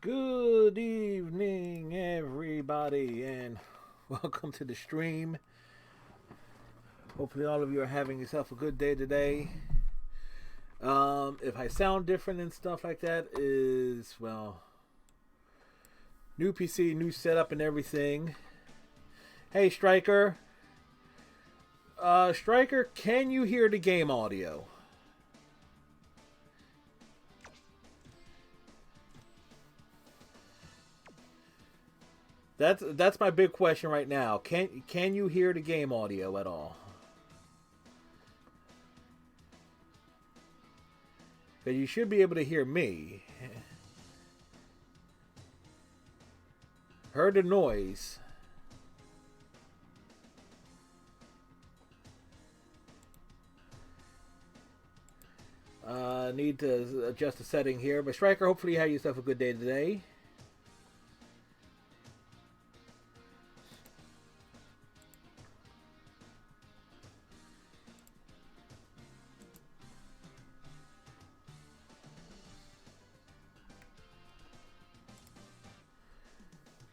Good evening, everybody, and welcome to the stream. Hopefully, all of you are having yourself a good day today. If I sound different and stuff like that, is well, new PC, new setup, and everything. Hey, Striker. Striker, can you hear the game audio? That's my big question right now. Can you hear the game audio at all? Because you should be able to hear me. Heard the noise. Need to adjust the setting here. But Striker, hopefully you have yourself a good day today.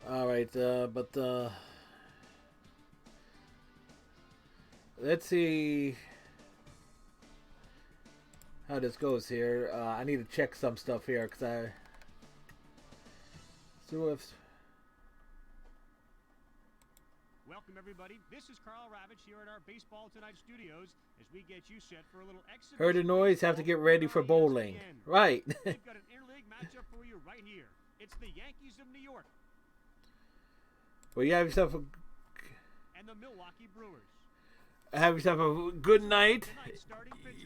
Alright, let's see how this goes here. I need to check some stuff here because I. So if. Welcome everybody. This is Carl Ravitch here at our Baseball Tonight studios as we get you set for a little exhibition. Heard the noise, have to get ready for bowling. ESPN. Right. We've got an interleague matchup for you right here. It's the Yankees of New York. Well, you have yourself a. And the Milwaukee Brewers. Have yourself a good night.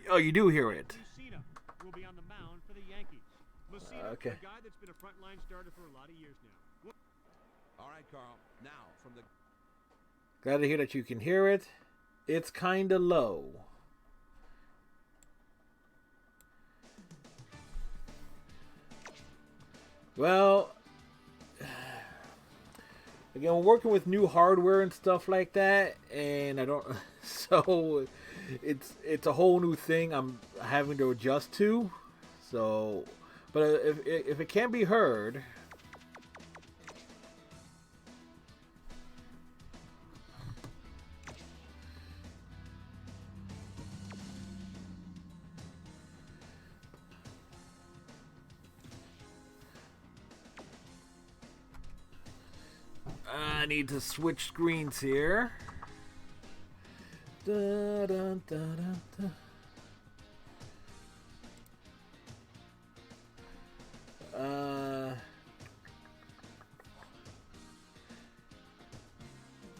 Oh, you do hear it. Messina will be on the mound for the Yankees. Messina, Okay. a guy that's been a frontline starter for a lot of years now. All right, Carl. Now from the. Glad to hear that you can hear it. It's kind of low. Well, again, we're working with new hardware and stuff like that, and I don't. So, it's a whole new thing I'm having to adjust to. So, but if it can be heard. I need to switch screens here. Da, da, da, da, da.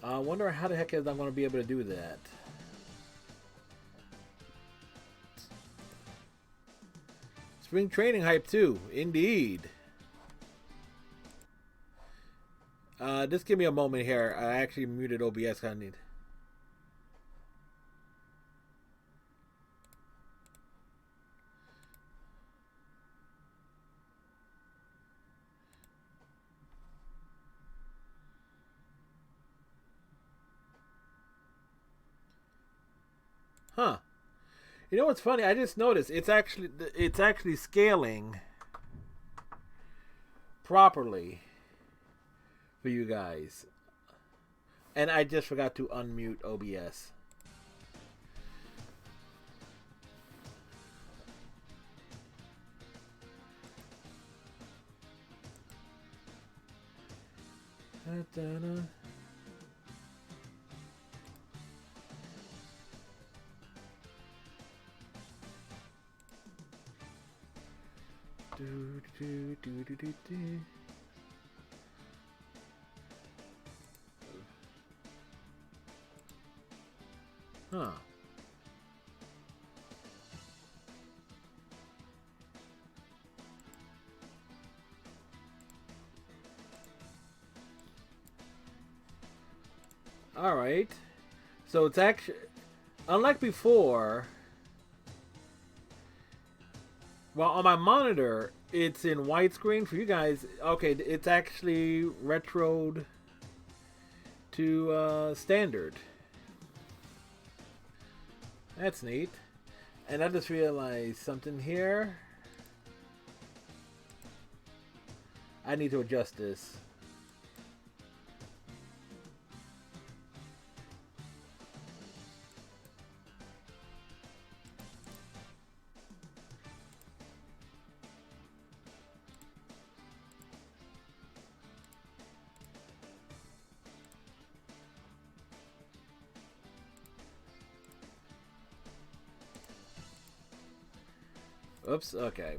I wonder how the heck is I'm going to be able to do that. Spring training hype too, indeed. Just give me a moment here. I actually muted OBS. I need. Huh. You know what's funny? I just noticed it's actually scaling properly for you guys. And I just forgot to unmute OBS. Da-da-da. Do, do, do, do, do, do. Huh. All right. So it's actually, unlike before, well, on my monitor, it's in widescreen. For you guys, okay, it's actually retroed to standard. That's neat. And I just realized something here. I need to adjust this. Oops, okay.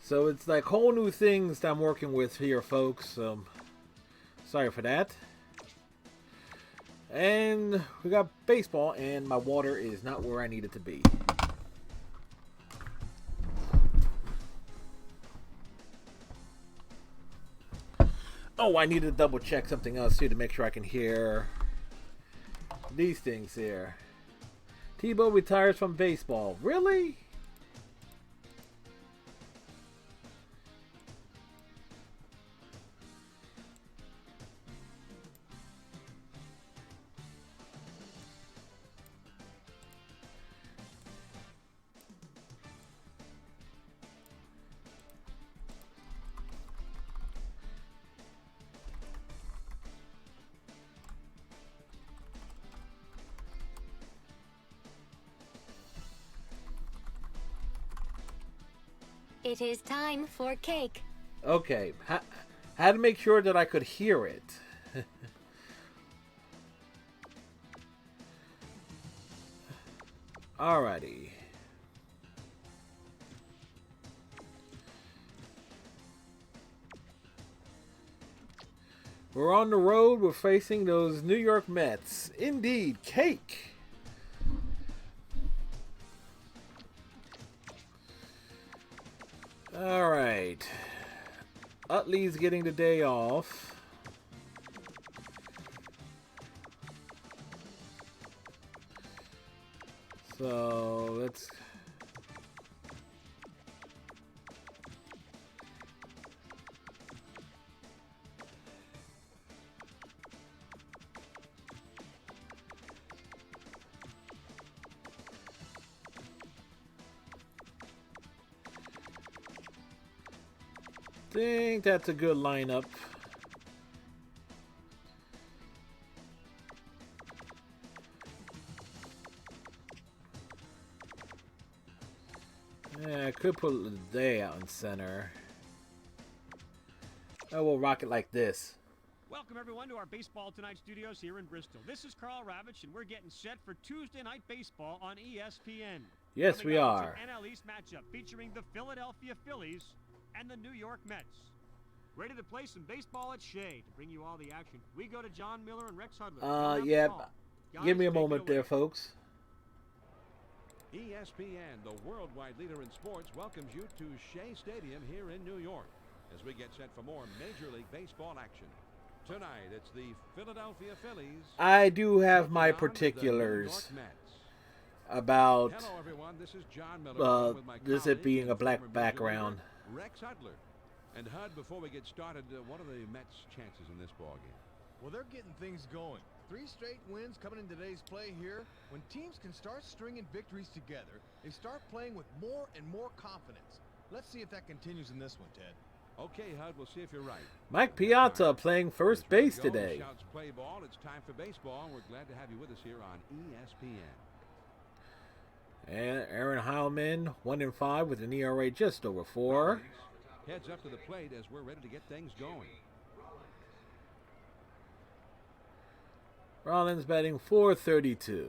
So it's like whole new things that I'm working with here, folks. Sorry for that. And we got baseball, and my water is not where I need it to be. Oh, I need to double check something else too to make sure I can hear these things here. Tebow retires from baseball. Really? It is time for cake. Okay. Had to make sure that I could hear it. Alrighty. We're on the road. We're facing those New York Mets. Indeed, cake. All right. Utley's getting the day off. So let's. Think that's a good lineup. Yeah, I could put the day out in center. Oh, we'll rock it like this. Welcome, everyone, to our Baseball Tonight studios here in Bristol. This is Carl Ravitch, and we're getting set for Tuesday Night Baseball on ESPN. Yes, Coming we up, are. it's an NL East matchup featuring the Philadelphia Phillies and the New York Mets. Ready to play some baseball at Shea. To bring you all the action, we go to John Miller and Rex Hudler. Yeah. Guys, Give me a take it moment away. there, folks. ESPN, the worldwide leader in sports, welcomes you to Shea Stadium here in New York as we get set for more Major League Baseball action. Tonight, it's the Philadelphia Phillies. I do have my taking on the New particulars York Mets. about Hello, everyone. This is John Miller. along with my this it colleague being a and black former Major background. leaguer, Rex Hudler. And Hud, before we get started, what are the Mets' chances in this ballgame? Well, they're getting things going. 3 straight wins coming in today's play here. When teams can start stringing victories together, they start playing with more and more confidence. Let's see if that continues in this one, Ted. Okay, Hud, we'll see if you're right. Mike Piazza playing first base today. Shouts play ball. It's time for baseball, and we're glad to have you with us here on ESPN. And Aaron Heilman, 1-5 with an ERA just over 4. Heads up to the plate as we're ready to get things going. Rollins batting .432.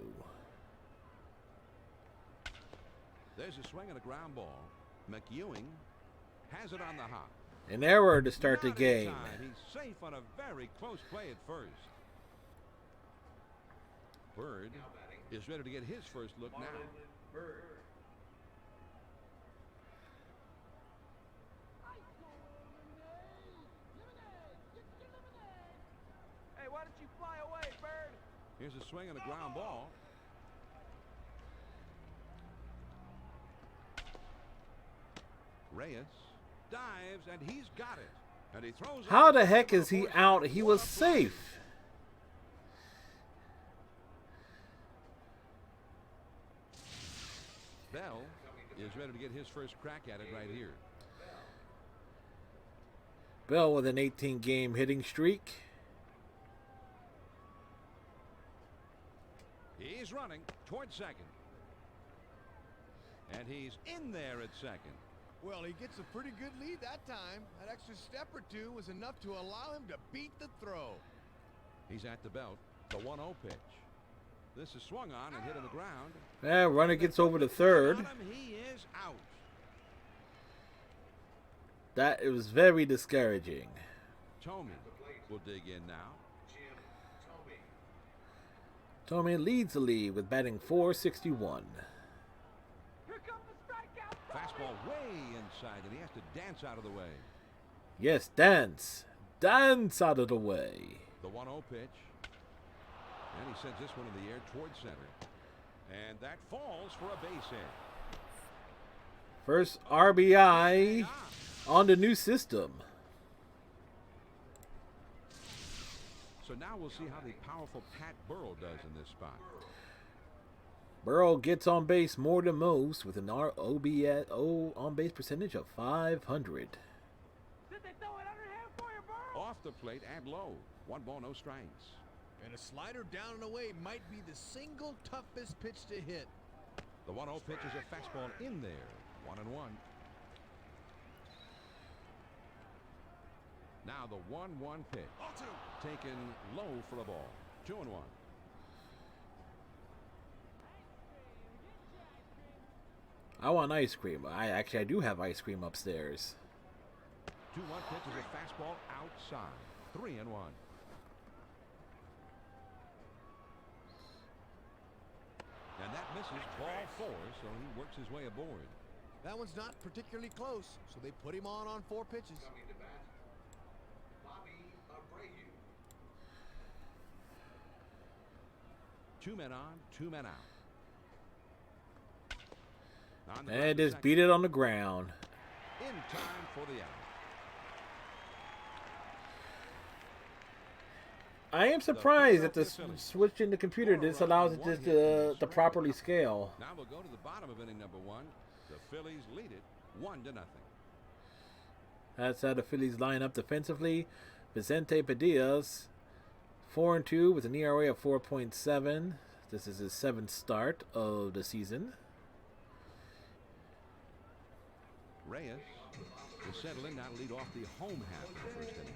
There's a swing and a ground ball. McEwing has it on the hop. An error to start the Not in game. time. He's safe on a very close play at first. Bird is ready to get his first look now. Hey, why don't you fly away, Bird? Here's a swing and a ground ball. Reyes dives, and he's got it. And he throws it. How the heck is he out? He was safe. Bell is ready to get his first crack at it right here. Bell with an 18-game hitting streak. He's running towards second. And he's in there at second. Well, he gets a pretty good lead that time. That extra step or two was enough to allow him to beat the throw. He's at the belt. The 1-0 pitch. This is swung on and hit on the ground. Runner gets over to third. He is out. That it was very discouraging. Tomey will dig in now. Tomey leads the lead with batting .461. Here comes the strikeout. Fastball way inside, and he has to dance out of the way. Yes, dance. Dance out of the way. The 1-0 pitch. And he sends this one in the air towards center. And that falls for a base hit. First RBI on the new system. So now we'll see how the powerful Pat Burrell does in this spot. Burrow gets on base more than most with an on base percentage of .500. Did they throw it underhand for you, Burrow? Off the plate and low. 1 ball, no strikes. And a slider down and away might be the single toughest pitch to hit. The 1-0 pitch is a fastball in there. 1-1. Now the 1-1 pitch. Taken low for a ball. 2-1. I want ice cream. I do have ice cream upstairs. 2-1 pitch is a fastball outside. 3-1. And that misses ball 4, so he works his way aboard. That one's not particularly close, so they put him on 4 pitches. Two men on, 2 men out. On the And ground, just second. beat it on the ground. In time for the out. I am surprised that the switch in the computer this allows it just to properly scale. Now we'll go to the bottom of inning number 1. The Phillies lead it 1-0. That's how the Phillies line up defensively. Vicente Padillas, 4-2 with an ERA of 4.7. This is his 7th start of the season. Reyes is settling now to lead off the home half of the first inning.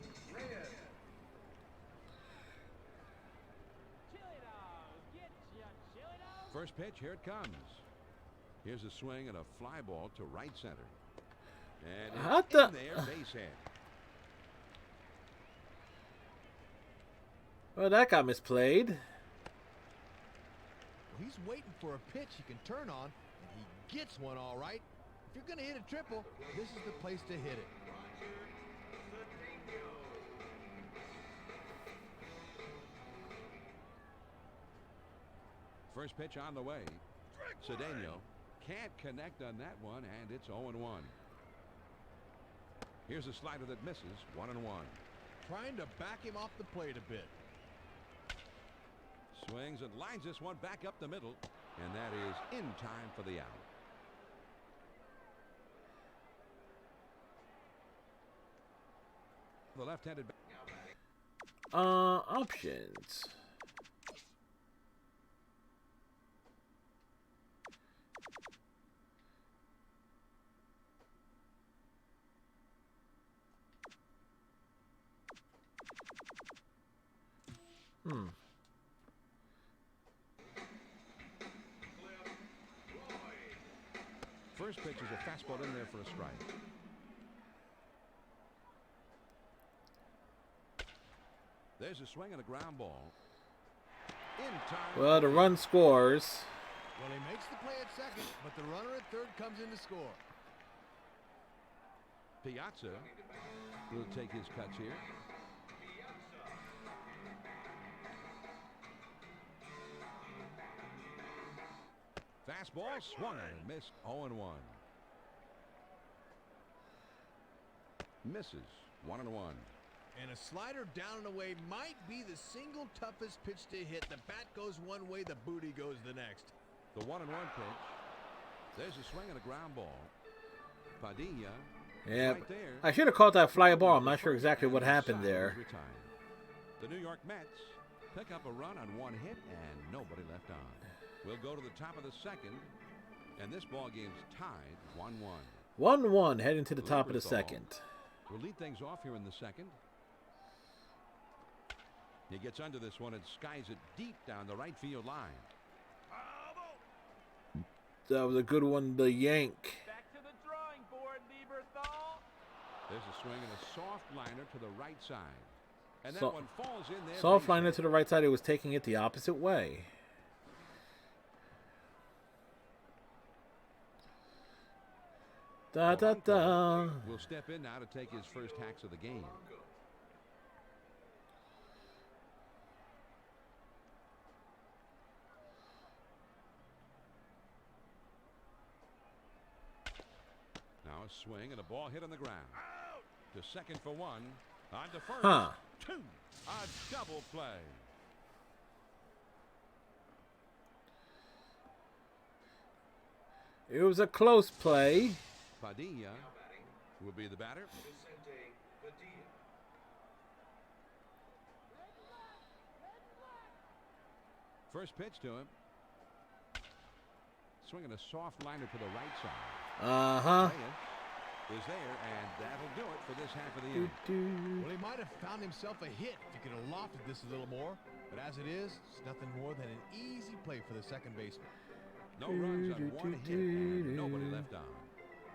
First pitch, here it comes. Here's a swing and a fly ball to right center. And How it's the- in there, base hit. Well, that got misplayed. Well, he's waiting for a pitch he can turn on, and he gets one all right. If you're going to hit a triple, this is the place to hit it. First pitch on the way. Cedeno can't connect on that one, and it's 0-1. Here's a slider that misses. 1-1. Trying to back him off the plate a bit. Swings and lines this one back up the middle, and that is in time for the out. The left-handed options. First pitch is a fastball in there for a strike. There's a swing and a ground ball. In time. Well, the run scores. Well, he makes the play at second, but the runner at third comes in to score. Piazza will take his cuts here. Fastball swung and missed. 0-1. Misses. 1-1. And a slider down and away might be the single toughest pitch to hit. The bat goes one way, the booty goes the next. The 1-1 pitch. There's a swing and a ground ball. Padilla. Yeah, right there. I should have caught that fly ball. I'm not sure exactly what happened there. The New York Mets pick up a run on one hit and nobody left on. We'll go to the top of the second, and this ball game's tied 1-1. 1-1 heading to the top of the second. We'll lead things off here in the second. He gets under this one and skies it deep down the right field line. That was a good one, the yank. Back to the drawing board, Lieberthal. There's a swing and a soft liner to the right side. And that So- one falls in there. Soft liner to the right side. It was taking it the opposite way. Da da da. Will step in now to take his first hacks of the game. Now a swing and a ball hit on the ground. To second for one. On to first. Two. A double play. It was a close play. Padilla will be the batter. First pitch to him. Swinging a soft liner to the right side. Uh-huh. Is there, and that'll do it for this half of the inning. Well, he might have found himself a hit if he could have lofted this a little more. But as it is, it's nothing more than an easy play for the second baseman. No runs on one hit and nobody left on.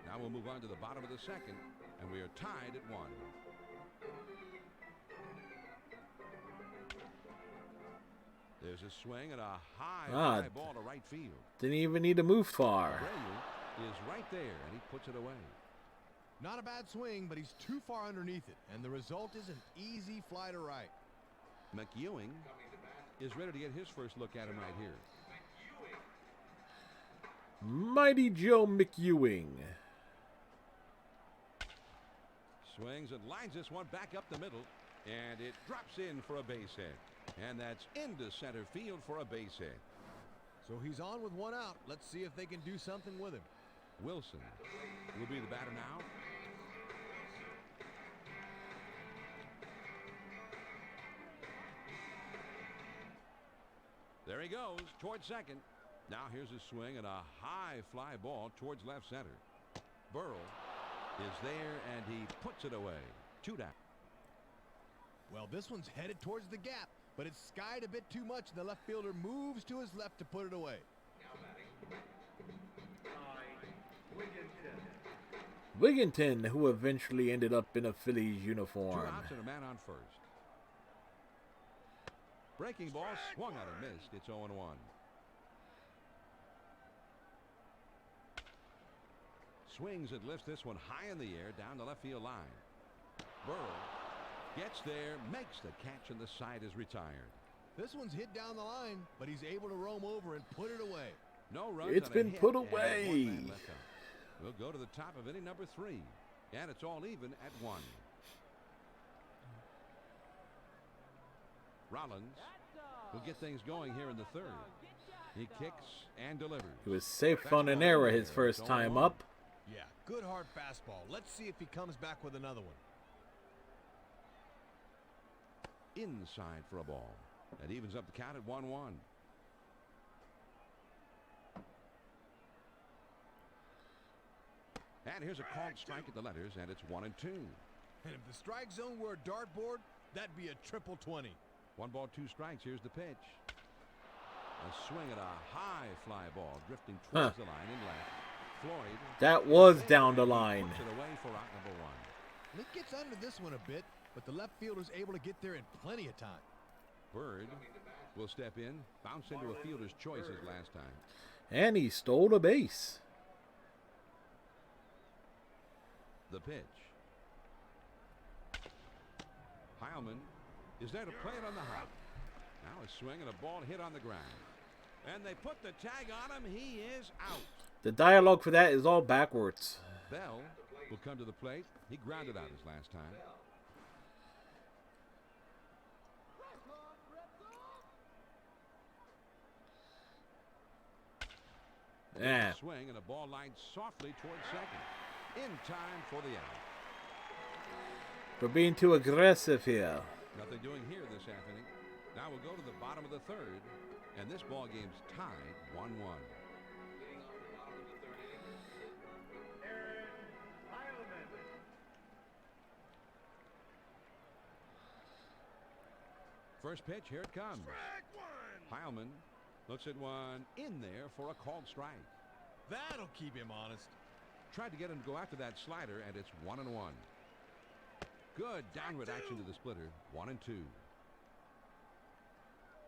Now we'll move on to the bottom of the second, and we are tied at 1. There's a swing and a high ball to right field. Didn't even need to move far. Abreu is right there, and he puts it away. Not a bad swing, but he's too far underneath it. And the result is an easy fly to right. McEwing is ready to get his first look at him right here. Mighty Joe McEwing. Swings and lines this one back up the middle, and it drops in for a base hit. And that's into center field for a base hit. So he's on with one out. Let's see if they can do something with him. Wilson will be the batter now. There he goes towards second. Now here's a swing and a high fly ball towards left center. Burrell is there, and he puts it away. 2 down. Well, this one's headed towards the gap, but it's skied a bit too much, and the left fielder moves to his left to put it away. Wigginton, who eventually ended up in a Phillies 2 uniform. outs and a man on first. Breaking ball swung on and missed. It's 0-1. Swings and lifts this one high in the air down the left field line. Burrell gets there, makes the catch, and the side is retired. This one's hit down the line, but he's able to roam over and put it away. No runs. It's on a been hit put and away. 1 man left out. We'll go to the top of inning number 3, and it's all even at 1. Rollins will get things going here in the third. He kicks and delivers. He was safe on an error his first time up. Yeah, good hard fastball. Let's see if he comes back with another one. Inside for a ball. That evens up the count at 1-1. And here's a called strike at the letters, and it's 1-2. And if the strike zone were a dartboard, that'd be a triple 20. 1 ball, 2 strikes. Here's the pitch. A swing at a high fly ball drifting towards the line in left. Floyd. That was down the line. Puts it away for out number 1. And it gets under this one a bit, but the left fielder's able to get there in plenty of time. Bird will step in, bounce into a fielder's choice as last time. And he stole the base. The pitch. Heilman is there to play it on the hop. Now a swing and a ball hit on the ground. And they put the tag on him. He is out. The dialogue for that is all backwards. Bell will come to the plate. He grounded out his last time. Yeah. Swing and a ball lined softly towards second. In time for the out. We're being too aggressive here. Nothing doing here this afternoon. Now we'll go to the bottom of the third, and this ball game's tied 1-1. First pitch, here it comes. Heilman looks at one in there for a called strike. That'll keep him honest. Tried to get him to go after that slider, and it's 1-1. Good downward action to the splitter. 1-2.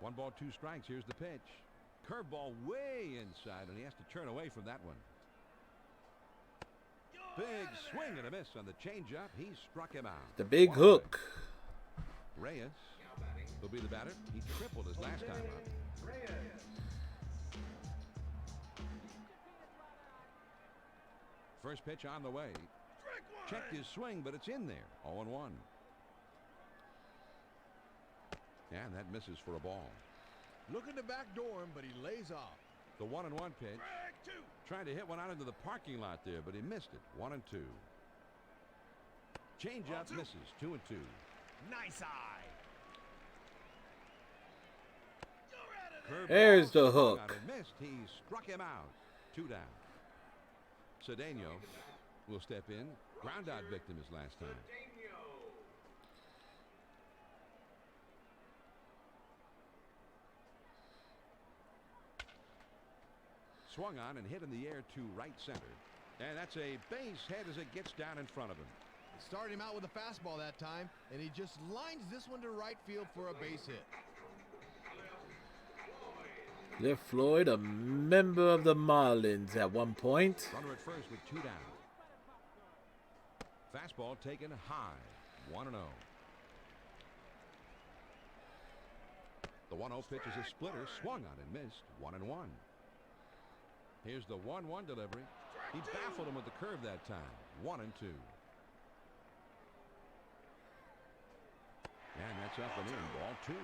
1 ball, 2 strikes. Here's the pitch. Curveball way inside, and he has to turn away from that one. Big swing and a miss on the changeup. He struck him out. The big hook. Reyes will be the batter. He tripled his last time up. First pitch on the way. Checked his swing, but it's in there. 0-1. And that misses for a ball. Looking to backdoor him, but he lays off. The 1-1 pitch. Trying to hit one out into the parking lot there, but he missed it. 1-2. Changeup misses. 2-2. Nice eye. There's the hook. Missed. He struck him out. 2 down. Cedeno will step in. Ground out victim his last time. Swung on and hit in the air to right center. And that's a base hit as it gets down in front of him. They started him out with a fastball that time, and he just lines this one to right field for a base hit. Cliff Floyd, a member of the Marlins at one point. Runner at first with 2 down. Fastball taken high. 1-0. The 1-0 pitch is a splitter. Swung on and missed. 1-1. Here's the 1-1 delivery. He baffled him with the curve that time. 1-2. And that's up and in. Ball 2.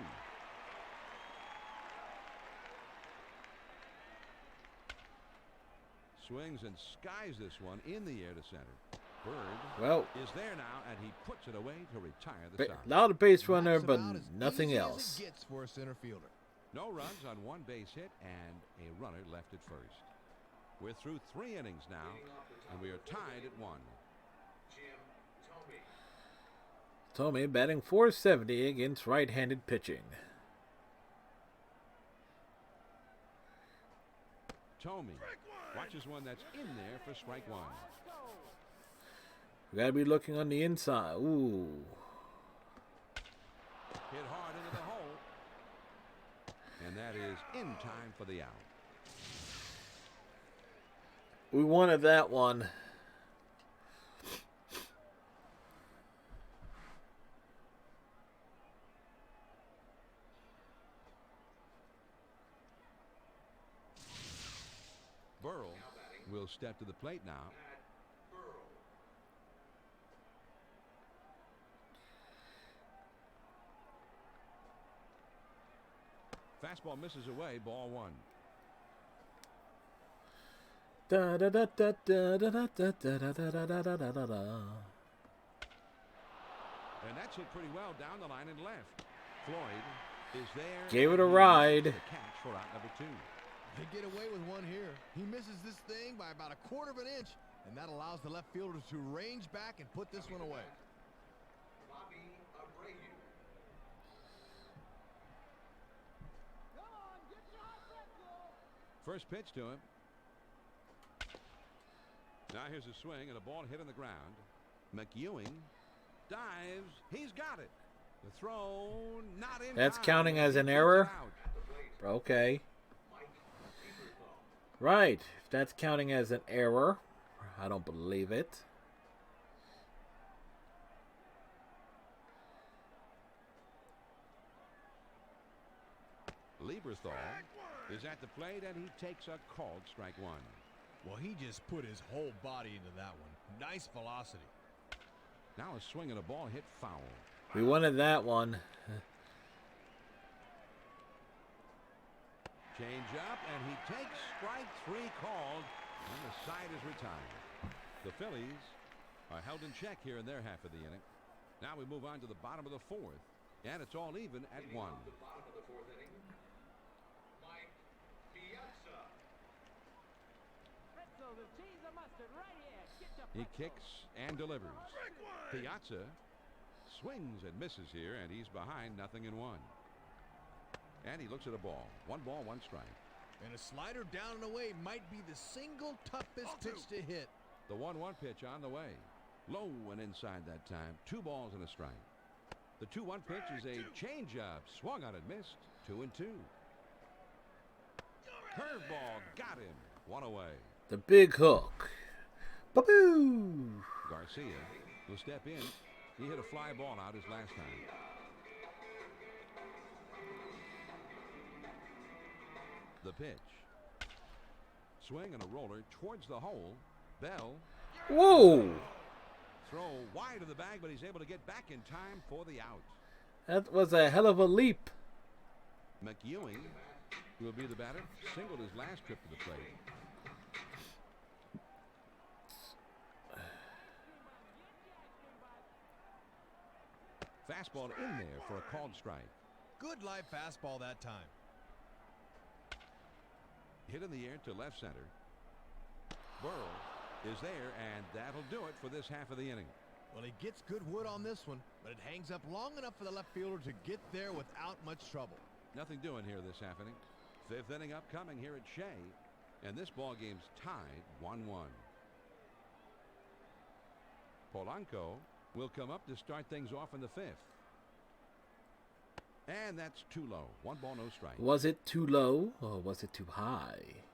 Swings and skies this one in the air to center. Bird is there now, and he puts it away to retire the side. Loud a base runner, Knocks him but out as nothing easy else. as it gets for a center fielder. No runs on 1 base hit and a runner left at first. We're through 3 innings now, and we are tied at 1. Tommy batting .470 against right-handed pitching. Tomey watches one that's in there for strike 1. We gotta be looking on the inside. Ooh. Hit hard into the hole. And that is in time for the out. We wanted that one. Burrell will step to the plate now. Fastball misses away, ball 1. Da da da da da da da da da da da da da da. And that's hit pretty well down the line and left. Floyd is there. Gave it a and he ride. makes the catch for out number 2. They get away with one here. He misses this thing by about 1/4 of an inch, and that allows the left fielder to range back and put this one away. First pitch to him. Now here's a swing and a ball hit on the ground. McEwing dives. He's got it. The throw not in. That's time. counting as an He error? puts it out. Okay. Right. If that's counting as an error, I don't believe it. Lieberthal is at the plate and he takes a called strike 1. Well, he just put his whole body into that one. Nice velocity. Now a swing and a ball hit foul. We wanted that one. Change up and he takes strike 3 called and the side is retired. The Phillies are held in check here in their half of the inning. Now we move on to the bottom of the 4th and it's all even at 1. He kicks and delivers. Piazza swings and misses here, and he's behind 0-1. And he looks at a ball. 1 ball, 1 strike. And a slider down and away might be the single toughest pitch to hit. The 1-1 pitch on the way. Low and inside that time. 2 balls and a strike. The 2-1 pitch is a changeup. Swung on and missed. 2-2. Curveball got him. 1 away. The big hook. Ba-boo! Garcia will step in. He hit a fly ball out his last time. The pitch. Swing and a roller towards the hole. Bell. Whoa! Throw wide of the bag, but he's able to get back in time for the out. That was a hell of a leap. McEwing will be the batter. Singled his last trip to the plate. Fastball in there for a called strike. Good live fastball that time. Hit in the air to left center. Burrow is there, and that'll do it for this half of the inning. Well, he gets good wood on this one, but it hangs up long enough for the left fielder to get there without much trouble. Nothing doing here this half inning. 5th inning upcoming here at Shea, and this ball game's tied 1-1. Polanco will come up to start things off in the 5th. And that's too low. 1 ball, no strike. Was it too low or was it too high?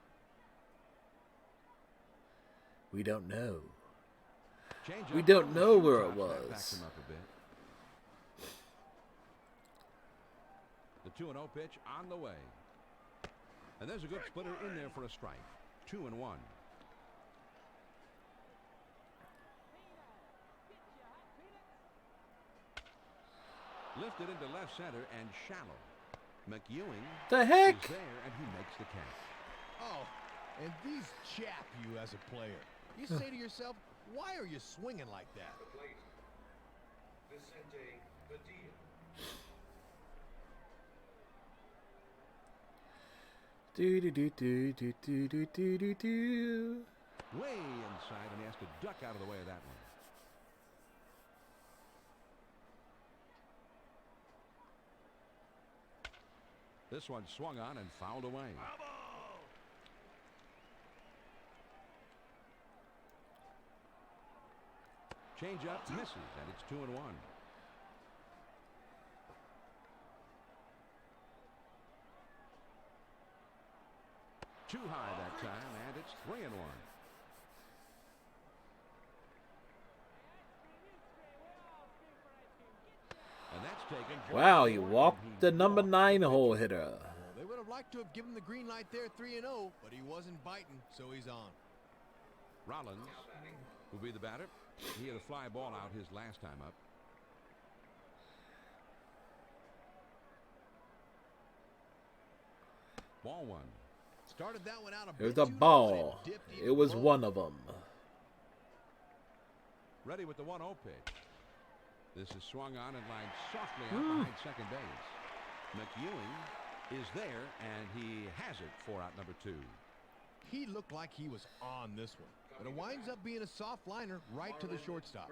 We don't know. Change We up don't on the know shoe where top. it That backs was. him up a bit. The 2-0 pitch on the way. And there's a good splitter in there for a strike. 2-1. Lifted into left center and shallow. McEwing The heck? is there and he makes the catch. Oh, and these chap you as a player. You say to yourself, why are you swinging like that? Do do do do do do do do do do. Way inside and he has to duck out of the way of that one. This one swung on and fouled away. Change up misses and it's 2-1. Too high that time and it's 3-1. And that's taken. Wow, he walked the number 9 hole hitter. Well, they would have liked to have given the green light there 3-0, but he wasn't biting, so he's on. Rollins will be the batter. He had a fly ball out his last time up. Ball one. Started that one out a It was bit a too low ball. and dipped It was even one lower. of them. Ready with the 1-0 pitch. This is swung on and lined softly out behind second base. McEwing is there, and he has it for out number 2. He looked like he was on this one, but it winds up being a soft liner right to the shortstop.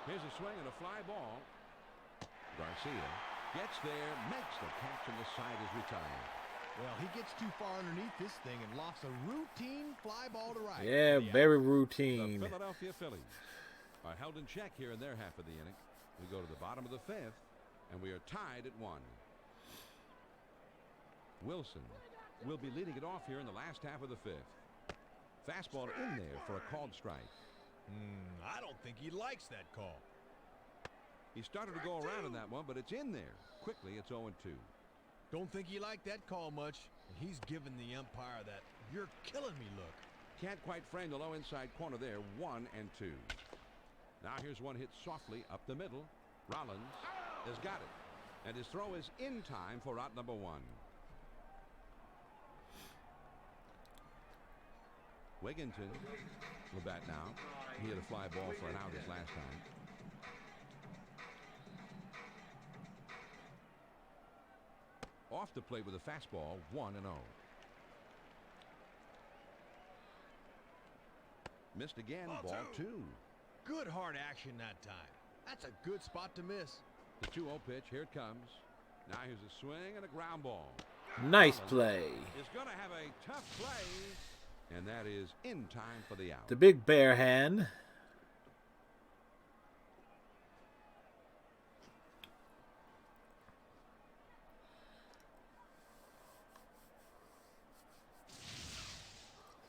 Here's a swing and a fly ball. Garcia gets there, makes the catch, and the side is retired. Well, he gets too far underneath this thing and lofts a routine fly ball to right. Yeah, Yeah. very The routine. Philadelphia Phillies are held in check here in their half of the inning. We go to the bottom of the 5th, and we are tied at 1. Wilson will be leading it off here in the last half of the 5th. Fastball in there for a called strike. I don't think he likes that call. He started to go around in that one, but it's in there. Quickly, it's 0-2. Don't think he liked that call much, and he's giving the umpire that "you're killing me" look. Can't quite frame the low inside corner there. 1-2. Now here's one hit softly up the middle. Rollins has got it, and his throw is in time for out number 1. Wigginton will bat now. He hit a fly ball for an out his last time. Off the plate with a fastball, 1-0. Missed again, ball 2. Good hard action that time. That's a good spot to miss. The 2-0 pitch, here it comes. Now here's a swing and a ground ball. Nice play. Is going to have a tough play, and that is in time for the out. The big bear hand.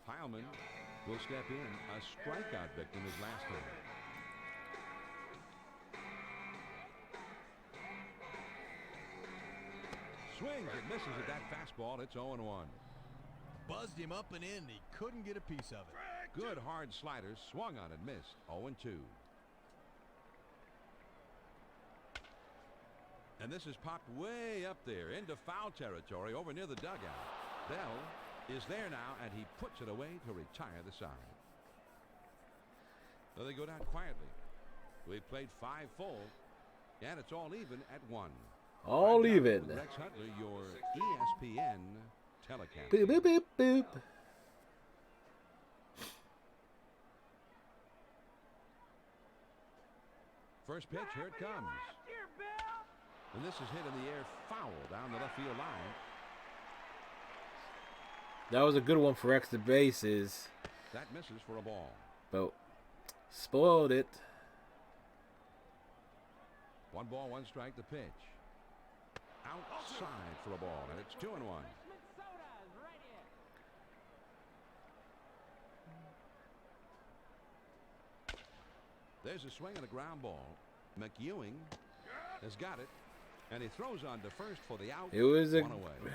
Heilman will step in, a strikeout victim his last time. Swings and misses at that fastball. It's 0-1. Buzzed him up and in. He couldn't get a piece of it. Good hard sliders, swung on and missed. 0-2. And this is popped way up there into foul territory over near the dugout. Bell is there now, and he puts it away to retire the side. So they go down quietly. We've played 5 full, and it's all even at 1. All Right now even. with Rex Huntley, your ESPN telecast. Boop, boop, boop, boop. First pitch, here it comes. And this is hit in the air, foul down the left field line. That was a good one for extra bases, That misses for a ball. but spoiled it. 1 ball, 1 strike, the pitch. Outside for a ball, and it's 2-1. There's a swing and a ground ball. McEwing has got it, and he throws on to first for the out. It was a 1 away.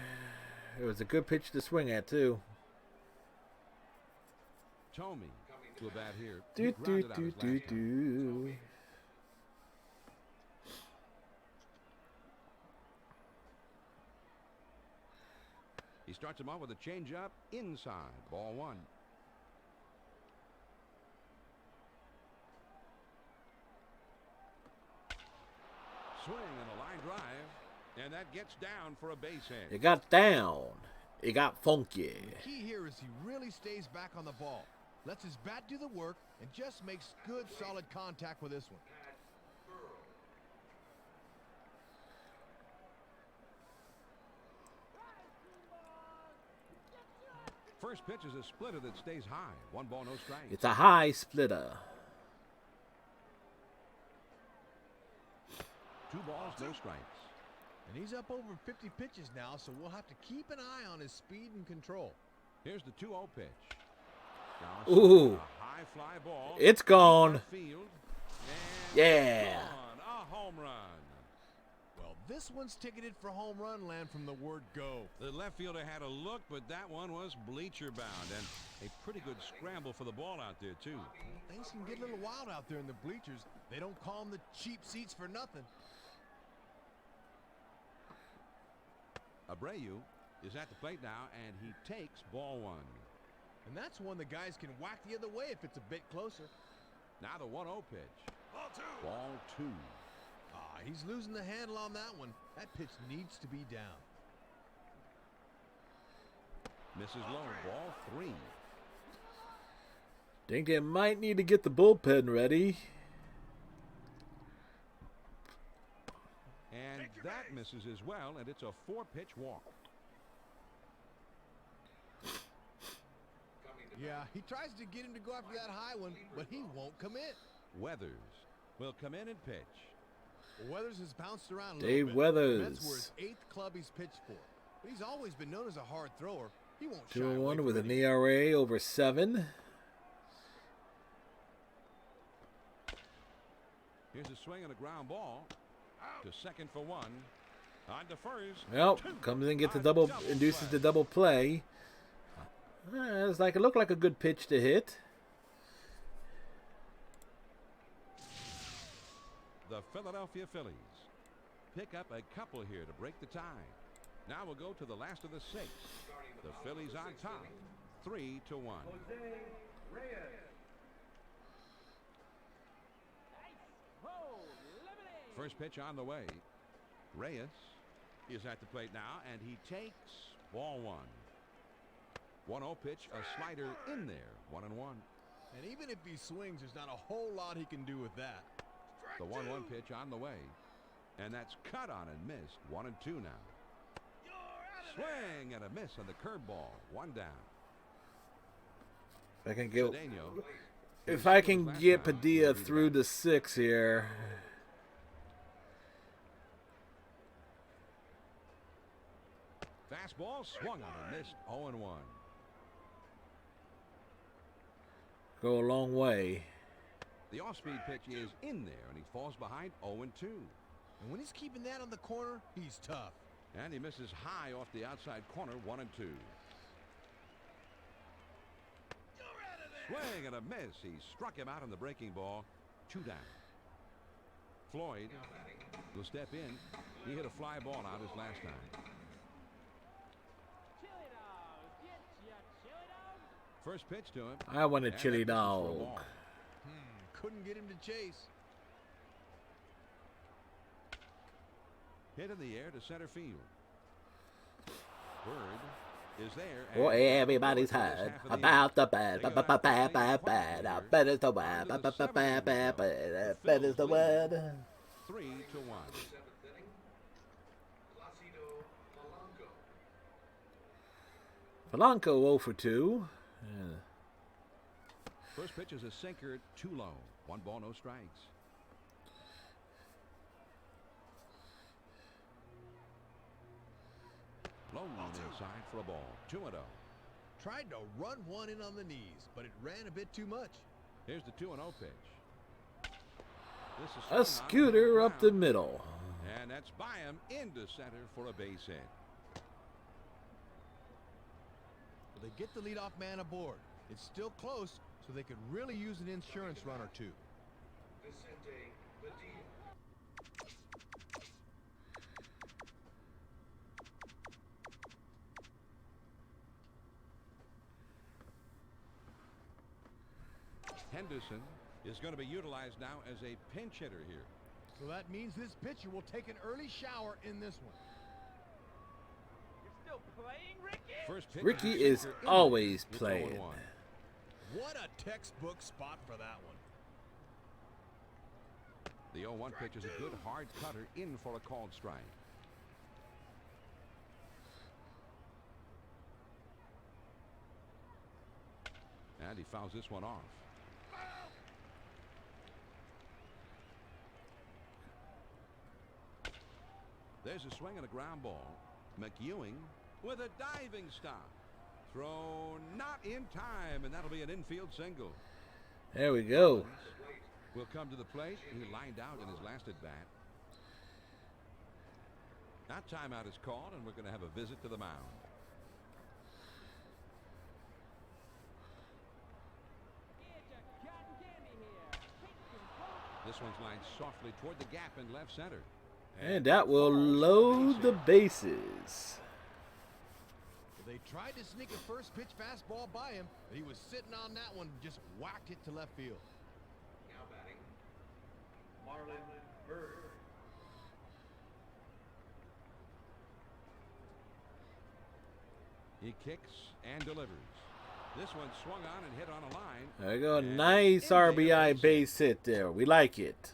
It was a good pitch to swing at too. Tomey to a bat here. Do He do grounded out do his do last time. do. He starts him off with a changeup inside. Ball 1. Swing and a line drive, and that gets down for a base hit. It got down. It got funky. The key here is he really stays back on the ball, lets his bat do the work, and just makes good, solid contact with this one. First pitch is a splitter that stays high. 1 ball, no strike. It's a high splitter. 2 balls, no strikes. And he's up over 50 pitches now, so we'll have to keep an eye on his speed and control. Here's the 2-0 pitch. Now Ooh. a high fly ball. It's gone. Left field. And Yeah. gone. A home run. Well, This one's ticketed for home run land from the word go. The left fielder had a look, but that one was bleacher bound, and a pretty good scramble for the ball out there, too. Things can get a little wild out there in the bleachers. They don't call them the cheap seats for nothing. Abreu is at the plate now, and he takes ball one. And that's one the guys can whack the other way if it's a bit closer. Now the 1-0 pitch. Ball two. He's losing the handle on that one. That pitch needs to be down. Misses low. Ball three. Think they might need to get the bullpen ready. And that misses as well, and it's a 4-pitch walk. Yeah, he tries to get him to go after that high one, but he won't commit. Weathers will come in and pitch. Well, Weathers has bounced around a Dave little bit. Weathers. The Mets were his 8th club he's pitched for. But he's always been known as a hard thrower. He won't shy away 2-1 from with an any. ERA over 7. Here's a swing and a ground ball to second for one. On to first. Well, Two. comes in, gets a A double, double induces play. the double play. It looked like a good pitch to hit. The Philadelphia Phillies pick up a couple here to break the tie. Now we'll go to the last of the 6. The Phillies on top, 3-1. First pitch on the way. Reyes is at the plate now, and he takes ball one. 1-0 pitch, a slider in there, 1-1. And even if he swings, there's not a whole lot he can do with that. The 1-1 pitch on the way, and that's cut on and missed. 1-2 now. Swing and a miss on the curveball. 1 down. If I can get Padilla through the 6 here. Fastball swung on and missed. 0-1. Go a long way. The off-speed pitch is in there, and he falls behind 0-2. And when he's keeping that on the corner, he's tough. And he misses high off the outside corner, 1-2. Swing and a miss. He struck him out on the breaking ball. 2 down. Floyd will step in. He hit a fly ball out his last time. First pitch to him. I want a and chili that misses for a dog. ball. Couldn't get him to chase. Hit in the air to center field. Bird is there. Boy, and everybody's Ford is heard half of the about the inning. bad, They bad, got bad, after bad, the bad, eighth bad, here. bad is the On word, to bad, the bad, seventh bad, inning bad, now. bad, The bad is the Phils word. lead 3-1. Polanco 0 for 2. First pitch is a sinker, too low. 1 ball, no strikes. Low on the inside for a ball. 2-0. Tried to run one in on the knees, but it ran a bit too much. Here's the 2-0 pitch. This is A swung on scooter up the ground, middle. and that's by him into center for a base hit. But they get the leadoff man aboard. It's still close, so they could really use an insurance run or two. Henderson is going to be utilized now as a pinch hitter here. So that means this pitcher will take an early shower in this one. You're still playing, Ricky? First pitch Ricky a is sinker in always there. It's playing. 0-1. What a textbook spot for that one. The 0-1 pitch is a good hard cutter in for a called strike. And he fouls this one off. There's a swing and a ground ball. McEwing with a diving stop. Throw not in time, and that'll be an infield single. There we go. Will come to the plate. He lined out in his last at bat. Now timeout is called, and we're going to have a visit to the mound. This one's lined softly toward the gap in left center. And that will load the bases. They tried to sneak a first pitch fastball by him, but he was sitting on that one and just whacked it to left field. Now batting, Marlon Bird. He kicks and delivers. This one swung on and hit on a line. There you go. And Nice in RBI there. base hit there. We like it.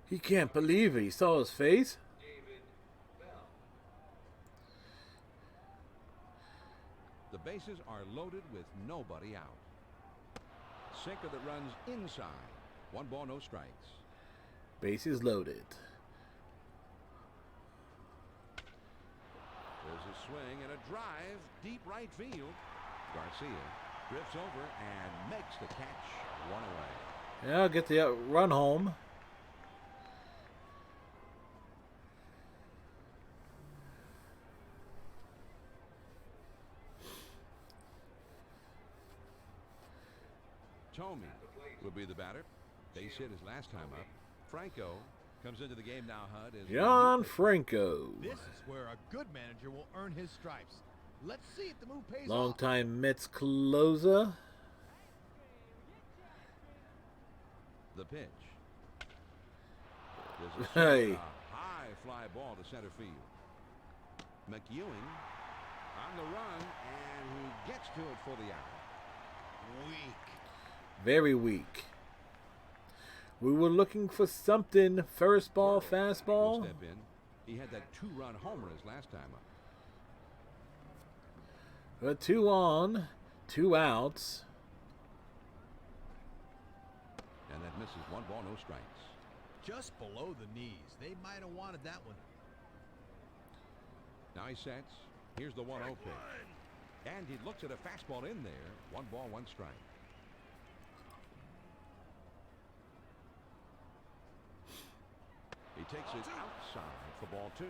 He can't believe it. He saw his face. David Bell. The bases are loaded with nobody out. Sinker that runs inside. 1 ball, no strikes. Bases loaded. There's a swing and a drive, deep right field. Garcia drifts over and makes the catch, 1 away. Yeah, get the run home. Tomey will be the batter. Base hit his last time up. Franco comes into the game now, Hud. As John Franco. This is where a good manager will earn his stripes. Let's see if the move pays off. Longtime Mets closer. the pitch. There's a Hey. high fly ball to center field. McEwing on the run, and he gets to it for the out. Weak. Very weak. We were looking for something. First ball, Will fastball. step in. He had that 2-run homer his last time up. 2 on, 2 outs. And that misses. 1 ball, no strikes. Just below the knees. They might have wanted that one. Now he sets. Here's the 1-0 pitch. And he looks at a fastball in there. 1 ball, 1 strike. He takes it outside for ball 2.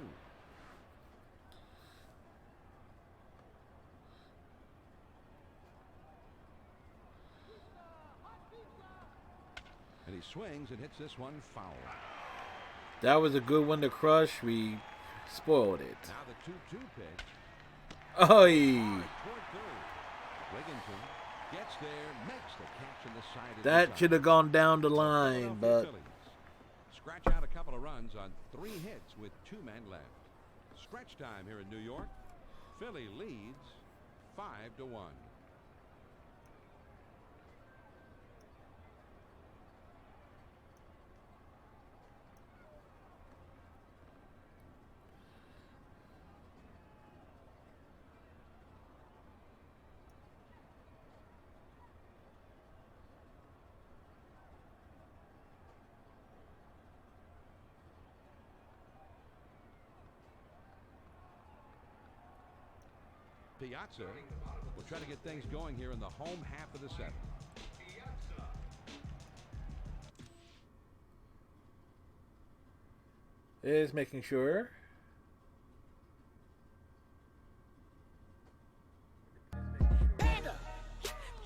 And he swings and hits this one foul. That was a good one to crush. We spoiled it. Now the 2-2 pitch. Oi! Toward third. Wigginton gets there, makes the catch in the side of That the should have gone down the line, Philadelphia but Phillies scratch out a couple of runs on 3 hits with 2 men left. Stretch time here in New York. Philly leads 5-1. Piazza will try to get things going here in the home half of the 7th. is making sure. Panda!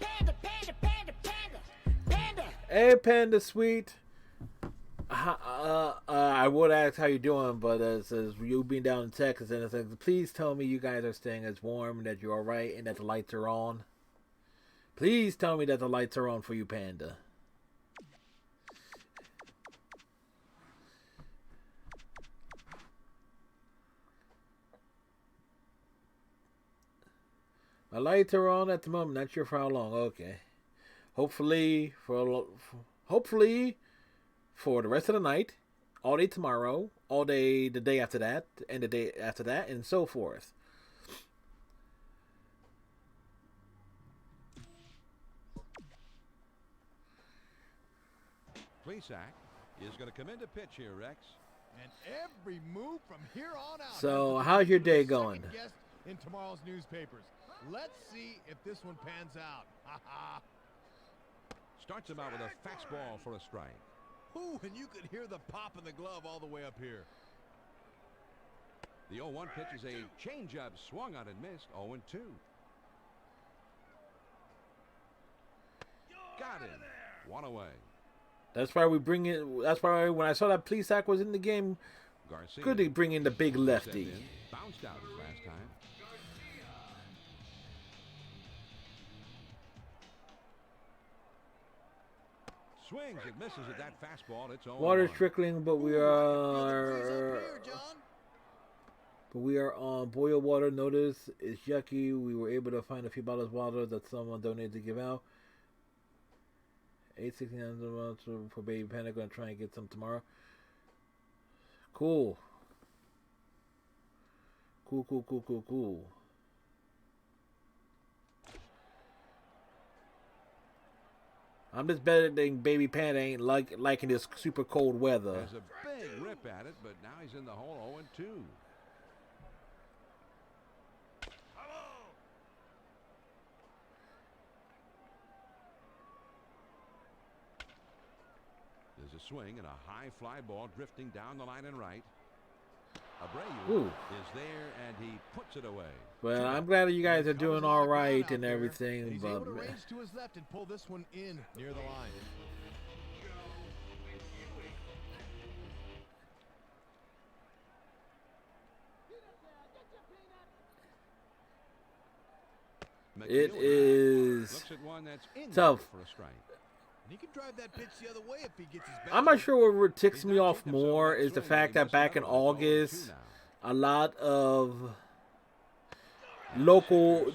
Panda, panda, panda, panda! Panda! Hey, Panda Sweet. I would ask how you doing, but it says you being down in Texas, and it says, please tell me you guys are staying as warm, that you're all right, and that the lights are on. Please tell me that the lights are on for you, Panda. My lights are on at the moment. Not sure for how long. Okay. Hopefully for the rest of the night, all day tomorrow, all day the day after that, and the day after that, and so forth. Plesac is going to come into pitch here, Rex. And every move from here on out. So, has the how's your potential to day be going? second-guessed in tomorrow's newspapers. Let's see if this one pans out. Ha ha. Starts him out with a fastball for a strike. Ooh, and you could hear the pop in the glove all the way up here. The 0-1 pitch is a changeup, swung on and missed. 0-2. Got him. One away. That's why we bring in. That's why when I saw that Plesac was in the game, Garcia. good to bring in the big stepped lefty. in, bounced out his last time. Swings, it misses at that fastball. It's 0-1. Water's trickling, but we Ooh, I can feel the breeze are. up here, John. But we are on boil water. Notice it's yucky. We were able to find a few bottles of water that someone donated to give out. 869 for Baby Panda. Gonna try and get some tomorrow. Cool. Cool. I'm just betting Baby Panda ain't liking this super cold weather. There's a big rip at it, but now he's in the hole. 0-2. There's a swing and a high fly ball drifting down the line and right. Abreu Ooh. is there and he puts it away. Well, I'm glad that you guys are Covers doing a lot all of ground right out and there, everything, and he's but able to range to his left and pull this one in near the line. it McNeely is looks at one that's in tough. there for a strike. And he can drive that pitch the other way if he gets his back. I'm not sure what ticks me off more is the fact that back in August, a lot of local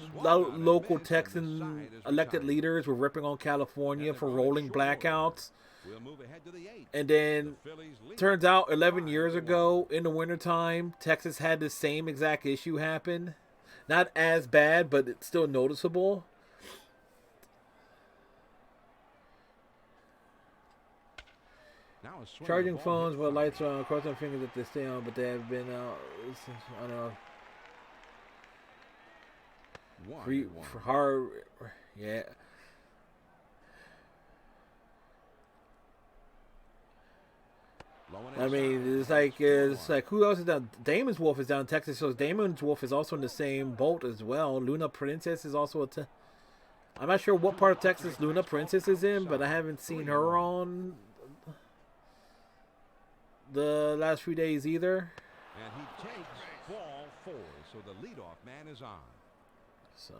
Texan elected leaders were ripping on California for rolling blackouts. We'll move ahead to the 8th. And then The Phillies lead. turns out 11 years ago in the wintertime, Texas had the same exact issue happen. Not as bad, but it's still noticeable. Now a swing Charging and a ball phones hit while foul. lights are on. Crossing fingers that they stay on, but they have been out. I don't know. One. For hard, yeah. Low and I mean, inside. it's like who else is down? Damon's Wolf is down in Texas, so Damon's Wolf is also in the same boat as well. Luna Princess is also I'm not sure what part of Texas Luna Princess is in, but I haven't seen her on the last few days either. And he takes ball 4, so the leadoff man is on. So.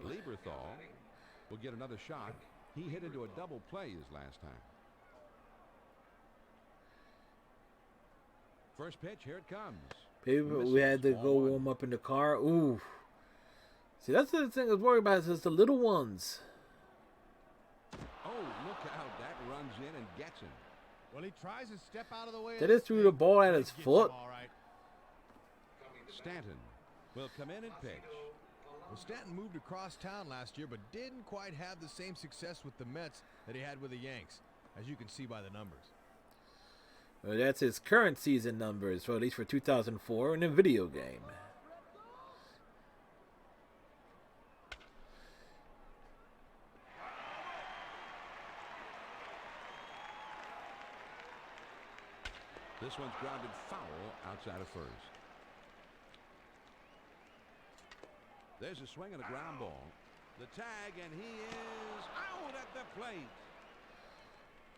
Lieberthal will get another shot. He hit into a double play his last time. First pitch, here it comes. Maybe we had to go warm up in the car. Ooh. See, that's the thing I was worried about is the little ones. Oh, look out. That runs in and gets him. Well, he tries to step out of the way. That is threw the ball at his Gets him foot. all right. Stanton will come in and pitch. Well, Stanton moved across town last year, but didn't quite have the same success with the Mets that he had with the Yanks, as you can see by the numbers. Well, that's his current season numbers, for at least for 2004 in a video game. This one's grounded foul outside of first. There's a swing and a ground ball. The tag, and he is out at the plate.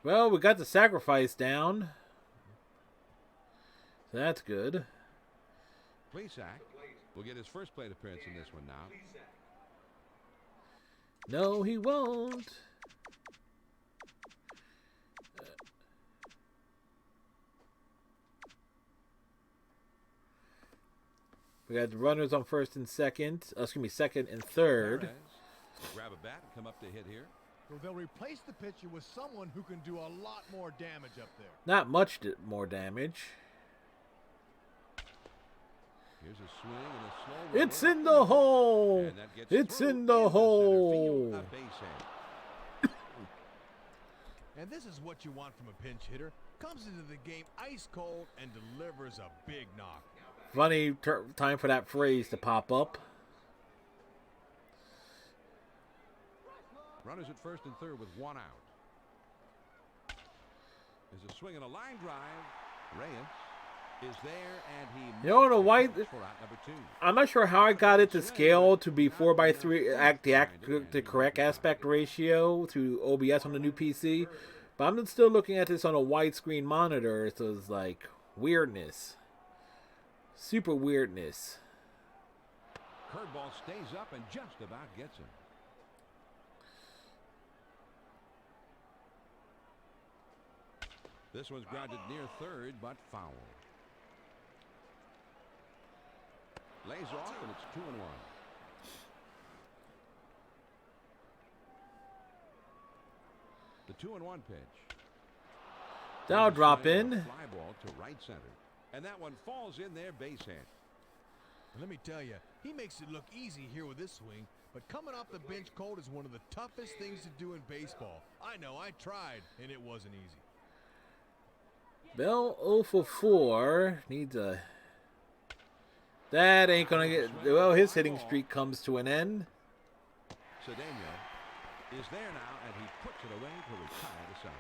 Well, we got the sacrifice down. So that's good. Plesac will get his first plate appearance in this one now. No, he won't. We got the runners on first and second. Second and third. Perez will grab a bat and come up to hit here. Well, they'll replace the pitcher with someone who can do a lot more damage up there. Not much more damage. Here's a swing and a slow It's roller. in the hole. And that gets It's through in the into center hole. field, a base hit. And this is what you want from a pinch hitter. Comes into the game ice cold and delivers a big knock. Funny time for that phrase to pop up. Runners at first and third with one out. There's a swing and a line drive. Reyes is there, and he You know the white. for out number 2. I'm not sure how I got it to scale to be 4:3, the correct aspect ratio to OBS on the new PC, but I'm still looking at this on a widescreen monitor, so it's like weirdness, super weirdness. Curveball stays up and just about gets him. This one's grounded near third, but foul. Lays off, and it's 2-1. The 2-1 pitch. That'll drop in. Fly ball to right center, and that one falls in there, base hit. And let me tell you, he makes it look easy here with this swing, but coming off the bench cold is one of the toughest things to do in baseball. I know, I tried, and it wasn't easy. Bell 0 for 4 needs a. That ain't gonna get. Well, his hitting streak comes to an end. Cedeno is there now, and he puts it away to retire the side.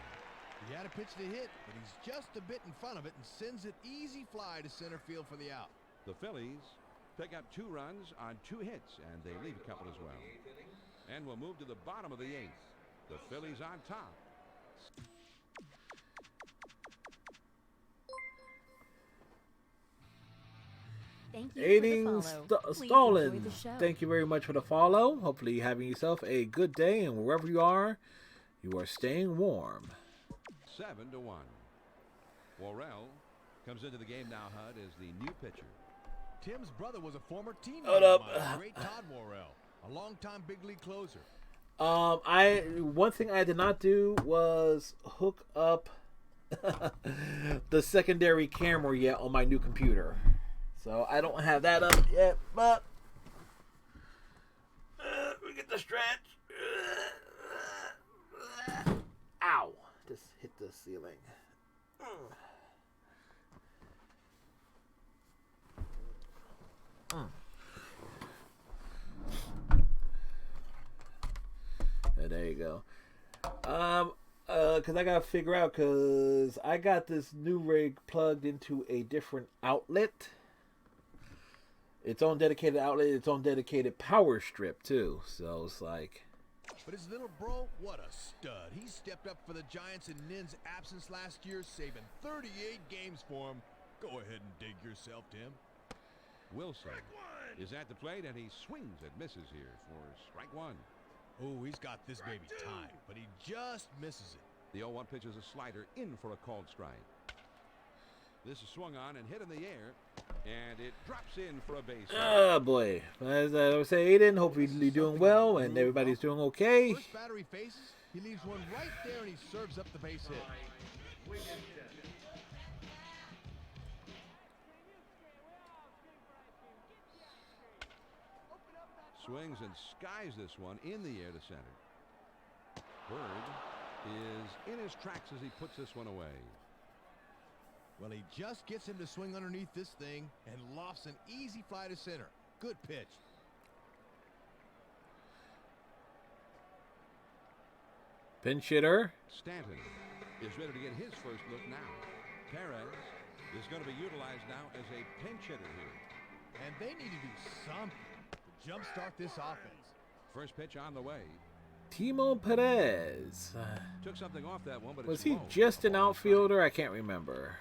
He had a pitch to hit, but he's just a bit in front of it and sends it easy fly to center field for the out. The Phillies pick up 2 runs on 2 hits, and they leave a couple as well. And we'll move to the bottom of the 8th. The Phillies on top. Thank you Aiding for the follow. Please enjoy Stalin. the show. Thank you very much for the follow. Hopefully you're having yourself a good day, and wherever you are staying warm. 7-1. Worrell comes into the game now, Hud, as the new pitcher. Tim's brother was a former teammate Hold of up. mine, great Todd Worrell, a longtime big league closer. One thing I did not do was hook up the secondary camera yet on my new computer. So I don't have that up yet, but we get the stretch. Ow! Just hit the ceiling. There you go. Cause I gotta figure out, cause I got this new rig plugged into a different outlet. Its own dedicated outlet, its own dedicated power strip too. So it's like. But his little bro, what a stud. He stepped up for the Giants in Nin's absence last year, saving 38 games for him. Go ahead and dig yourself, Tim. Wilson is at the plate, and he swings and misses here for strike 1. Oh, he's got this baby timed, but he just misses it. The 0-1 pitch is a slider in for a called strike. This is swung on and hit in the air, and it drops in for a base hit. Oh boy. As I was saying, Aiden, hopefully you're doing well and everybody's doing okay. First batter he faces, he leaves one right there and he serves up the base hit. Swings and skies this one in the air to center. Bird is in his tracks as he puts this one away. Well, he just gets him to swing underneath this thing and lofts an easy fly to center. Good pitch. Pinch hitter. Stanton is ready to get his first look now. Perez is going to be utilized now as a pinch hitter here. And they need to do something to jumpstart this offense. First pitch on the way. Timo Perez. Took something off that one, but Was it's he low. just an outfielder? I can't remember.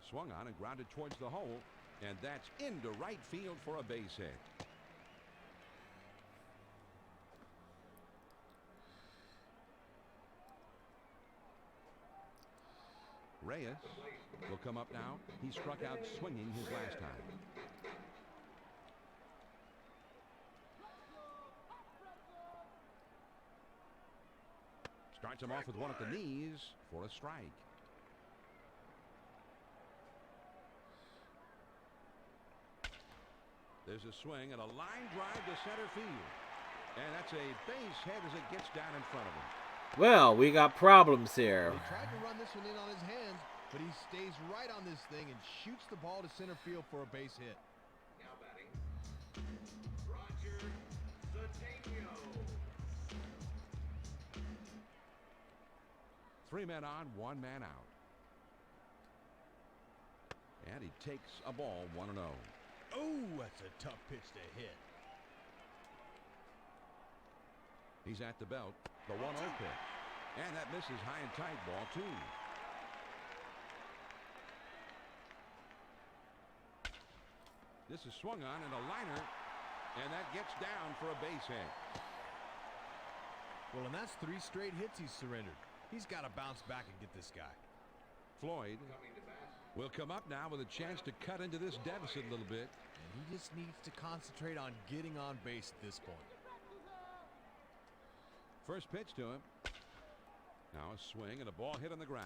Swung on and grounded towards the hole, and that's into right field for a base hit. Reyes will come up now. He struck out swinging his last time. Starts him off with one at the knees for a strike. There's a swing and a line drive to center field. And that's a base hit as it gets down in front of him. Well, we got problems here. He tried to run this one in on his hands, but he stays right on this thing and shoots the ball to center field for a base hit. Now batting, Roger Cedeno. 3 men on, 1 man out. And he takes a ball 1-0. Oh, that's a tough pitch to hit. He's at the belt. The 1-0 pitch. And that misses high and tight, ball 2. This is swung on in a liner, and that gets down for a base hit. Well, and that's 3 straight hits he's surrendered. He's got to bounce back and get this guy. Floyd will come up now with a chance to cut into this deficit a little bit. And he just needs to concentrate on getting on base at this point. First pitch to him. Now a swing and a ball hit on the ground.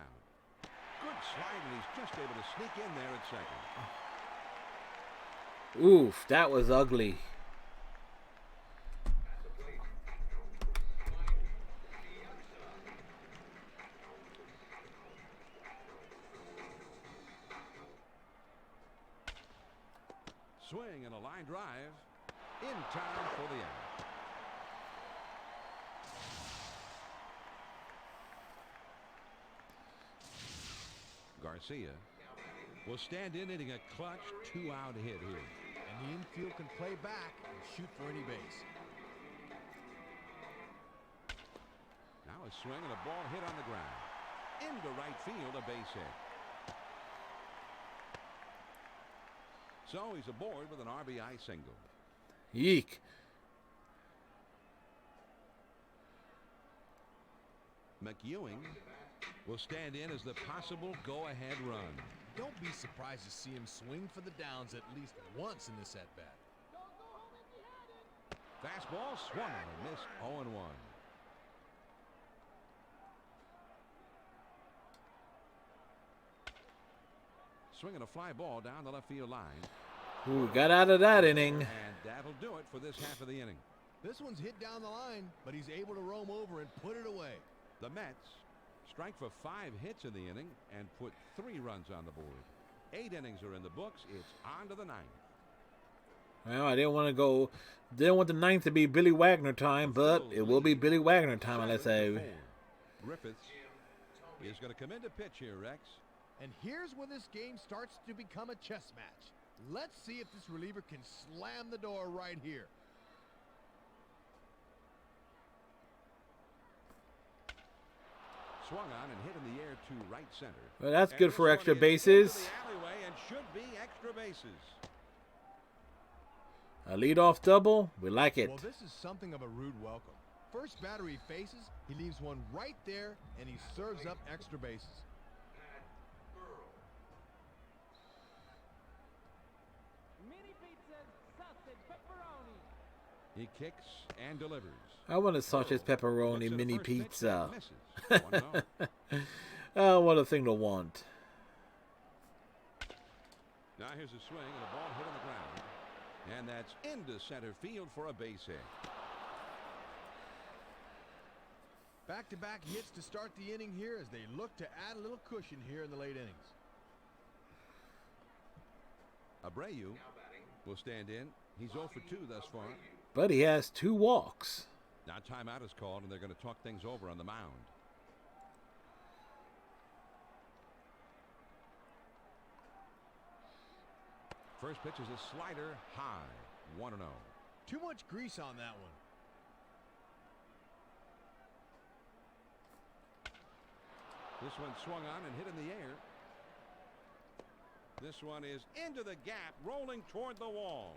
Good slide, and he's just able to sneak in there at second. Oof, that was ugly. Swing and a line drive in time for the out. Garcia will stand in, hitting a clutch 2-out hit here. And the infield can play back and shoot for any base. Now a swing and a ball hit on the ground. Into right field, a base hit. So he's aboard with an RBI single. Yeek. McEwing will stand in as the possible go-ahead run. Don't be surprised to see him swing for the downs at least once in this at-bat. Fastball swung on and missed 0-1. Swinging a fly ball down the left field line. Ooh, got out of that inning. And that'll do it for this half of the inning. This one's hit down the line, but he's able to roam over and put it away. The Mets strike for 5 hits in the inning and put 3 runs on the board. 8 innings are in the books. It's on to the 9th. Well, I didn't want the 9th to be Billy Wagner time, but it will be Billy Wagner time, let's say. Griffiths is going to come in to pitch here, Rex. And here's where this game starts to become a chess match. Let's see if this reliever can slam the door right here. Swung on and hit in the air to right center. Well, that's good And for this extra one is bases. into the alleyway and should be extra bases. A leadoff double. We like it. Well, this is something of a rude welcome. First batter he faces, he leaves one right there, and he serves up extra bases. Mini pizzas, sausage, pepperoni. He kicks and delivers. I want a sausage pepperoni Looks at a mini first pitch pizza. and misses. 1-0. Oh, what a thing to want. Now here's a swing and a ball hit on the ground. And that's into center field for a base hit. Back-to-back hits to start the inning here as they look to add a little cushion here in the late innings. Abreu will stand in. He's 0 for 2 thus far. But he has 2 walks. Now timeout is called, and they're going to talk things over on the mound. First pitch is a slider high. 1-0. Too much grease on that one. This one swung on and hit in the air. This one is into the gap, rolling toward the wall.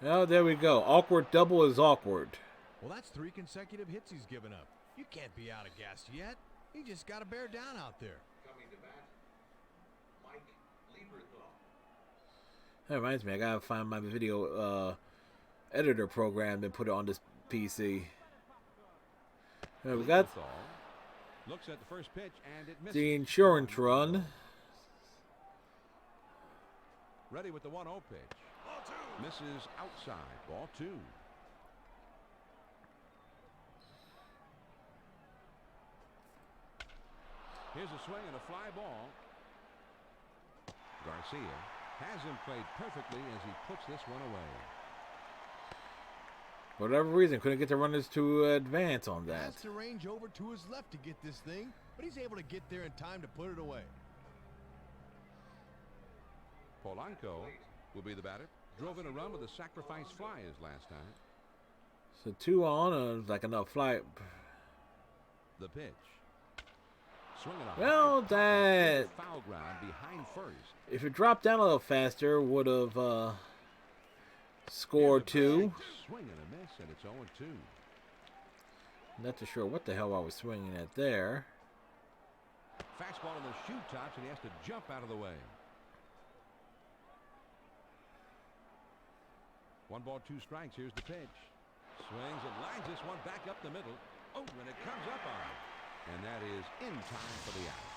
Oh, there we go. Awkward double is awkward. Well, that's 3 consecutive hits he's given up. You can't be out of gas yet. You just got to bear down out there. Coming to bat, Mike Lieberthal. That reminds me, I gotta find my video editor program and put it on this PC. We got Looks at the first pitch and it misses. the insurance run. Ready with the 1-0 pitch. Misses outside. Ball 2. Here's a swing and a fly ball. Garcia has him played perfectly as he puts this one away. For whatever reason, couldn't get the runners to advance on that. Has to range over to his left to get this thing, but he's able to get there in time to put it away. Polanco will be the batter. Drove in a run with a sacrifice fly his last time. So 2 on, like enough fly. The pitch. Swinging a Well, high that foul ground behind first. if it dropped down a little faster, would have scored 2. Swing and a miss, and it's 0-2. Not too sure what the hell I was swinging at there. Fastball in the shoe tops, and he has to jump out of the way. 1 ball, 2 strikes. Here's the pitch. Swings and lines this one back up the middle. Oh, and it comes up on him. And that is in time for the out.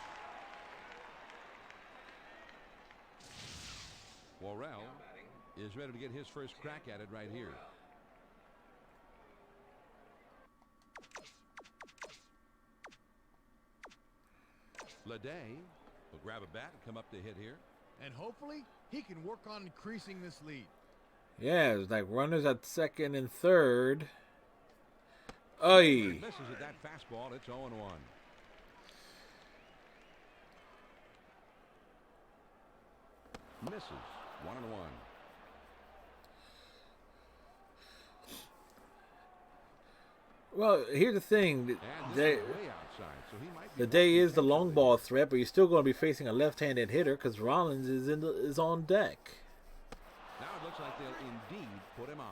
Worrell is ready to get his first crack at it right here. Leday will grab a bat and come up to hit here. And hopefully, he can work on increasing this lead. Yeah, it's like runners at second and third. Oy. Misses at that fastball. It's 0-1. Misses. 1-1. Well, here's the thing. And this is way outside, so he might be The day is the long ball threat, but you're still going to be facing a left-handed hitter because Rollins is on deck. Now it looks like they'll indeed put him on.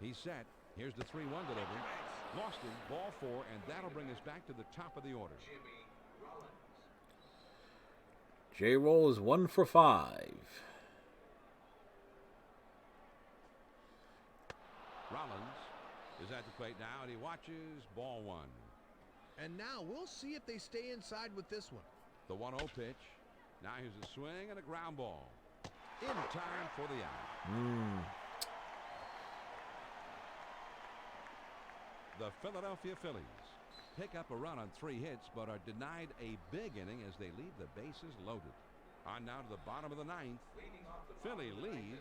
He's set. Here's the 3-1 delivery. Lost him. Ball 4, and that'll bring us back to the top of the order. J-Roll is 1 for 5. Rollins is at the plate now, and he watches. Ball 1. And now we'll see if they stay inside with this one. The 1-0 pitch. Now here's a swing and a ground ball. In time for the out. The Philadelphia Phillies pick up a run on 3 hits, but are denied a big inning as they leave the bases loaded. On now to the bottom of the 9th. Philly leads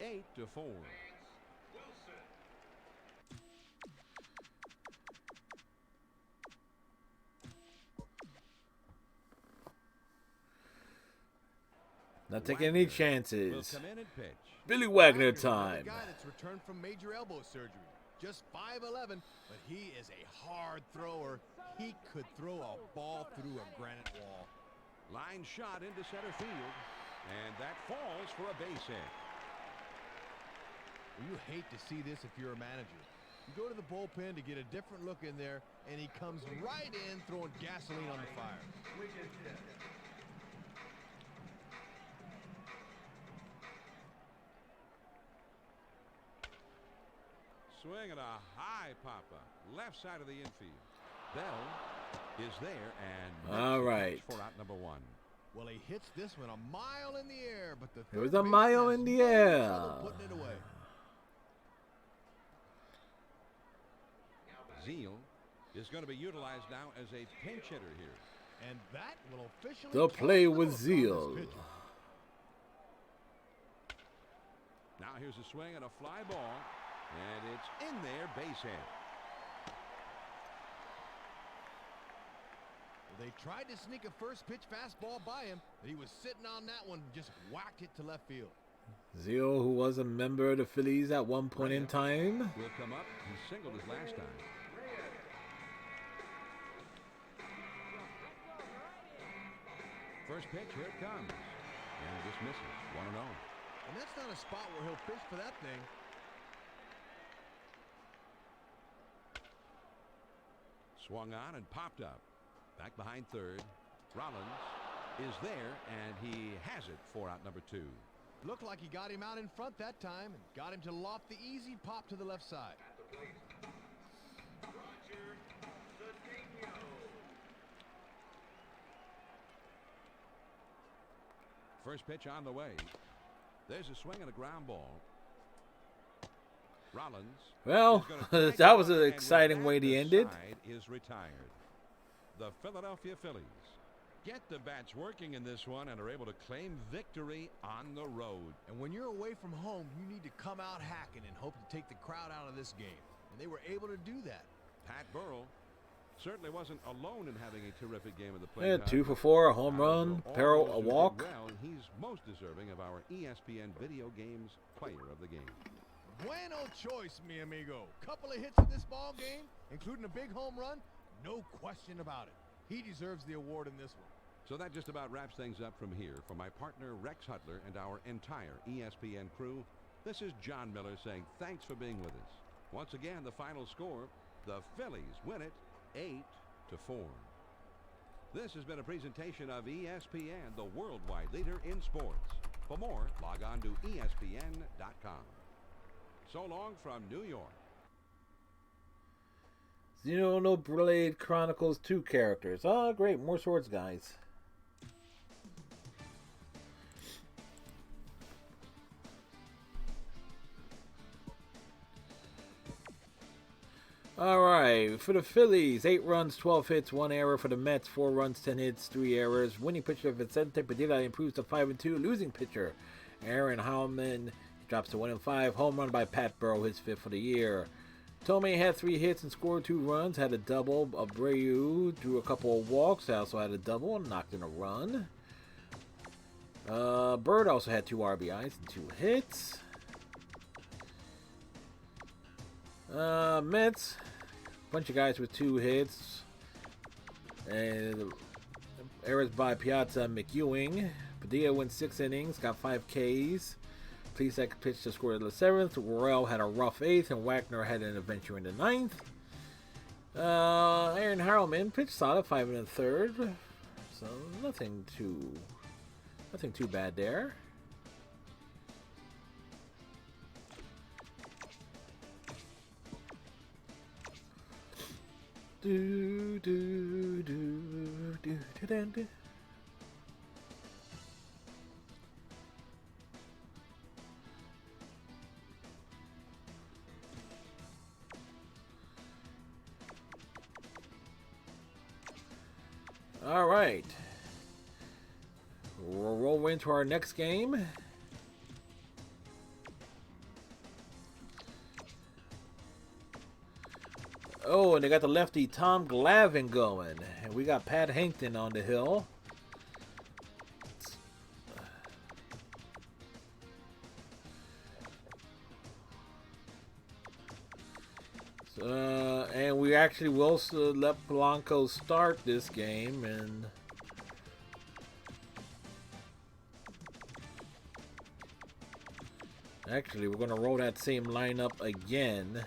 8-4. Not taking any Will chances. come in and pitch. Billy Wagner Wagner's time. a guy that's returned from major elbow surgery. Just 5'11", but he is a hard thrower. He could throw a ball through a granite wall. Line shot into center field, and that falls for a base hit. You hate to see this if you're a manager. You go to the bullpen to get a different look in there, and he comes right in throwing gasoline on the fire. Swing and a high pop-up. Left side of the infield. Bell is there, and All right. for out number 1. Well, he hits this one a mile in the air, but the It was third a mile baseman in the has no air. trouble putting it away. Zeal is going to be utilized now as a pinch hitter here. And that will officially They'll play close the with book on this Zeal. pitcher. Now here's a swing and a fly ball, and it's in there, base hit. They tried to sneak a first pitch fastball by him, but he was sitting on that one, just whacked it to left field. Zeal, who was a member of the Phillies at one point in time. Will come up. He singled his last time. First pitch, here it comes. And it just misses. 1-0. And that's not a spot where he'll fish for that thing. Swung on and popped up. Back behind third. Rollins is there, and he has it for out number 2. Looked like he got him out in front that time and got him to loft the easy pop to the left side. First pitch on the way. There's a swing and a ground ball. Rollins. Well, that was an exciting way to end it. Is retired. The Philadelphia Phillies get the bats working in this one and are able to claim victory on the road. And when you're away from home, you need to come out hacking and hope to take the crowd out of this game. And they were able to do that. Pat Burrell certainly wasn't alone in having a terrific game of the play. Yeah, 2 for 4, a home run, Peril a walk. Well, he's most deserving of our ESPN Video Games Player of the Game. Bueno choice, mi amigo. Couple of hits in this ball game, including a big home run. No question about it. He deserves the award in this one. So that just about wraps things up from here. For my partner Rex Hudler and our entire ESPN crew, this is John Miller saying thanks for being with us. Once again, the final score, the Phillies win it 8-4. This has been a presentation of ESPN, the worldwide leader in sports. For more, log on to ESPN.com. So long from New York. Xenoblade Chronicles 2 characters. Oh, great. More swords, guys. Alright, for the Phillies, 8 runs, 12 hits, 1 error. For the Mets, 4 runs, 10 hits, 3 errors. Winning pitcher Vicente Padilla improves to 5-2. Losing pitcher Aaron Howman drops to 1-5. Home run by Pat Burrell, his 5th for the year. Tomei had 3 hits and scored 2 runs. Had a double. Abreu drew a couple of walks. Also had a double and knocked in a run. Bird also had 2 RBIs and 2 hits. Mets, bunch of guys with 2 hits. And errors by Piazza and McEwing. Padilla went 6 innings, got 5 Ks. Plesac pitched to score in the 7th. Worrell had a rough 8th, and Wagner had an adventure in the 9th. Aaron Harrelman pitched solid, 5 1/3. So nothing too bad there. Do do do do do do. All right, we'll roll into our next game. Oh, and they got the lefty Tom Glavine going, and we got Pat Hankton on the hill. And we actually will let Polanco start this game, and actually we're going to roll that same lineup again.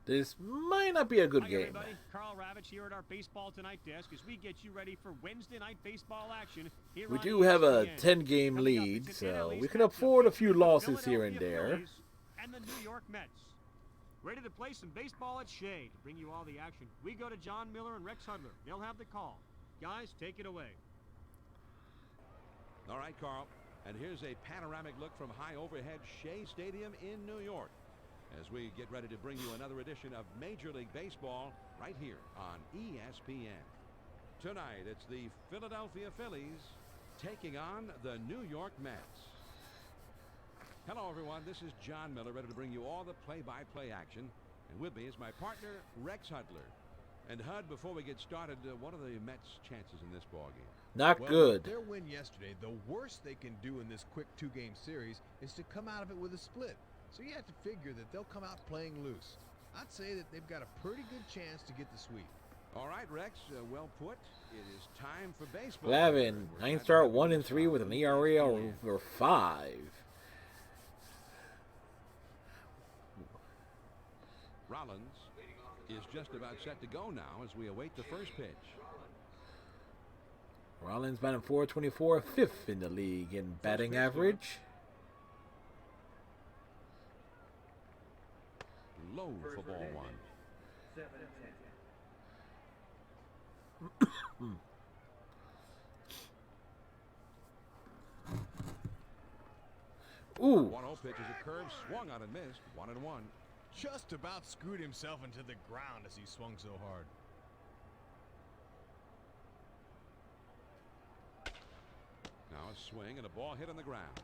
This might not be a good Hi, game. everybody. Carl Ravitch here at our Baseball Tonight desk as we get you ready for Wednesday night baseball action here We on do have a ESPN. 10-game Coming up, lead, it's so Italy's we can matchup afford a few between the losses here and Philadelphia there. Phillies and the New York Mets. Ready to play some baseball at Shea. To bring you all the action, we go to John Miller and Rex Hudler. They'll have the call. Guys, take it away. All right, Carl. And here's a panoramic look from high overhead Shea Stadium in New York as we get ready to bring you another edition of Major League Baseball right here on ESPN. Tonight, it's the Philadelphia Phillies taking on the New York Mets. Hello, everyone. This is John Miller, ready to bring you all the play-by-play action. And with me is my partner, Rex Hudler. And Hud, before we get started, what are the Mets' chances in this ballgame? Not Well, good. Their win yesterday, the worst they can do in this quick 2-game series is to come out of it with a split. So you have to figure that they'll come out playing loose. I'd say that they've got a pretty good chance to get the sweep. All right, Rex, well put. It is time for baseball. Glavine, 9th start, 1-3 with an ERA over 5. Rollins is just about set to go now as we await the first pitch. Rollins batting .424, fifth in the league in batting average. Low for ball one. 7-10. Ooh. 1-0 pitch is a curve, swung on and missed. 1-1. Just about screwed himself into the ground as he swung so hard. Now a swing and a ball hit on the ground.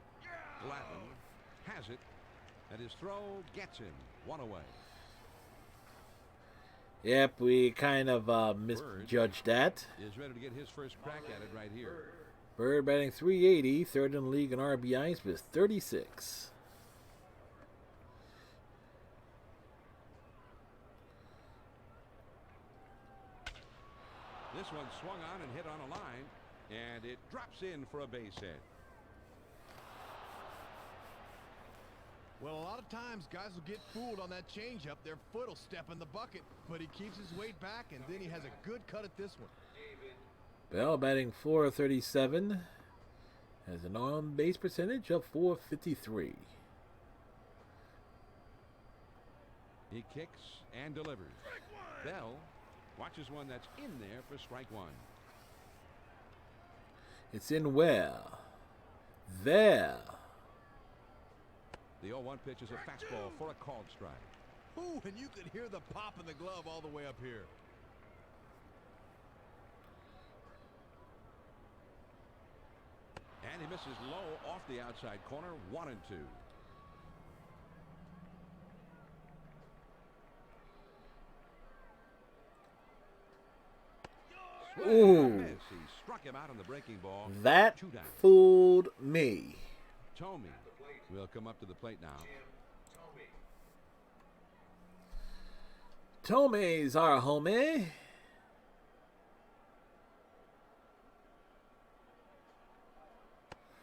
Glavin has it, and his throw gets him. 1 away. Yep, we kind of misjudged that. Is ready to get his first crack at it right here. Bird batting .380, third in the league in RBIs with 36. This one swung on and hit on a line, and it drops in for a base hit. Well, a lot of times guys will get fooled on that changeup. Their foot will step in the bucket, but he keeps his weight back, and then he has a good cut at this one. Bell batting .437, has an on-base percentage of .453. He kicks and delivers. Bell watches one that's in there for strike one. It's in well. There. The 0-1 pitch is a fastball for a called strike. Ooh, and you could hear the pop in the glove all the way up here. And he misses low off the outside corner. 1-2. Ooh. Miss. He struck him out on the breaking ball. That 2 down. fooled me. Tomey will come up to the plate now. Tomei's our homie.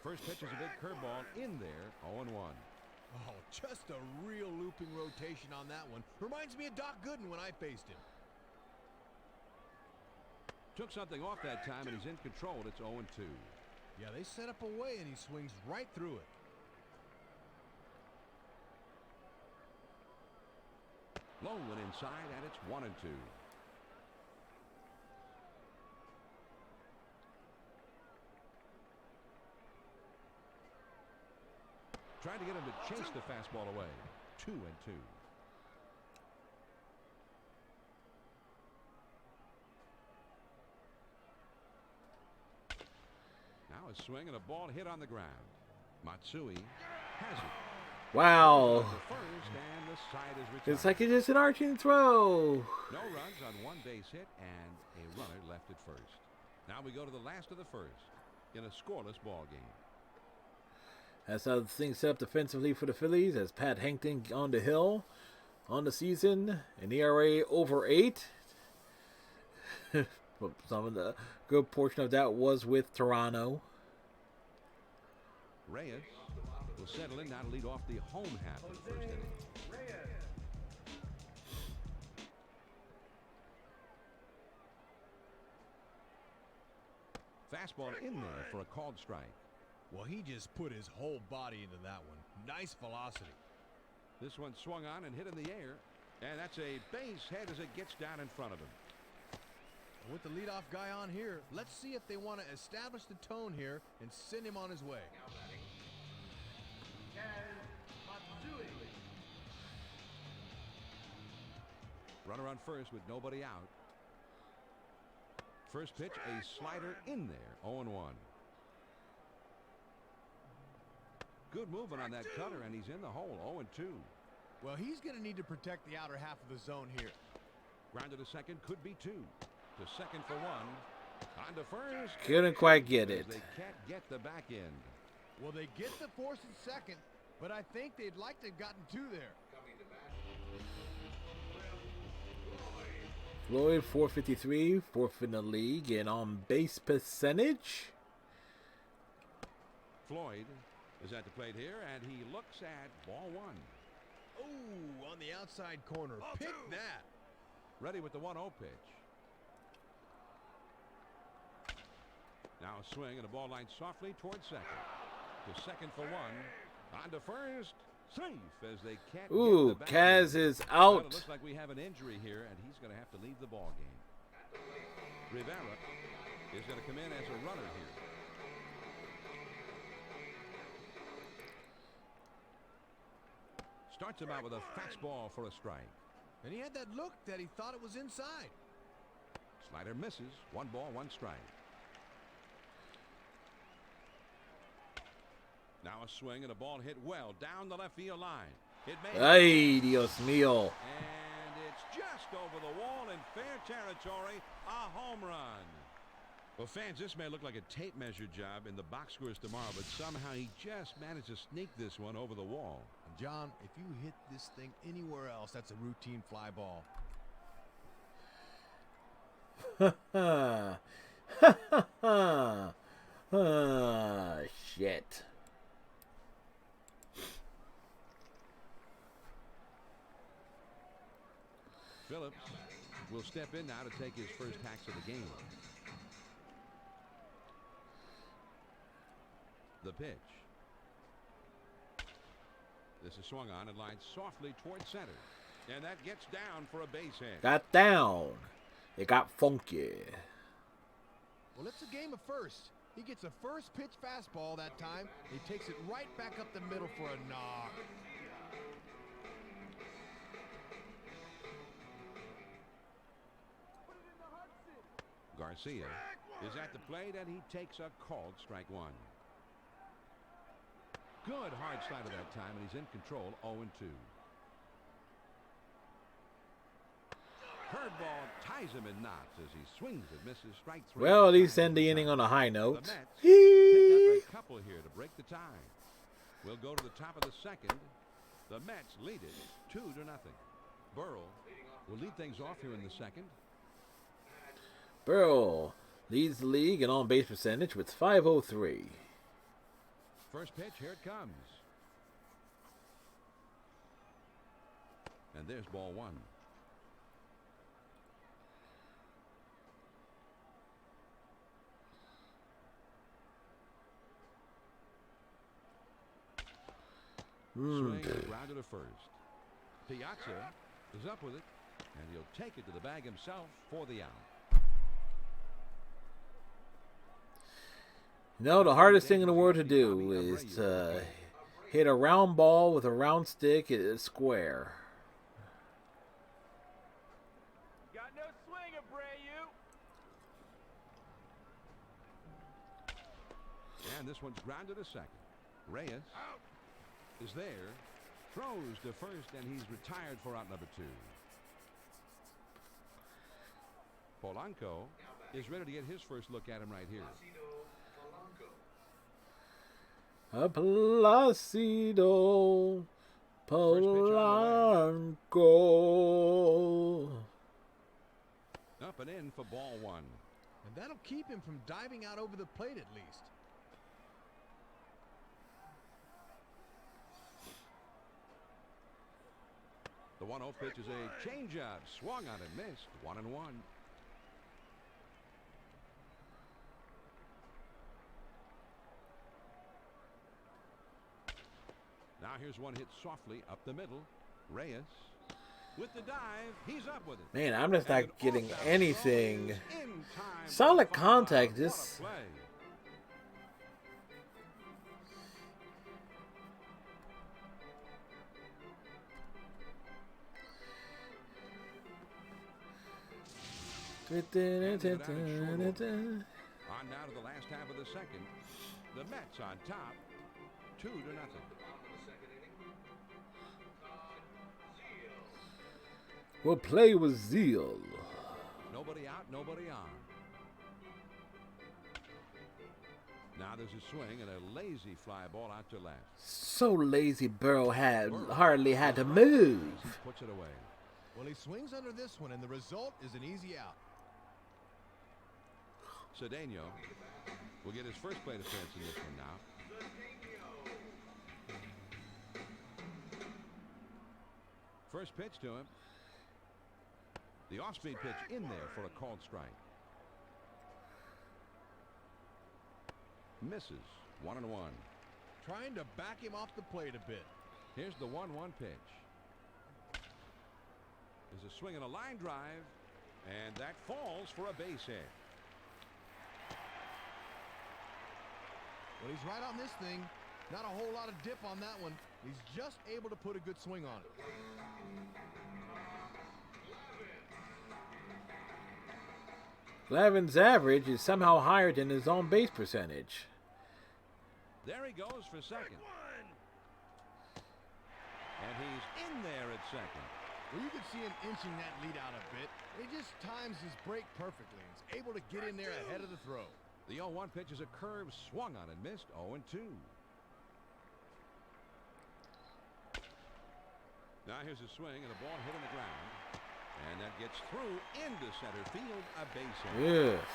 First pitch is a big curveball in there. 0-1. Oh, just a real looping rotation on that one. Reminds me of Doc Gooden when I faced him. Took something off that time, and he's in control. It's 0-2. Yeah, they set up a way, and he swings right through it. Low went inside, and it's 1-2. Trying to get him to chase the fastball away. 2-2. Now a swing and a ball hit on the ground. Matsui has it. Wow. The first, and the side is retired. It's like it's just an arching throw. No runs on one base hit and a runner left at first. Now we go to the last of the first in a scoreless ball game. That's how things set up defensively for the Phillies as Pat Hankton on the hill on the season. An ERA over 8. Some of the good portion of that was with Toronto. Reyes will settle in now to lead off the home half of the first inning. Fastball in there for a called strike. Well, he just put his whole body into that one. Nice velocity. This one swung on and hit in the air, and that's a base hit as it gets down in front of him. With the leadoff guy on here, let's see if they want to establish the tone here and send him on his way. Runner on first with nobody out. First pitch, a slider in there. 0-1. Good movement on that cutter, and he's in the hole. 0-2. Well, he's going to need to protect the outer half of the zone here. Grounded to second, could be 2. To second for 1. On to first. Couldn't quite get it. They can't get the back end. Well, they get the force at second, but I think they'd like to have gotten 2 there. Floyd, 453, fourth in the league, and on base percentage. Floyd is at the plate here, and he looks at ball 1. Oh, on the outside corner. Pick that. Ready with the 1-0 pitch. Now a swing and a ball lined softly towards second. To second for one. On to first. Safe as they can't Ooh, get the Kaz is out. Well, it looks like we have an injury here, and he's going to have to leave the ball game. Rivera is going to come in as a runner here. Starts him out with a fastball for a strike. And he had that look that he thought it was inside. Slider misses. 1 ball, 1 strike. Now a swing and a ball hit well down the left field line. It made Ay, Dios mío. and it's just over the wall in fair territory. A home run. Well, fans, this may look like a tape measure job in the box scores tomorrow, but somehow he just managed to sneak this one over the wall. And John, if you hit this thing anywhere else, that's a routine fly ball. Shit. Phillips will step in now to take his first hacks of the game. The pitch. This is swung on and lined softly towards center. And that gets down for a base hit. Got down. It got funky. Well, it's a game of first. He gets a first pitch fastball that time. He takes it right back up the middle for a knock. Garcia is at the plate and he takes a called strike 1. Good hard slider that time, and he's in control. 0-2. Curveball ties him in knots as he swings and misses. Strike 3. Well, at least end the inning on a high The note. Mets pick up a couple here to break the tie. We'll go to the top of the second. The Mets lead it 2-0. Burrell will lead things off here in the second. Burrell leads the league in on-base percentage with .503. First pitch, here it comes. And there's ball 1. Swing and grounded to first. Piazza is up with it, and he'll take it to the bag himself for the out. No, the hardest thing in the world to do is to hit a round ball with a round stick at a square. Got no swing, Abreu. And this one's grounded to second. Reyes is there, throws to first, and he's retired for out number 2. Polanco is ready to get his first look at him right here. A Placido Polanco. Up and in for ball 1. And that'll keep him from diving out over the plate at least. The 1-0 pitch is a changeup. Swung on and missed. 1-1. Now here's one hit softly up the middle. Reyes with the dive. He's up with it. Man, I'm just not And getting off that anything. throw is in time Solid for the foul. contact. What a This. play. On now to the last half of the second. The Mets on top, 2-0. We'll play with zeal. Nobody out, nobody on. Now there's a swing and a lazy fly ball out to left. So lazy Burrow had hardly had to move. Puts it away. Well, he swings under this one, and the result is an easy out. Cedeno will get his first plate appearance in this one now. First pitch to him. The off-speed pitch in there for a called strike. Misses. 1-1. Trying to back him off the plate a bit. Here's the 1-1 pitch. There's a swing and a line drive, and that falls for a base hit. Well, he's right on this thing. Not a whole lot of dip on that one. He's just able to put a good swing on it. Glavin's average is somehow higher than his on base percentage. There he goes for second. And he's in there at second. Well, you can see him inching that lead out a bit. He just times his break perfectly. He's able to get in there ahead of the throw. The 0-1 pitch is a curve swung on and missed. 0-2. Now here's a swing and a ball hit on the ground. And that gets through into center field. A base hit. Yes.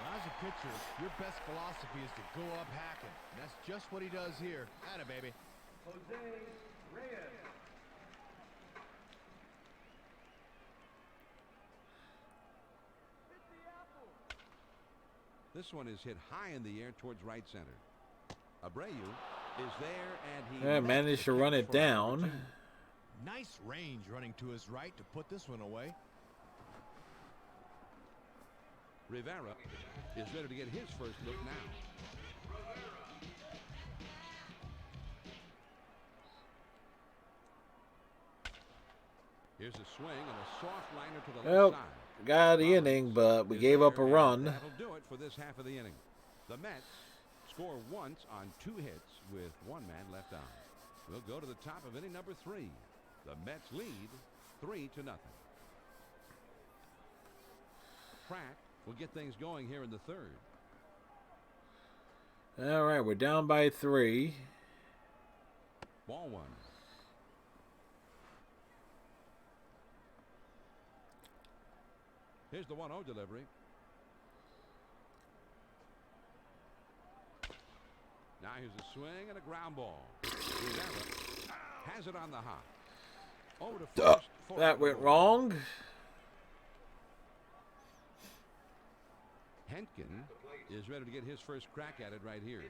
As a pitcher, your best philosophy is to go up hacking. And that's just what he does here. Atta baby. Jose Reyes. This one is hit high in the air towards right center. Abreu is there, and he Managed to run it down. Nice range running to his right to put this one away. Rivera is ready to get his first look now. Here's a swing and a soft liner to the Well, left side. got the inning, but we gave up a run. That'll do it for this half of the inning. The Mets score once on 2 hits with 1 man left on. We'll go to the top of inning number 3. The Mets lead 3-0. Pratt will get things going here in the 3rd. All right, we're down by 3. Ball 1. Here's the 1-0 delivery. Now here's a swing and a ground ball. Rivera has it on the hop. Over to first. That went wrong. Henkin is ready to get his first crack at it right here.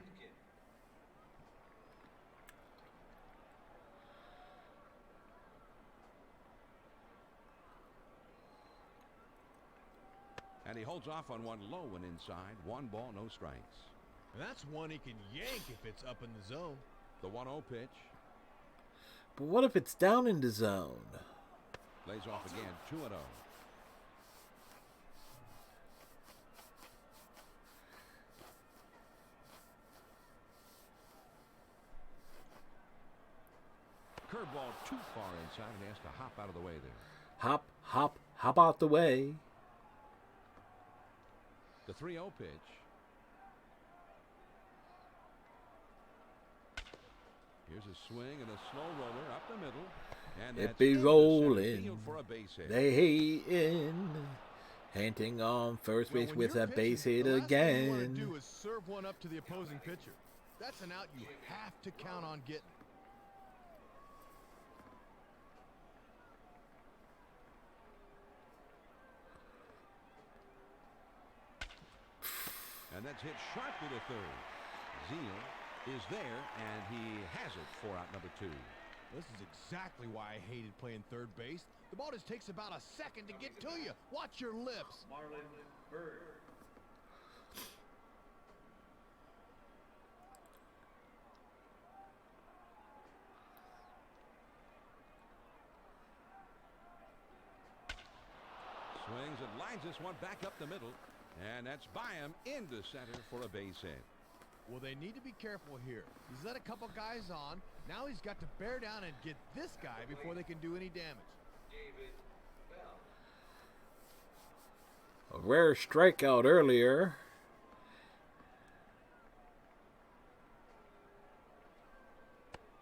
And he holds off on one low and inside. 1 ball, no strikes. And that's one he can yank if it's up in the zone. The 1-0 pitch. But what if it's down in the zone? Lays off again. 2-0. Curveball too far inside and has to hop out of the way there. Hop, hop, hop out the way. The 3-0 pitch. Here's a swing and a slow roller up the middle. And It that's be into center rolling. field for a base hit. They hating. Hunting on first base When with you're a base pitching, hit the last thing you want to again. do is serve one up to the opposing pitcher. That's an out you have to count on getting. And that's hit sharply to third. Zeal is there, and he has it for out number 2. This is exactly why I hated playing third base. The ball just takes about a second to get to you. Watch your lips. Marlon Bird. Swings and lines this one back up the middle. And that's by him into center for a base hit. Well, they need to be careful here. He's let a couple guys on. Now he's got to bear down and get this guy before they can do any damage. David Bell. A rare strikeout earlier.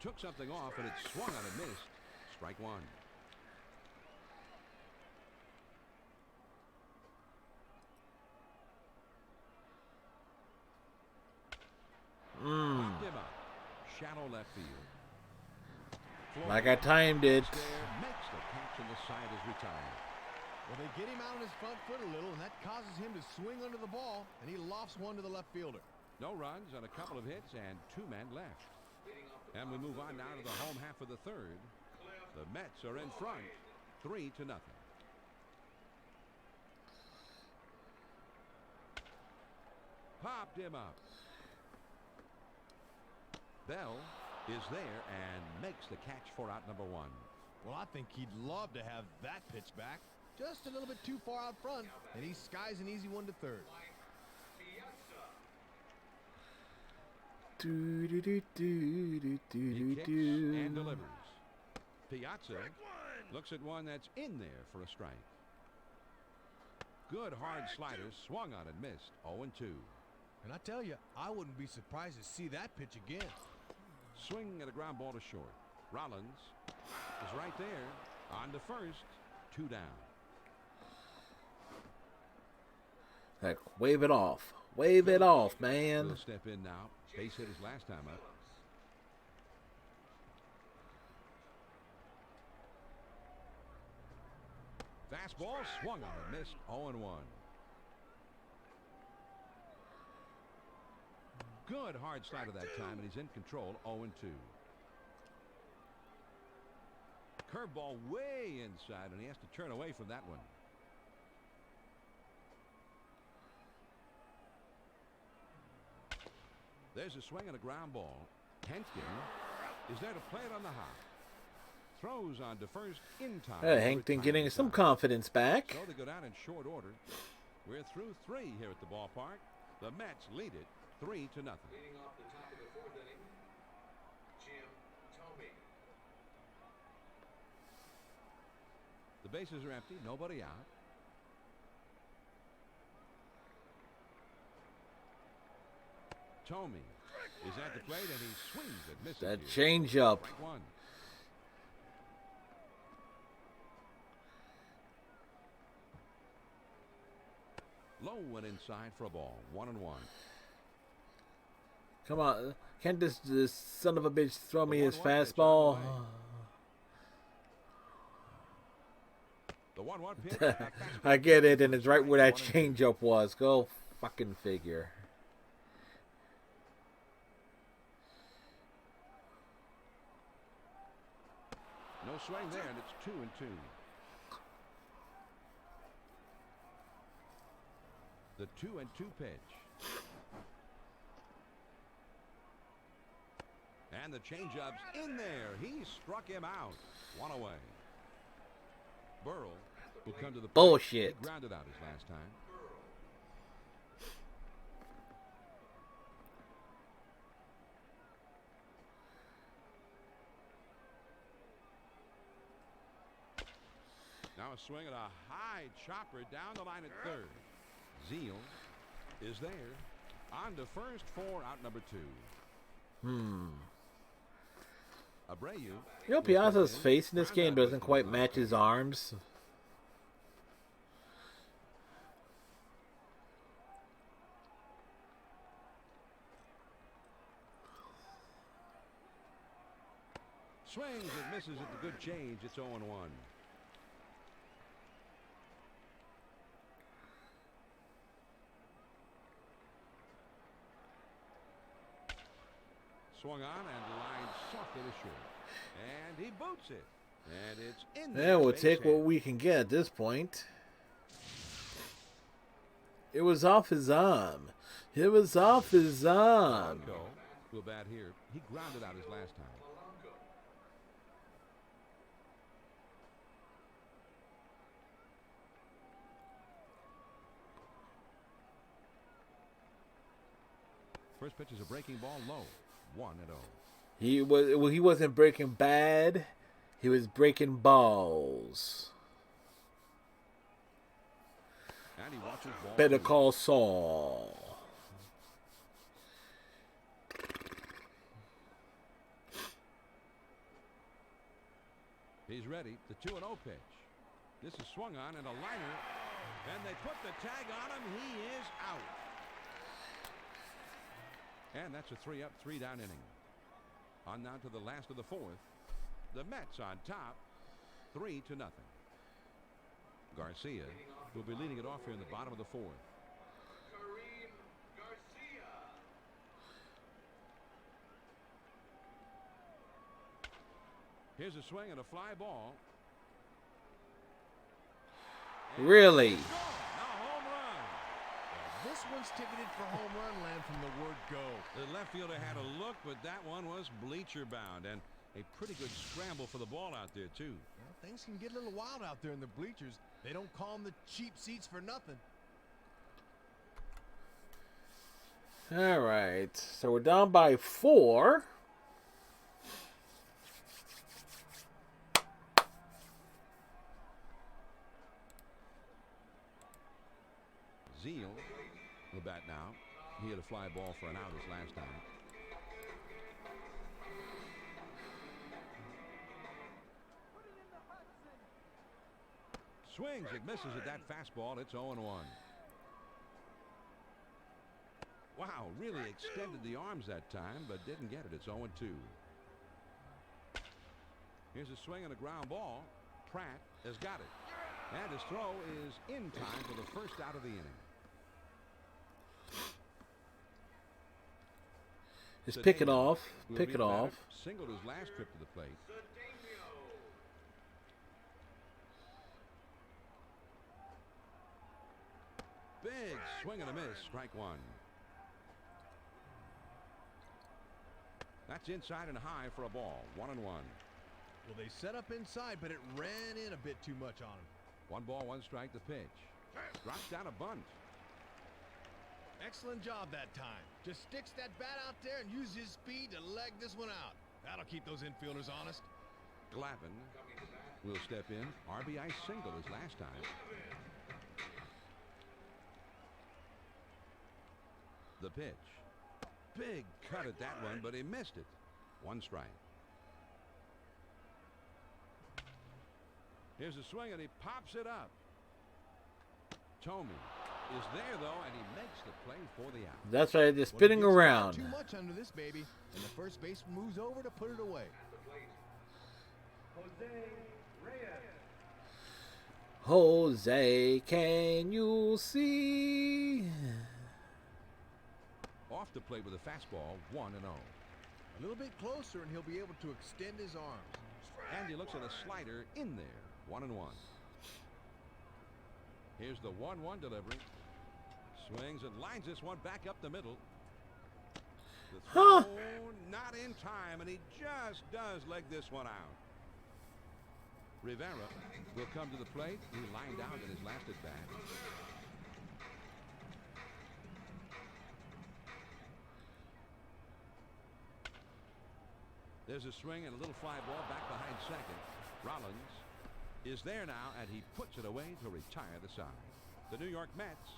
Took something off and it swung on and missed. Strike 1. Popped him up. Shallow left field. floor. Like I timed it. There makes the catch and the side is retired. Well, they get him out on his front foot a little, and that causes him to swing under the ball, and he lofts one to the left fielder. No runs on a couple of hits and 2 men left. And we move on now to the home half of the third. The Mets are in front, 3-0. Popped him up. Bell is there and makes the catch for out number 1. Well, I think he'd love to have that pitch back. Just a little bit too far out front, and he skies an easy one to third. Do, do, do, do, do, He do, kicks do. and delivers. Piazza looks at one that's in there for a strike. Good hard slider, swung on and missed. 0-2. And I tell you, I wouldn't be surprised to see that pitch again. Swing at a ground ball to short. Rollins is right there. On to first. 2 down. Like, wave it off. Wave it off, man. Will step in now. Base hit his last time up. Fastball swung on and missed. 0-1. Good hard slider that time, and he's in control. 0-2. Curveball way inside, and he has to turn away from that one. There's a swing and a ground ball. Henkin is there to play it on the hop. Throws on to first in time. Hankton getting some confidence back. So they go down in short order. We're through 3 here at the ballpark. The Mets lead it 3-0. Leading off the top of the 4th inning, Jim Tomey. The bases are empty. Nobody out. Tomey is at the plate and he swings and misses. That here. changeup. Strike 1. Low went inside for a ball. 1-1. Come on. Can't this son of a bitch throw me his 1-1 pitch fastball? on the way. The 1-1 pitch. a fastball. I get it, and it's right where that 1-2. changeup was. Go fucking figure. No swing there, and it's 2-2. The 2-2 pitch. And the changeup's in there. He struck him out. 1 away. Burrell will come to the plate. Bullshit. He grounded out his last time. Now a swing at a high chopper down the line at third. Zeal is there. On to first for out number 2. Abreu. You know, Piazza's face in this game doesn't quite match his arms. Swings and misses at the good change. It's 0-1. Swung on and lined softly to short. And he boots it. And it's in there. Yeah, we'll Base take hit. what we can get at this point. It was off his arm. It was off his arm. Polanco will bat here. He grounded out his last time. First pitch is a breaking ball low. 1-0. He wasn't breaking bad. He was breaking balls. And he watches ball. Better 2. call Saul. He's ready. The 2-0 pitch. This is swung on and a liner. And they put the tag on him. He is out. And that's a 3-up, 3-down inning. On now to the last of the 4th. The Mets on top, 3-0. Garcia will be leading it off here in the bottom of the fourth. Kareem Garcia. Here's a swing and a fly ball. Really? Now home run. This one's ticketed for home run land from the word go. The left fielder had a look, but that one was bleacher bound, and a pretty good scramble for the ball out there too. Well, things can get a little wild out there in the bleachers. They don't call them the cheap seats for nothing. All right. So we're down by 4. Zeal will bat now. He had a fly ball for an out his last time. Swings, it misses at that fastball. It's 0-1. Wow, really extended the arms that time, but didn't get it. It's 0-2. Here's a swing and a ground ball. Pratt has got it. And his throw is in time for the first out of the inning. Just pick it Cedeno off. will Pick be it the batter. off. Singled his last trip to the plate. Big swing and a miss. Strike one. That's inside and high for a ball. 1-1. Well, they set up inside, but it ran in a bit too much on him. 1 ball, 1 strike. The pitch. Drops down a bunt. Excellent job that time. Just sticks that bat out there and uses his speed to leg this one out. That'll keep those infielders honest. Glavin will step in. RBI single his last time. The pitch. Big cut at that one, but he missed it. 1 strike. Here's a swing, and he pops it up. Tomey is there, though, and he makes the play for the out. That's right. They're Well, he spinning gets around. Too much under this baby, and the first baseman moves over to put it away. Jose, can you see? Off the plate with a fastball, 1-0. A little bit closer, and he'll be able to extend his arms. And he looks at a slider in there. 1-1. Here's the 1-1 delivery. Swings and lines this one back up the middle. The throw not in time, and he just does leg this one out. Rivera will come to the plate. He lined out in his last at bat. There's a swing and a little fly ball back behind second. Rollins is there now, and he puts it away to retire the side. The New York Mets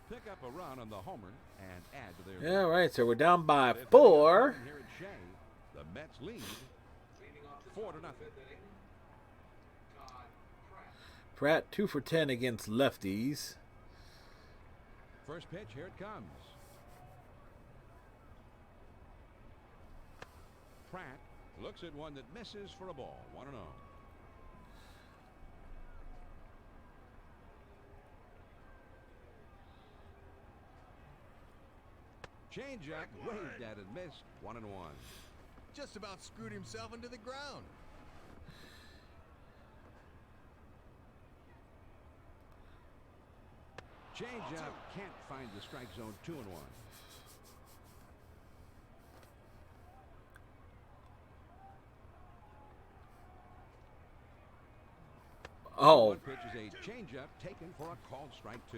pick up a run on the homer and add to their Yeah, lead. right. So we're down by If 4. Here at Shea, the Mets lead 4-0. Pratt 2 for 10 against lefties. First pitch, here it comes. Pratt looks at one that misses for a ball. 1-0. Changeup waved at and missed. 1-1. Just about screwed himself into the ground. Changeup can't find the strike zone. 2-1. Oh, One pitch is a changeup taken for a called strike 2.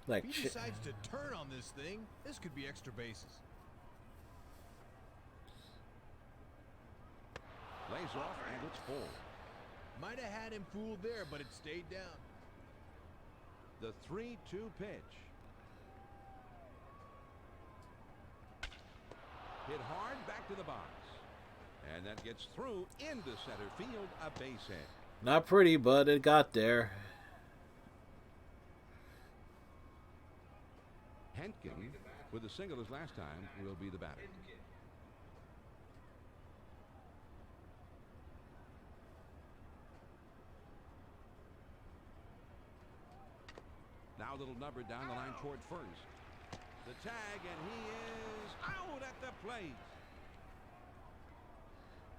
like If he decides to turn on this thing, this could be extra bases. Lays off and it's full. Might have had him fooled there, but it stayed down. The 3-2 pitch. Hit hard back to the box. And that gets through into center field, a base hit. not pretty, but it got there. Henkin, with a single his last time, will be the batter. Now a little number down the line toward first. The tag, and he is out at the plate.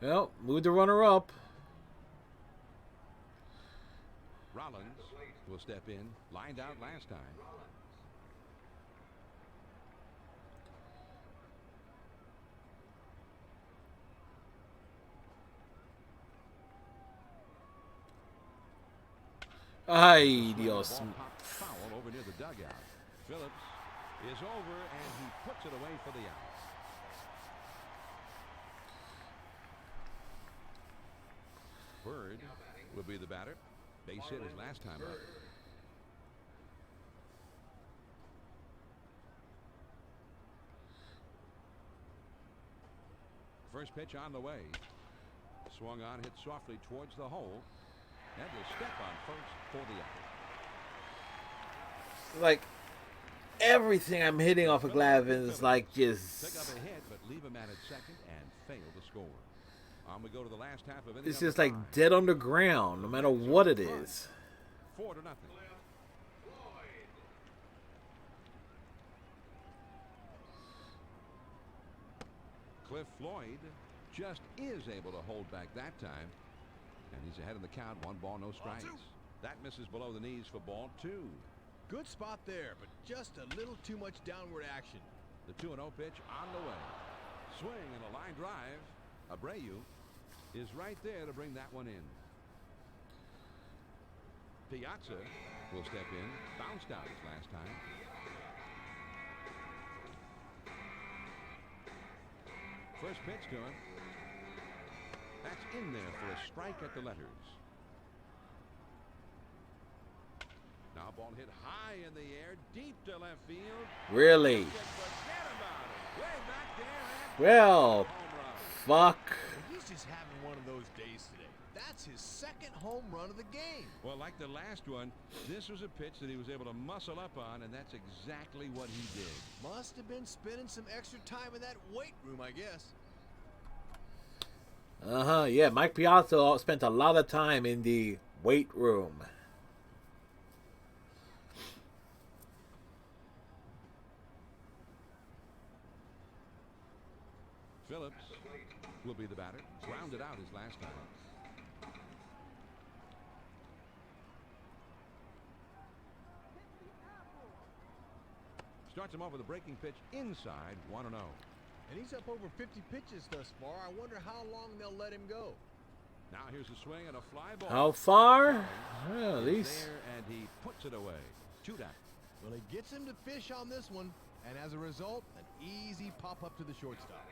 Well, move the runner up. Rollins will step in. Lined out last time. Ay, Dios. Ball popped foul over near the dugout. Phillips is over, and he puts it away for the out. Bird will be the batter. Base hit his last time up. First pitch on the way. Swung on, hit softly towards the hole. And will step on first for the out. Like, everything I'm hitting off of Glavin is like just... Pick up a hit, but leave him at second and fail to score. On we go to the last half of it. It's just like dead on the ground, no matter what it is. 4-0. Cliff Floyd just is able to hold back that time. And he's ahead in the count. 1 ball, no strikes. That misses below the knees for ball 2. Good spot there, but just a little too much downward action. The 2-0 pitch on the way. Swing and a line drive. Abreu is right there to bring that one in. Piazza will step in. Bounced out his last time. First pitch to him. That's in there for a strike at the letters. Now ball hit high in the air, deep to left field. Really? Forget about it. Way back there. Well, Home run. fuck. He's just having one of those days today. That's his second home run of the game. Well, like the last one, this was a pitch that he was able to muscle up on, and that's exactly what he did. Must have been spending some extra time in that weight room, I guess. Yeah, Mike Piazza spent a lot of time in the weight room. Phillips will be the batter. Grounded out his last time. Starts him off with a breaking pitch inside, 1-0. And he's up over 50 pitches thus far. I wonder how long they'll let him go. Now here's a swing and a fly ball. How far? Well, at It's least. there, and he puts it away. 2 down. Well, he gets him to fish on this one, and as a result, an easy pop up to the shortstop.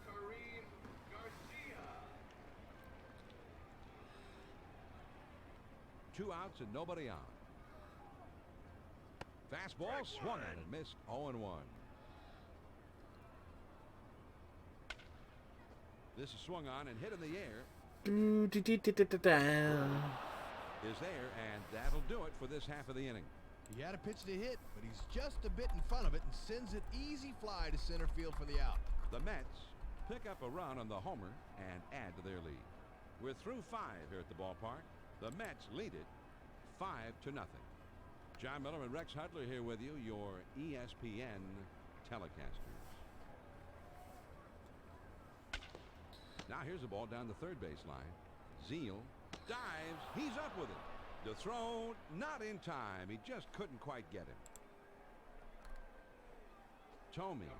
Kareem Garcia. 2 outs and nobody on. Fastball swung on and missed. 0-1. This is swung on and hit in the air. Is there, and that'll do it for this half of the inning. He had a pitch to hit, but he's just a bit in front of it and sends it easy fly to center field for the out. The Mets pick up a run on the homer and add to their lead. We're through 5 here at the ballpark. The Mets lead it 5-0. John Miller and Rex Hudler here with you, your ESPN telecasters. Now here's the ball down the third base line. Zeal dives. He's up with it. The throw not in time. He just couldn't quite get him. Tomey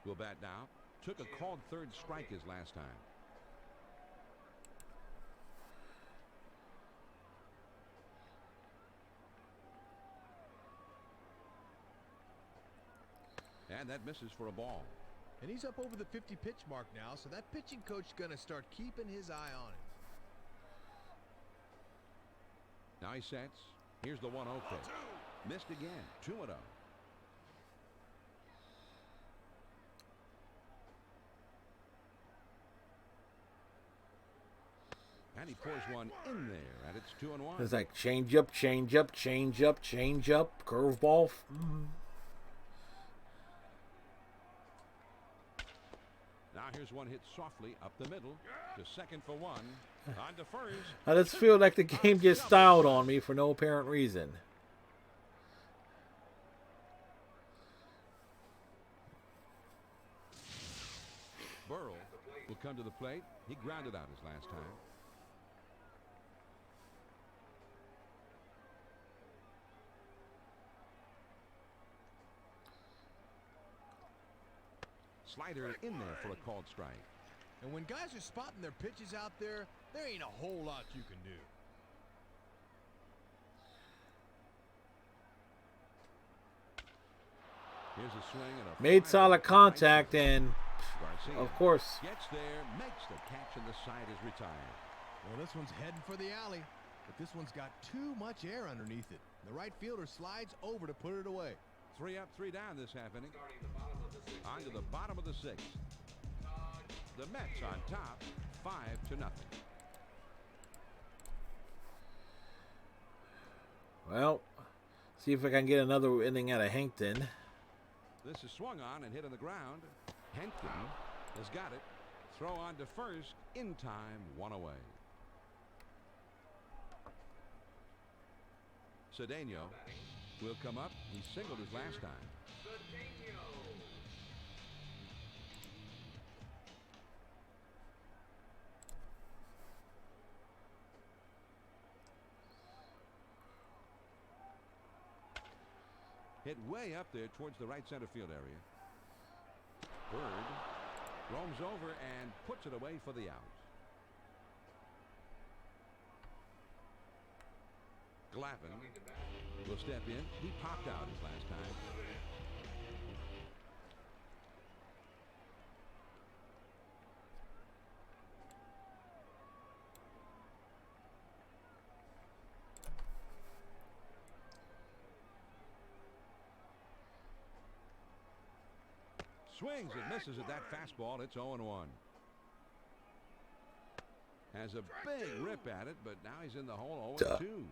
will bat now. Took a called third strike his last time. And that misses for a ball. And he's up over the 50 pitch mark now, so that pitching coach is going to start keeping his eye on it. Now he sets. Here's the 1-0 pitch. Missed again. 2-0. And he pours one in there, and it's 2-1. It's like change up, change up, change up, change up, curveball. Now here's one hit softly up the middle to second for 1. On to first. I just feel like the game just styled on me for no apparent reason. will come to the plate. He grounded out his last time. Slider in there for a called strike. And when guys are spotting their pitches out there ain't a whole lot you can do. Here's a swing and a Made fly solid ball. contact, and Garcia of course, gets there, makes the catch, and the side is retired. Well, this one's heading for the alley, but this one's got too much air underneath it. The right fielder slides over to put it away. 3 up, 3 down this half inning. Starting the bottom of the sixth. On to the bottom of the 6th. The Mets on top, 5-0. well, see if I can get another inning out of Hankton. This is swung on and hit on the ground. Henkin has got it. Throw on to first. In time, 1 away. Cedeno will come up. He singled his last time. Hit way up there towards the right center field area. Bird roams over and puts it away for the out. Glavin will step in. He popped out his last time. Swings and misses at that fastball. It's 0-1. Has a big rip at it, but now he's in the hole 0-2.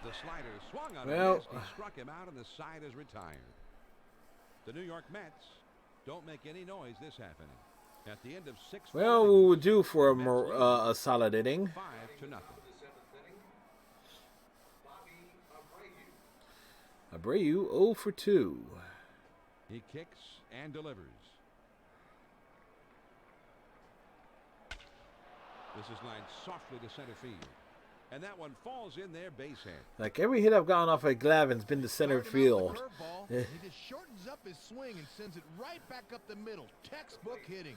The slider swung on a miss. He struck him out, and the side is retired. The New York Mets don't make any noise this half inning. At the end of 6. Well, we will do for a solid inning. 5-0. The seventh inning. Bobby Abreu Abreu. 0 for 2. He kicks and delivers. This is lined softly to center field. And that one falls in there, base hit. Like every hit I've gotten off of Glavin's been to center field. He just shortens up his swing and sends it right back up the middle. Textbook hitting.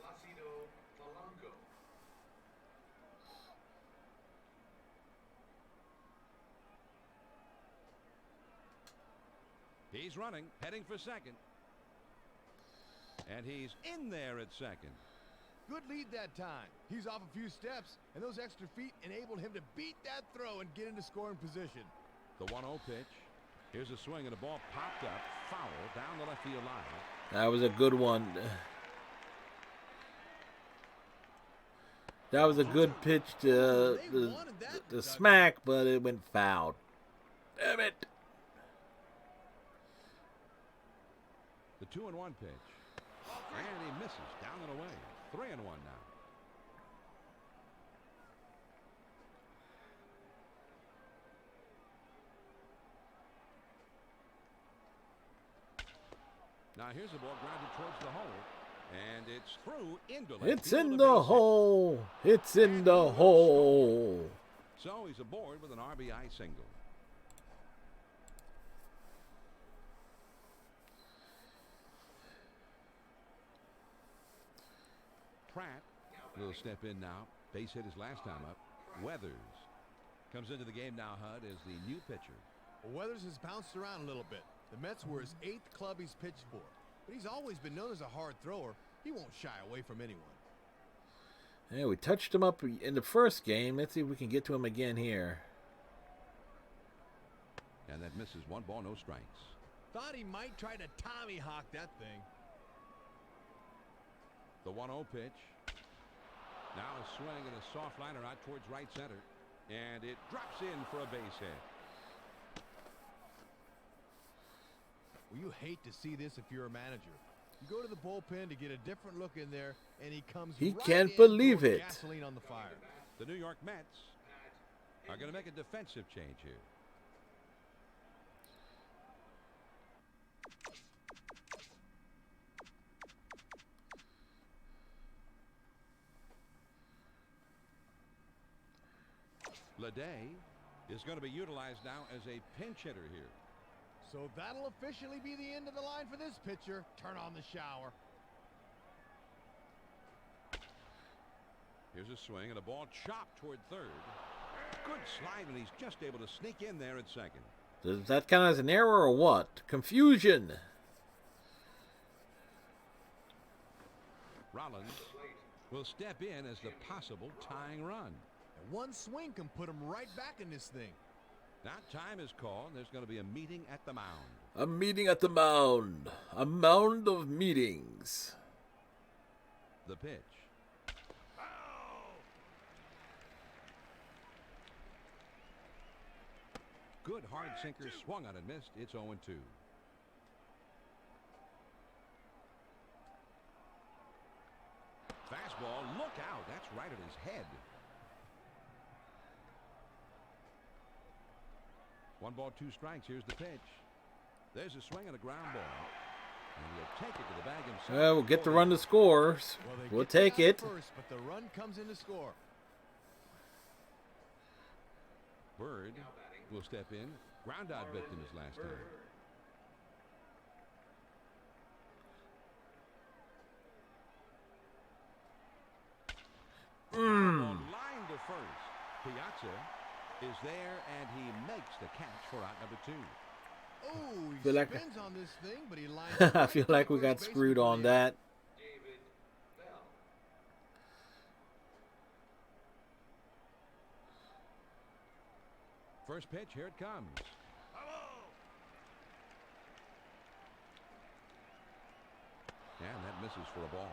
Placido Polanco. He's running, heading for second. And he's in there at second. Good lead that time. He's off a few steps, and those extra feet enabled him to beat that throw and get into scoring position. The 1-0 pitch. Here's a swing, and the ball popped up, foul down the left field line. That was a good one. That was a good pitch to the smack, but it went foul. Damn it. The 2-1 pitch. And he misses down and away. 3-1 now. Now here's the ball grounded towards the hole. And it's through into left It's field, in a the base hit. hole. It's in the hole. So he's aboard with an RBI single. Pratt will step in now. Base hit his last time up. Weathers comes into the game now, Hud, as the new pitcher. Well, Weathers has bounced around a little bit. The Mets were his 8th club he's pitched for. But he's always been known as a hard thrower. He won't shy away from anyone. Yeah, we touched him up in the first game. Let's see if we can get to him again here. And that misses. 1 ball, no strikes. Thought he might try to Tommy hawk that thing. The 1-0 pitch. Now a swing and a soft liner out towards right center. And it drops in for a base hit. Well, you hate to see this if you're a manager. You go to the bullpen to get a different look in there, and he comes He right can't in believe throwing it. gasoline on the fire. The New York Mets are going to make a defensive change here. Leday is going to be utilized now as a pinch hitter here. So that'll officially be the end of the line for this pitcher. Turn on the shower. Here's a swing and a ball chopped toward third. Good slide, and he's just able to sneak in there at second. Does that count as an error or what? Confusion. Rollins will step in as the possible tying run. And one swing can put him right back in this thing. Now time is called. There's going to be a meeting at the mound. A meeting at the mound. A mound of meetings. The pitch. Good hard sinker, swung on and missed. It's 0-2. Fastball, look out. That's right at his head. 1 ball, 2 strikes. Here's the pitch. There's a swing and a ground ball. And he'll take it to the bag himself. We'll get the run to score. We'll take it. First, but the run comes in to score. Bird will step in. Ground out victim his last time. Line to first. Piazza is there, and he makes the catch for out number 2. Oh, he Feel like- spins on this thing, but he lines I feel like we got screwed on that. David Bell. First pitch, here it comes. And that misses for a ball.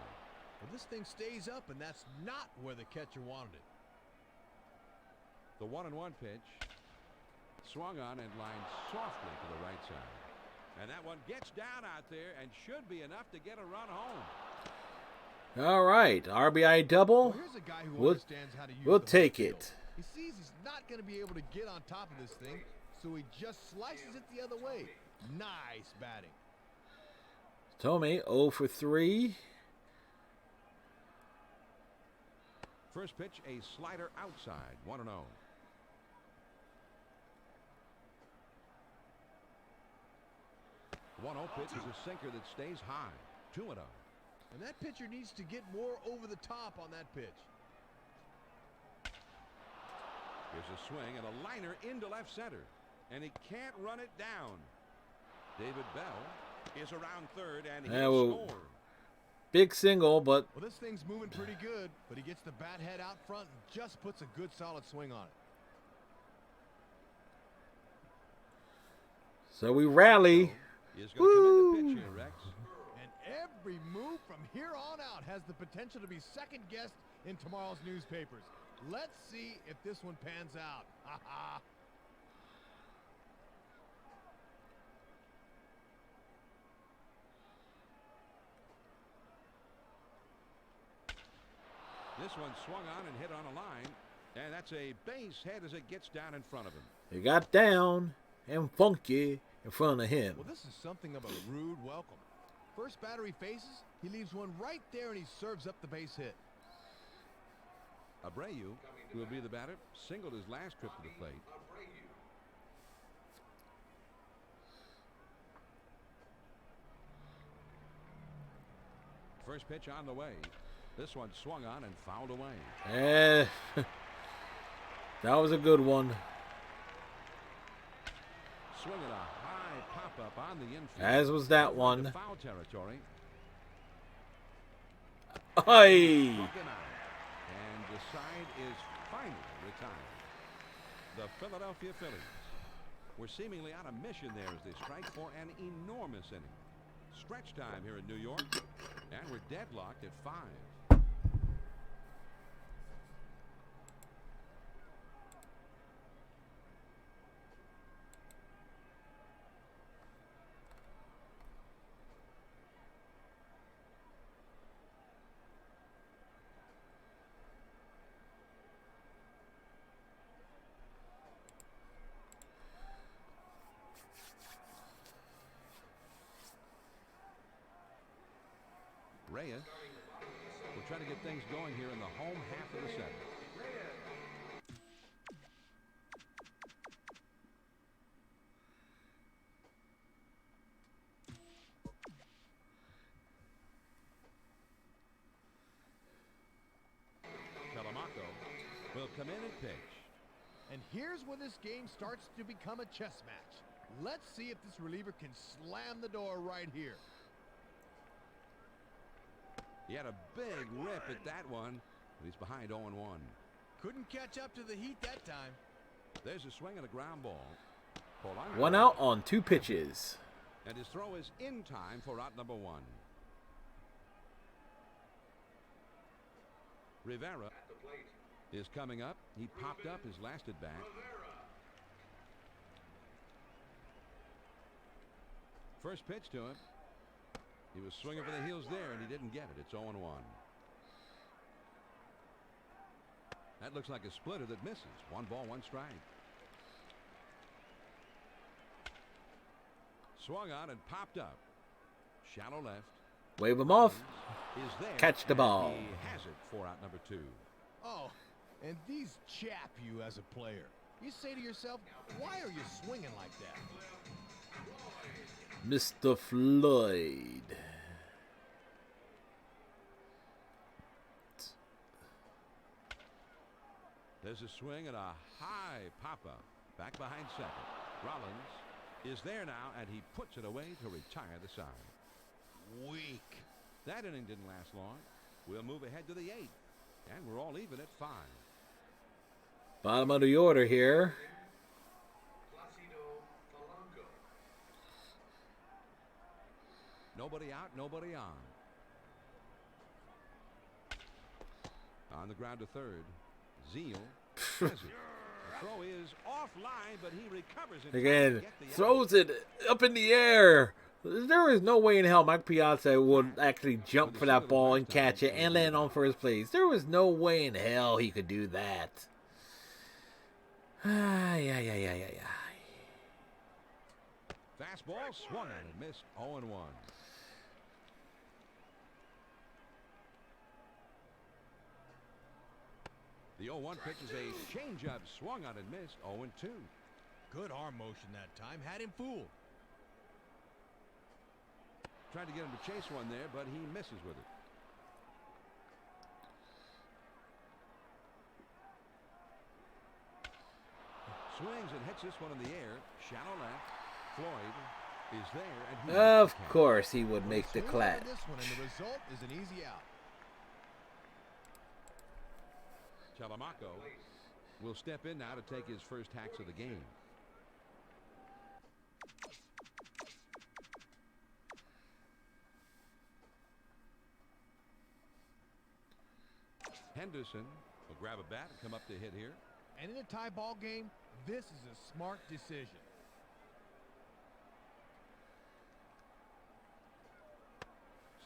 Well, this thing stays up, and that's not where the catcher wanted it. The 1-1 pitch. Swung on and lined softly to the right side. And that one gets down out there and should be enough to get a run home. All right. RBI double. Well, here's a guy who We'll- understands how to use we'll the take home it. field. He sees he's not going to be able to get on top of this thing, so he just slices it the other way. Nice batting. Tomei 0 for 3. First pitch, a slider outside. 1-0. The 1-0 pitch is a sinker that stays high. 2-0. And that pitcher needs to get more over the top on that pitch. Here's a swing and a liner into left center. And he can't run it down. David Bell is around third, and he'll score. Big single, but Well, this thing's moving pretty good, but he gets the bat head out front and just puts a good solid swing on it. so we rally. He is going to come in the pitch here, Rex. And every move from here on out has the potential to be second-guessed in tomorrow's newspapers. Let's see if this one pans out. Ha ha. This one swung on and hit on a line. And that's a base hit as it gets down in front of him. He got down and funky in front of him. Well, this is something of a rude welcome. First batter he faces, he leaves one right there and he serves up the base hit. Abreu will be the batter. Singled his last trip to the plate. Abreu. First pitch on the way. This one swung on and fouled away. That was a good one. Swinging a high pop-up on the infield. As was that Into one. foul territory. Aye. Struck him out. And the side is finally retired. The Philadelphia Phillies were seemingly on a mission there as they strike for an enormous inning. Stretch time here in New York, and we're deadlocked at 5. Reyes will try to get things going here in the home half of the 7th. come in and pitch. And here's where this game starts to become a chess match. Let's see if this reliever can slam the door right here. He had a big rip at that one, but he's behind 0-1. Couldn't catch up to the heat that time. There's a swing and a ground ball. Polanco, 1 out on 2 pitches. and his throw is in time for out number 1. Rivera At the plate. is coming up. He popped up his last at bat. First pitch to him. He was swinging for the heels there, and he didn't get it. It's 0-1. That looks like a splitter that misses. 1 ball, 1 strike. Swung on and popped up. Shallow left. Wave him off. Is there, Catch the and ball. He has it for out number 2. Oh, and these chap you as a player. You say to yourself, why are you swinging like that? Mr. Floyd. There's a swing and a high pop-up. Back behind second. Rollins is there now, and he puts it away to retire the side. Weak. That inning didn't last long. We'll move ahead to the 8th, and we're all even at 5. Bottom of the order here. Nobody out, nobody on. On the ground to third. Zeal has it. The throw is offline, but he recovers it. Again, throws it up in the air. There is no way in hell Mike Piazza would actually jump for that ball and catch it and land on first place. There was no way in hell he could do that. Yeah. Fastball swung on and missed. 0-1. The 0-1 pitch is a changeup, swung on and missed. 0-2. Good arm motion that time. Had him fooled. Tried to get him to chase one there, but he misses with it. Swings and hits this one in the air. Shallow left. Floyd is there, and he Of course he would make the Swing clutch. on this one, and the result is an easy out. Chalamaco will step in now to take his first hacks of the game. Henderson will grab a bat and come up to hit here. And in a tie ball game, this is a smart decision.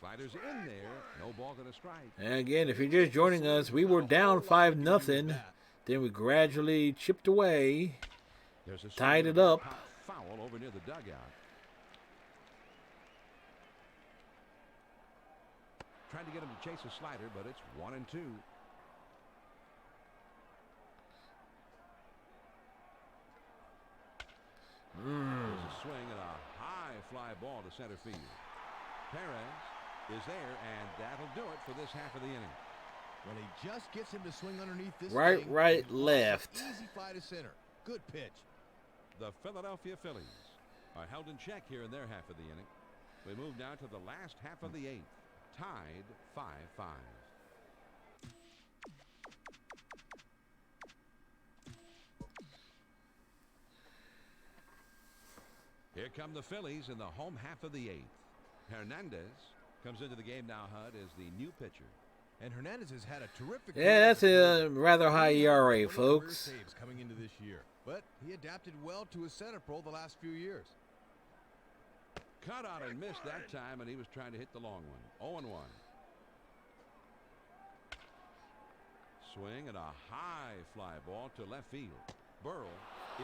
Sliders in there. No ball going to strike. And again, if you're just joining us, we were down 5-0. Then we gradually chipped away, There's a tied swing it and a up. pop foul over near the dugout. Trying to get him to chase a slider, but it's 1-2. There's a swing and a high fly ball to center field. Perez is there, and that'll do it for this half of the inning. Well, he just gets him to swing underneath this Right, thing. right, He blocks left. it. Easy fly to center. Good pitch. The Philadelphia Phillies are held in check here in their half of the inning. We move now to the last half of the 8th, tied 5-5. Here come the Phillies in the home half of the 8th. Hernandez comes into the game now, Hud, as the new pitcher. And Hernandez has had a terrific. Yeah, that's a rather high ERA, folks. Saves coming into this year, but he adapted well to his center role the last few years. Cut on and missed that time, and he was trying to hit the long one. 0-1. Swing and a high fly ball to left field. Burrell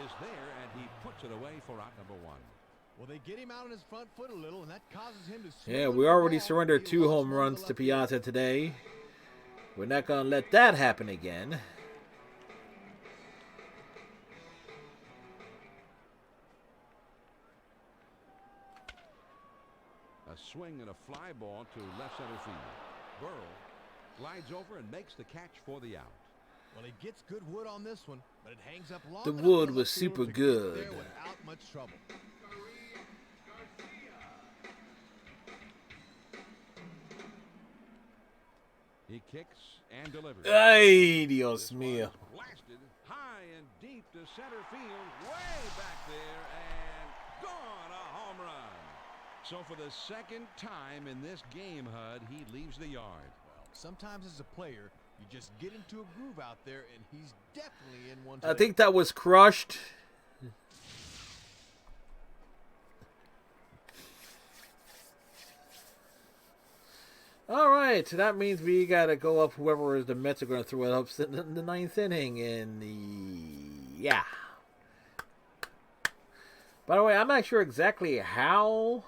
is there, and he puts it away for out number 1. Well, they get him out on his front foot a little, and that causes him to swing. Yeah, with we the already ball. surrendered He 2 lost home one runs the to left field. Piazza today. We're not going to let that happen again. A swing and a fly ball to left center field. Burrell glides over and makes the catch for the out. Well, he gets good wood on this one, but it hangs up long The enough wood for was left field super to get good. there without much trouble. He kicks and delivers. Ay, Dios This one mío. blasted high and deep to center field, way back there, and gone, a home run. So for the second time in this game, Hud, he leaves the yard. Well, sometimes as a player, you just get into a groove out there, and he's definitely in one I today. think that was crushed. All right, so that means we got to go up whoever the Mets are going to throw it up in the ninth inning. Yeah. By the way, I'm not sure exactly how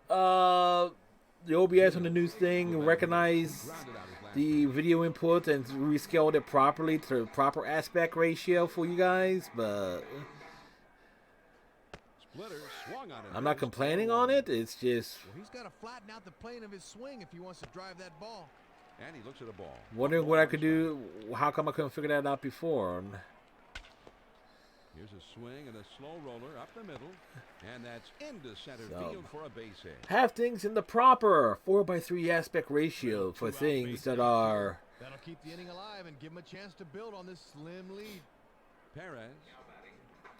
the OBS on the new thing recognized the video input and rescaled it properly to the proper aspect ratio for you guys, but Splitter swung on it. I'm not complaining on it. It's just Well, he's got to flatten out the plane of his swing if he wants to drive that ball. And he looks at a ball. wondering what I could do. How come I couldn't figure that out before? Here's a swing and a slow roller up the middle, and that's into center So, field for a base hit. have things in the proper 4:3 aspect ratio for things that are That'll keep the inning alive and give him a chance to build on this slim lead. Perez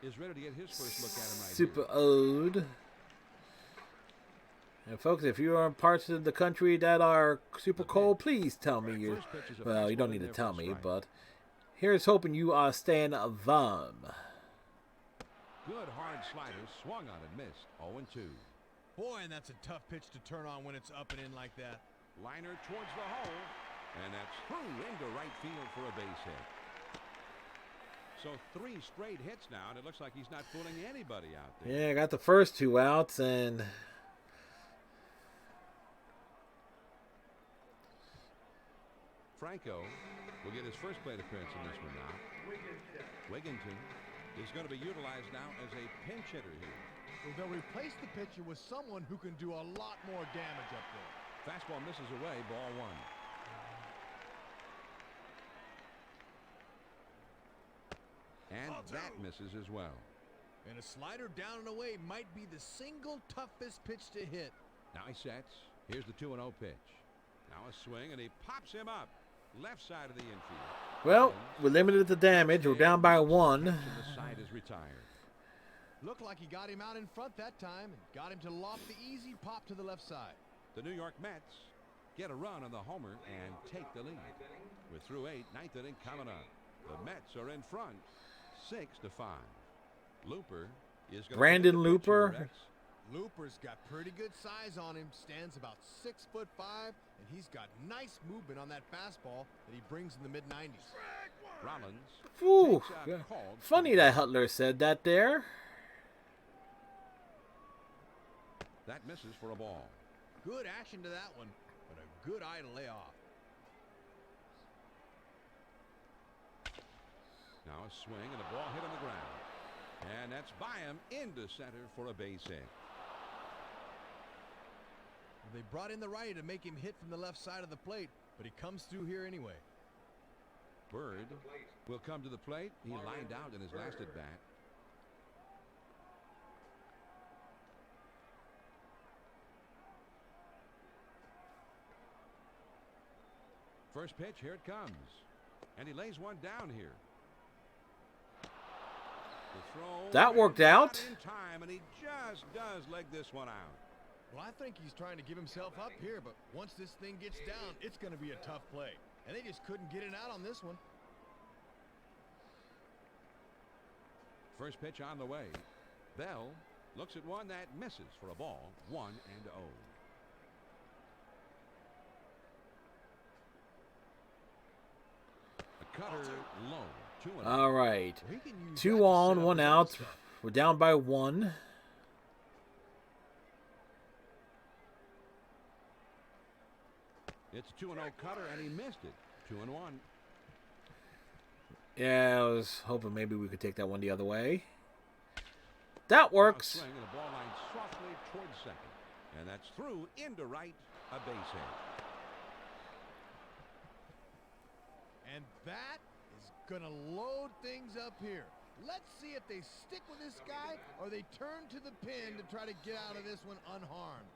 is ready to get his first look at him right super here. old. And folks, if you are in parts of the country that are super cold, please tell me you. First pitch is a Well, you don't fastball need in to there tell for a me, strike. but here's hoping you are staying warm. Good hard slider, swung on and missed. 0-2. Boy, and that's a tough pitch to turn on when it's up and in like that. Liner towards the hole, and that's through into right field for a base hit. So 3 straight hits now, and it looks like he's not fooling anybody out there. Yeah, I got the first 2 outs, and Franco will get his first plate appearance in this one now. Wigginton is going to be utilized now as a pinch hitter here. So they'll replace the pitcher with someone who can do a lot more damage up there. Fastball misses away, ball 1. And that misses as well. And a slider down and away might be the single toughest pitch to hit. Now he sets. Here's the 2-0 pitch. Now a swing, and he pops him up. Left side of the infield. well, we're limited to damage. We're down by 1. And the side is retired. Looked like he got him out in front that time and got him to loft the easy pop to the left side. The New York Mets get a run on the homer and take the lead. We're through 8, 9th inning coming up. The Mets are in front, 6-5. Looper is going Brandon Looper. Looper's got pretty good size on him. Stands about 6'5", and he's got nice movement on that fastball that he brings in the mid-90s. Rollins. Whew. takes a called Funny that Hutler said that there. That misses for a ball. Good action to that one, but a good eye to lay off. Now a swing and a ball hit on the ground. And that's by him into center for a base hit. They brought in the righty to make him hit from the left side of the plate, but he comes through here anyway. Bird will come to the plate. He lined out in his last at bat. First pitch, here it comes. And he lays one down here. The throw That worked out. in time, and he just does leg this one out. Well, I think he's trying to give himself up here, but once this thing gets down, it's going to be a tough play. And they just couldn't get it out on this one. First pitch on the way. Bell looks at one that misses for a ball. 1-0. A cutter low. 2-0. All right. He can use 2 that to on, set up 1 his out. next one. We're down by 1. It's a 2-0 cutter, and he missed it. 2-1. Yeah, I was hoping maybe we could take that one the other way. That Now a works. swing and a ball line softly towards second. And that's through into right. A base hit. And that is going to load things up here. Let's see if they stick with this guy or they turn to the pin to try to get out of this one unharmed.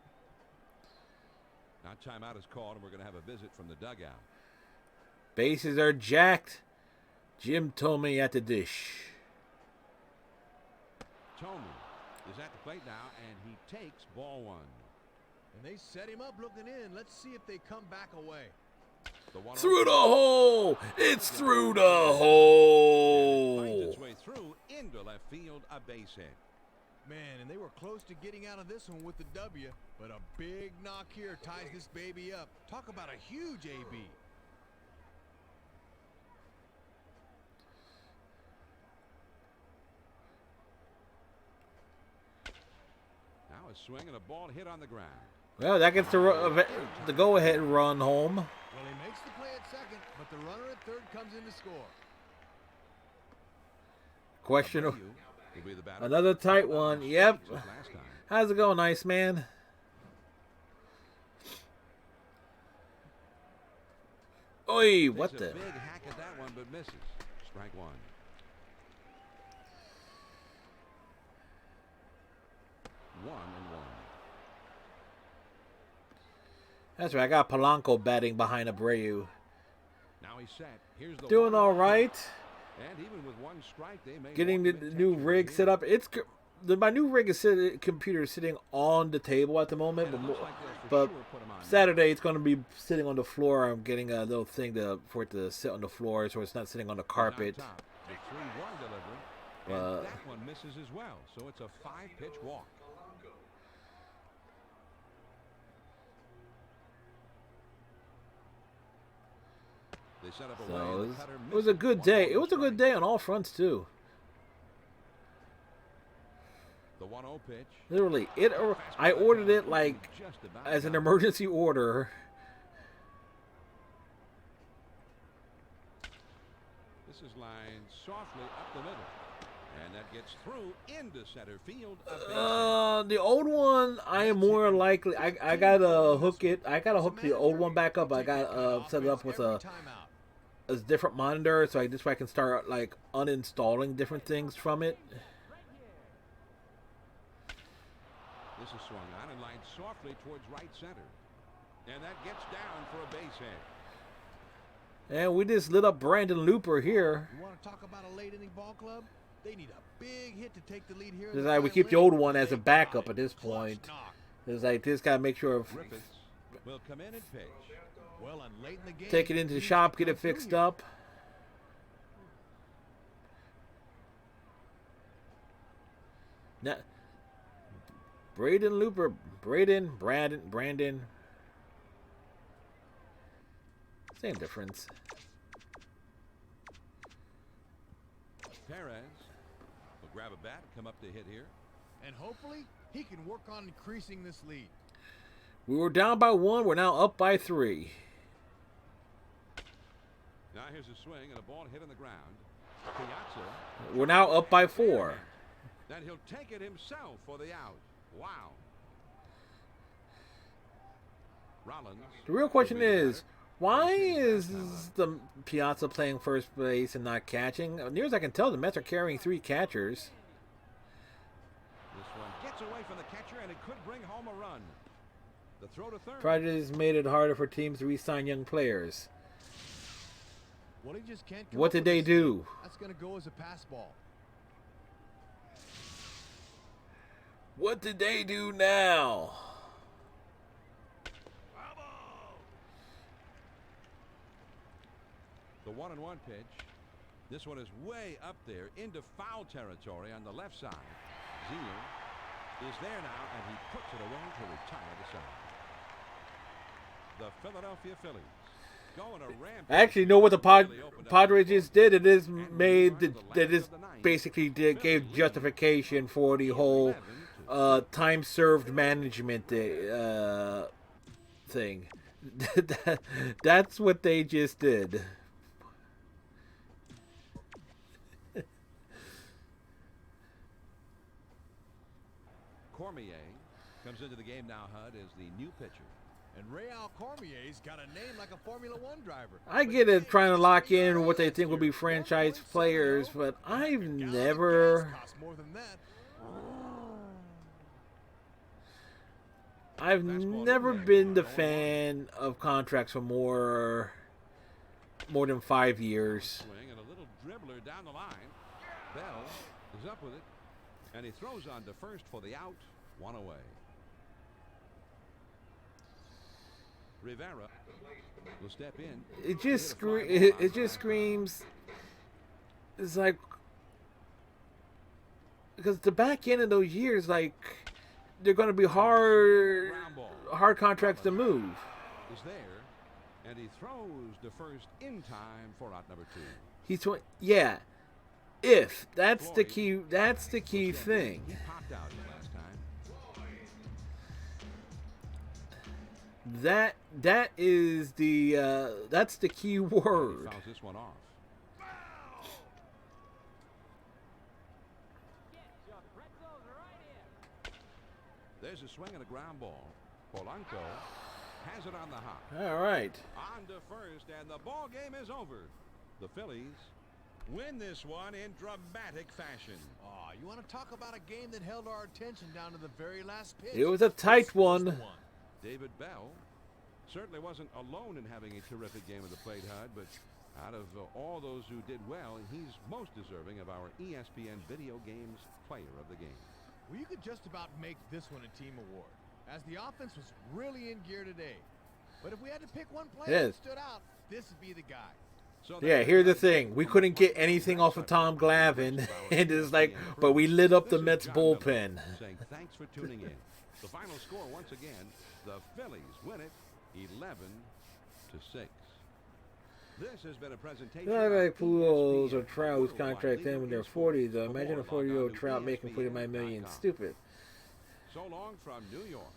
Now timeout is called, and we're going to have a visit from the dugout. Bases are jacked. Jim told me at the dish. Tony is at the plate now, and he takes ball one. And they set him up looking in. Let's see if they come back away. Through the hole! It's through the Finds hole! its way through into left field, a base hit. Man, and they were close to getting out of this one with the W, but a big knock here ties this baby up. Talk about a huge AB. Now a swing and a ball hit on the ground. Well, that gets the go-ahead run home. Well, he makes the play at second, but the runner at third comes in to score. Question. Will be the batter. Another tight one. Yep. Last time. How's it going, nice man? Oi, what Takes the? a big hack at that one, but misses. Strike one. One and one. That's right. I got Polanco batting behind Abreu. Now he's set. Here's the Doing one. all right. And even with one strike, they may Getting the walk new mid-tension rig here. set up. My new rig is computer is sitting on the table at the moment, And it but, looks like they'll for but sure put 'em on Saturday it's going to be sitting on the floor. I'm getting a little thing for it to sit on the floor, so it's not sitting on the now. On carpet. top, the 3-1 delivery. And that one misses as well. So it's a 5-pitch walk. They set up a So way. it The was, cutter it was a misses. good 1 day. ball It was a good strike. day on all fronts too. The 1-0 pitch. Literally, I ordered it like Just about as an got it. emergency order. This is lined softly up the middle. And that gets through into center field. A base hit. The old one, I am more likely. I gotta hook it. I gotta hook the old one back up. I got set it up with a different monitor, so this way I can start like uninstalling different things from it. This is swung on and lined softly towards right center. And that gets down for a base hit. And we just lit up Brandon Looper here. You want to talk about a late inning ball club? They need a big hit to take the lead here. It's like we keep the old one as a backup at this point. It's like this gotta make sure Griffiths will come in and pitch. Well, and late in the game, take it into the shop, get it fixed up. Now, Brandon. Same difference. Perez will grab a bat, come up to hit here. And hopefully he can work on increasing this lead. We were down by 1. We're now up by 3. Now here's a swing and a ball hit on the ground. Piazza. We're now up by 4. Then he'll take it himself for the out. Wow. Rollins. The real question is, why is the Piazza playing first base and not catching? Near as I can tell, the Mets are carrying 3 catchers. This one gets away from the catcher, and it could bring home a run. The throw to third. Project has made it harder for teams to re-sign young players. Well, he just can't come What up did with they a do? swing. That's going to go as a pass ball. What did they do now? The 1-1 pitch. This one is way up there into foul territory on the left side. Zeal is there now, and he puts it away to retire the side. The Philadelphia Phillies going a rampage. Actually, you know what the Padres just did? It is made that is basically gave justification for the whole time served management thing. That's what they just did. Cormier comes into the game now, Hud, as the new pitcher. And Real Cormier's got a name like a Formula One driver. I get it trying to lock in what they think will be franchise players, but I've never been the fan of contracts for more than 5 years. Swing and a little dribbler down the line. Bell is up with it, and he throws on to first for the out. One away. Rivera will step in. It just screams. It's like, because the back end of those years, like, they're going to be hard contracts to move. Is there, and he throws to first in time for out number 2. Yeah. If that's the key thing. He popped out last time. That's the key word. Fouls this one off. There's a swing and a ground ball. Polanco has it on the hop. All right. On to first, and the ball game is over. The Phillies win this one in dramatic fashion. Oh, you want to talk about a game that held our attention down to the very last pitch? It was a tight one. David Bell certainly wasn't alone in having a terrific game of the plate, Hud, but out of all those who did well, he's most deserving of our ESPN Video Games Player of the Game. Well, you could just about make this one a team award, as the offense was really in gear today. But if we had to pick one player that stood out, this would be the guy. So yeah, here's the thing. We couldn't get anything off of Tom Glavine, and it's like, but we lit up the Mets bullpen. Saying thanks for tuning in. The final score, once again, the Phillies win it 11-6. This has been a presentation. Not like Pujols or Trout whose contract end when they're 40, though. Imagine a 40-year-old Trout making $49 million. Stupid. So long from New York.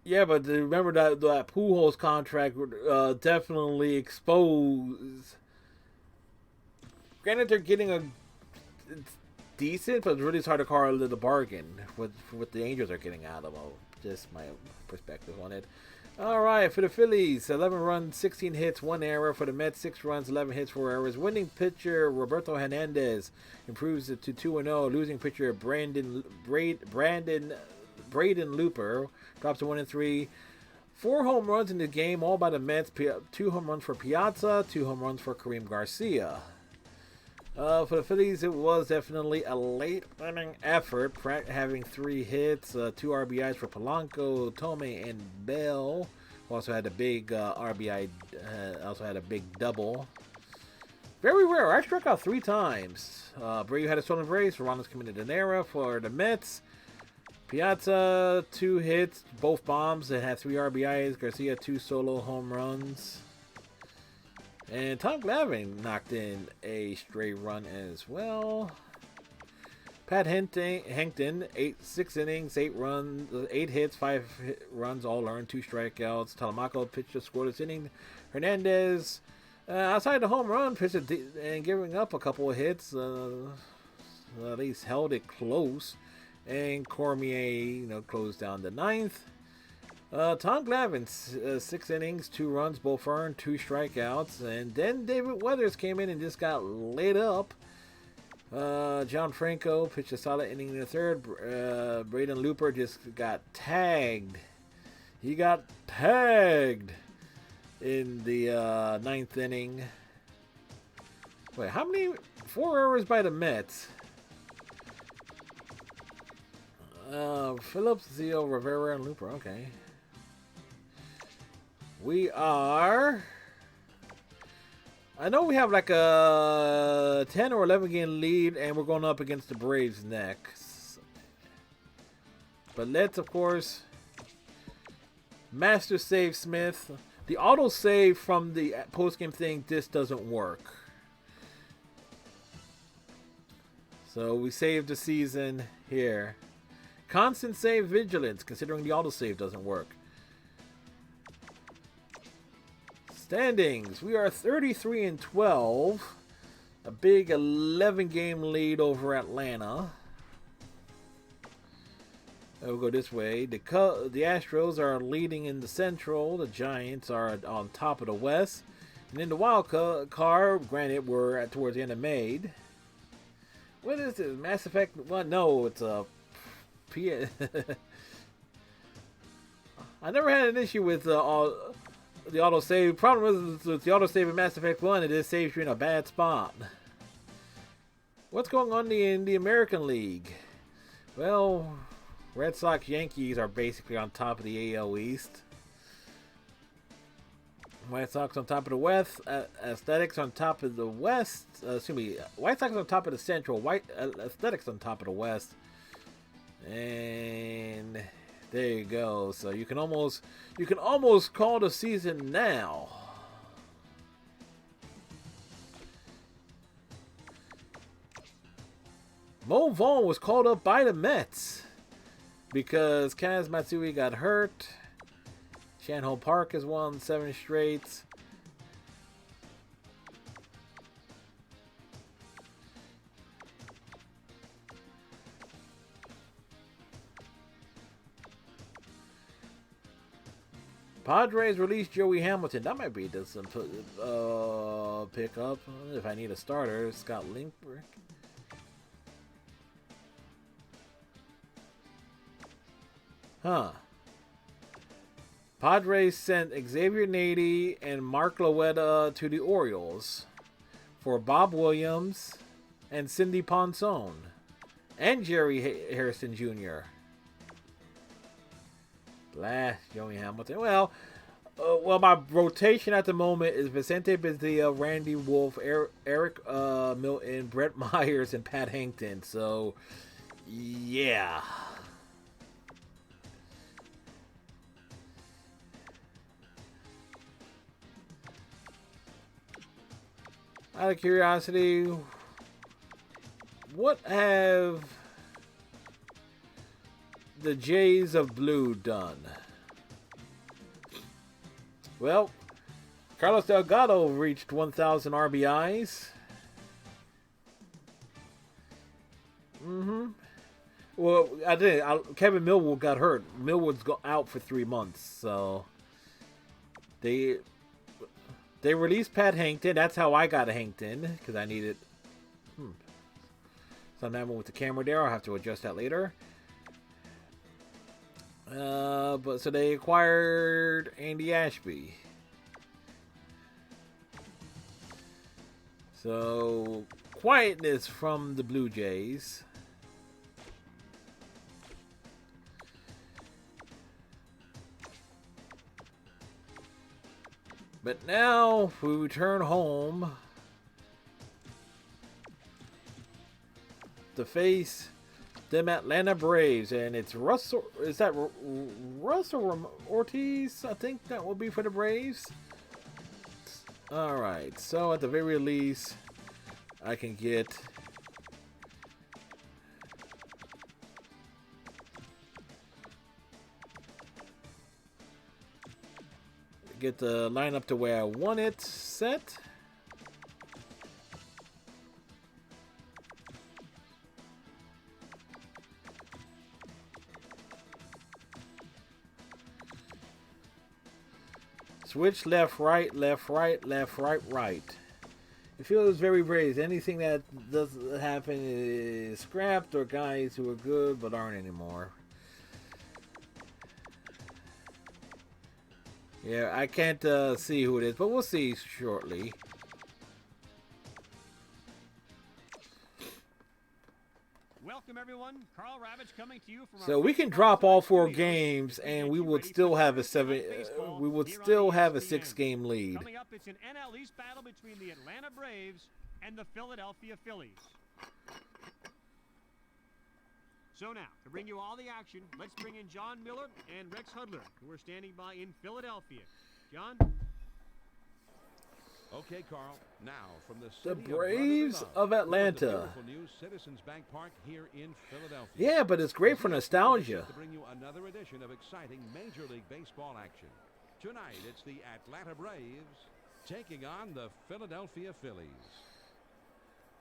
Yeah, but remember that Pujols contract definitely exposed. Granted, they're getting it's decent, but it's really hard to call it a bargain with what the Angels are getting out of them. Just my perspective on it. All right, for the Phillies, 11 runs, 16 hits, 1 error. For the Mets, 6 runs, 11 hits, 4 errors. Winning pitcher Roberto Hernandez improves it to 2-0. Losing pitcher Braden Looper drops to 1-3. 4 home runs in the game, all by the Mets. 2 home runs for Piazza, 2 home runs for Kareem Garcia. For the Phillies, it was definitely a late inning effort. Pratt having 3 hits, 2 RBIs for Polanco, Tome, and Bell. Also had a big RBI, also had a big double. Very rare. I struck out 3 times. Brady had a stolen base. Ramos committed an error for the Mets. Piazza, 2 hits, both bombs. It had 3 RBIs. Garcia, 2 solo home runs. And Tom Glavine knocked in a stray run as well. Pat Hankton, 6 innings, 8 runs, 8 hits, 5 runs, all earned, 2 strikeouts. Telemaco pitched a scoreless inning. Hernandez, outside the home run, pitched and giving up a couple of hits. At least held it close. And Cormier, closed down the 9th. Tom Glavine, 6 innings, 2 runs, both earned, 2 strikeouts. And then David Weathers came in and just got lit up. John Franco pitched a solid inning in the 3rd. Braden Looper just got tagged. He got tagged in the 9th inning. Wait, how many? 4 errors by the Mets. Phillips, Zio, Rivera, and Looper. Okay. We are... I know we have like a 10 or 11 game lead, and we're going up against the Braves next. But let's, of course, master save Smith. The auto save from the post-game thing, this doesn't work. So we saved the season here. Constant save vigilance, considering the autosave doesn't work. Standings. We are 33-12. A big 11-game lead over Atlanta. We'll go this way. The Astros are leading in the Central. The Giants are on top of the West. And then the wild card, granted, we're towards the end of May. What is this? Mass Effect 1? No, it's a... I never had an issue with the autosave. Problem is with the autosave in Mass Effect 1, it just saves you in a bad spot. What's going on in the American League? Well, Red Sox Yankees are basically on top of the AL East. White Sox on top of the West. Aesthetics on top of the West. White Sox on top of the Central. Aesthetics on top of the West. And there you go. So you can almost call the season now. Mo Vaughn was called up by the Mets because Kaz Matsui got hurt. Chan-Ho Park has won 7 straight. Padres released Joey Hamilton. That might be some pickup if I need a starter. Scott Linkberg. Huh. Padres sent Xavier Nady and Mark Loetta to the Orioles for Bob Williams and Cindy Ponson and Jerry Harrison Jr. Blast Joey Hamilton. Well, my rotation at the moment is Vicente Bezdia, Randy Wolf, Eric Milton, Brett Myers, and Pat Hankton. So, yeah. Out of curiosity, what have the Jays of Blue done? Well, Carlos Delgado reached 1,000 RBIs. Well, I did. Kevin Millwood got hurt. Millwood's out for 3 months, so they released Pat Hankton. That's how I got a Hankton, because I needed... Something happened with the camera there. I'll have to adjust that later. But so they acquired Andy Ashby. So, quietness from the Blue Jays. But now we return home to face them Atlanta Braves, and it's Russell. Is that Russell Ortiz? I think that will be for the Braves. All right. So at the very least, I can get the lineup to where I want it set. Switch left, right, left, right, left, right, right. It feels very Braves. Anything that doesn't happen is scrapped, or guys who are good but aren't anymore. Yeah, I can't see who it is, but we'll see shortly. Welcome everyone. Carl Ravitch coming to you from So we can drop all 4 games, and we would still have a 6-game lead. Coming up, it's an NL East battle between the Atlanta Braves and the Philadelphia Phillies. So now, to bring you all the action, let's bring in John Miller and Rex Hudler, who are standing by in Philadelphia. John? Okay, Carl. Now, from the The city Braves of Atlanta. New Citizens Bank Park here in Philadelphia. Yeah, but it's great for nostalgia. To bring you another edition of exciting Major League Baseball action. Tonight, it's the Atlanta Braves taking on the Philadelphia Phillies.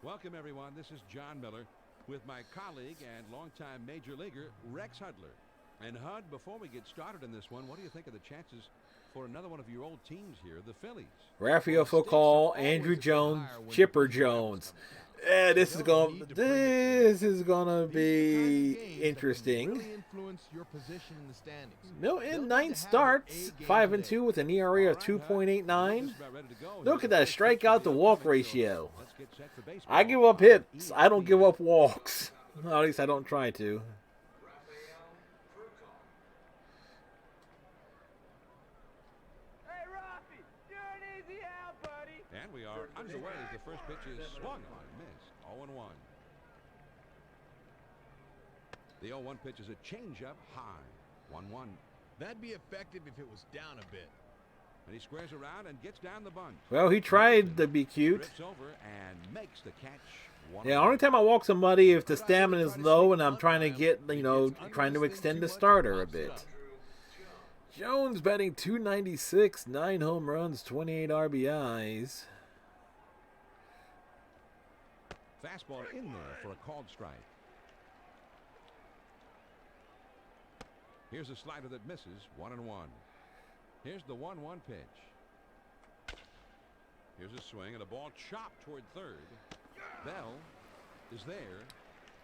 Welcome, everyone. This is John Miller with my colleague and longtime Major Leaguer, Rex Hudler. And Hud, before we get started in this one, what do you think of the chances for another one of your old teams here, the Phillies? Rafael Foucault, Andrew Jones, Chipper Jones. Yeah, this is gonna be interesting. Milton, 9 starts, 5-2 with an ERA of 2.89. Look at that strikeout to walk ratio. I give up hits. I don't give up walks. Well, at least I don't try to. Hey, Rafi, you're an easy out, buddy. And we are underway as the first pitch is swung on, missed, 0-1. The 0-1 pitch is a changeup high, 1-1. That'd be effective if it was down a bit. And he squares around and gets down the bunt. Well, he tried to be cute. Drifts over and makes the catch. Yeah, only time I walk somebody if the stamina is low and I'm trying to get, trying to extend the starter a bit. Jones batting .296, 9 home runs, 28 RBIs. Fastball in there for a called strike. Here's a slider that misses, 1-1. Here's the 1-1 pitch. Here's a swing and a ball chopped toward third. Bell is there,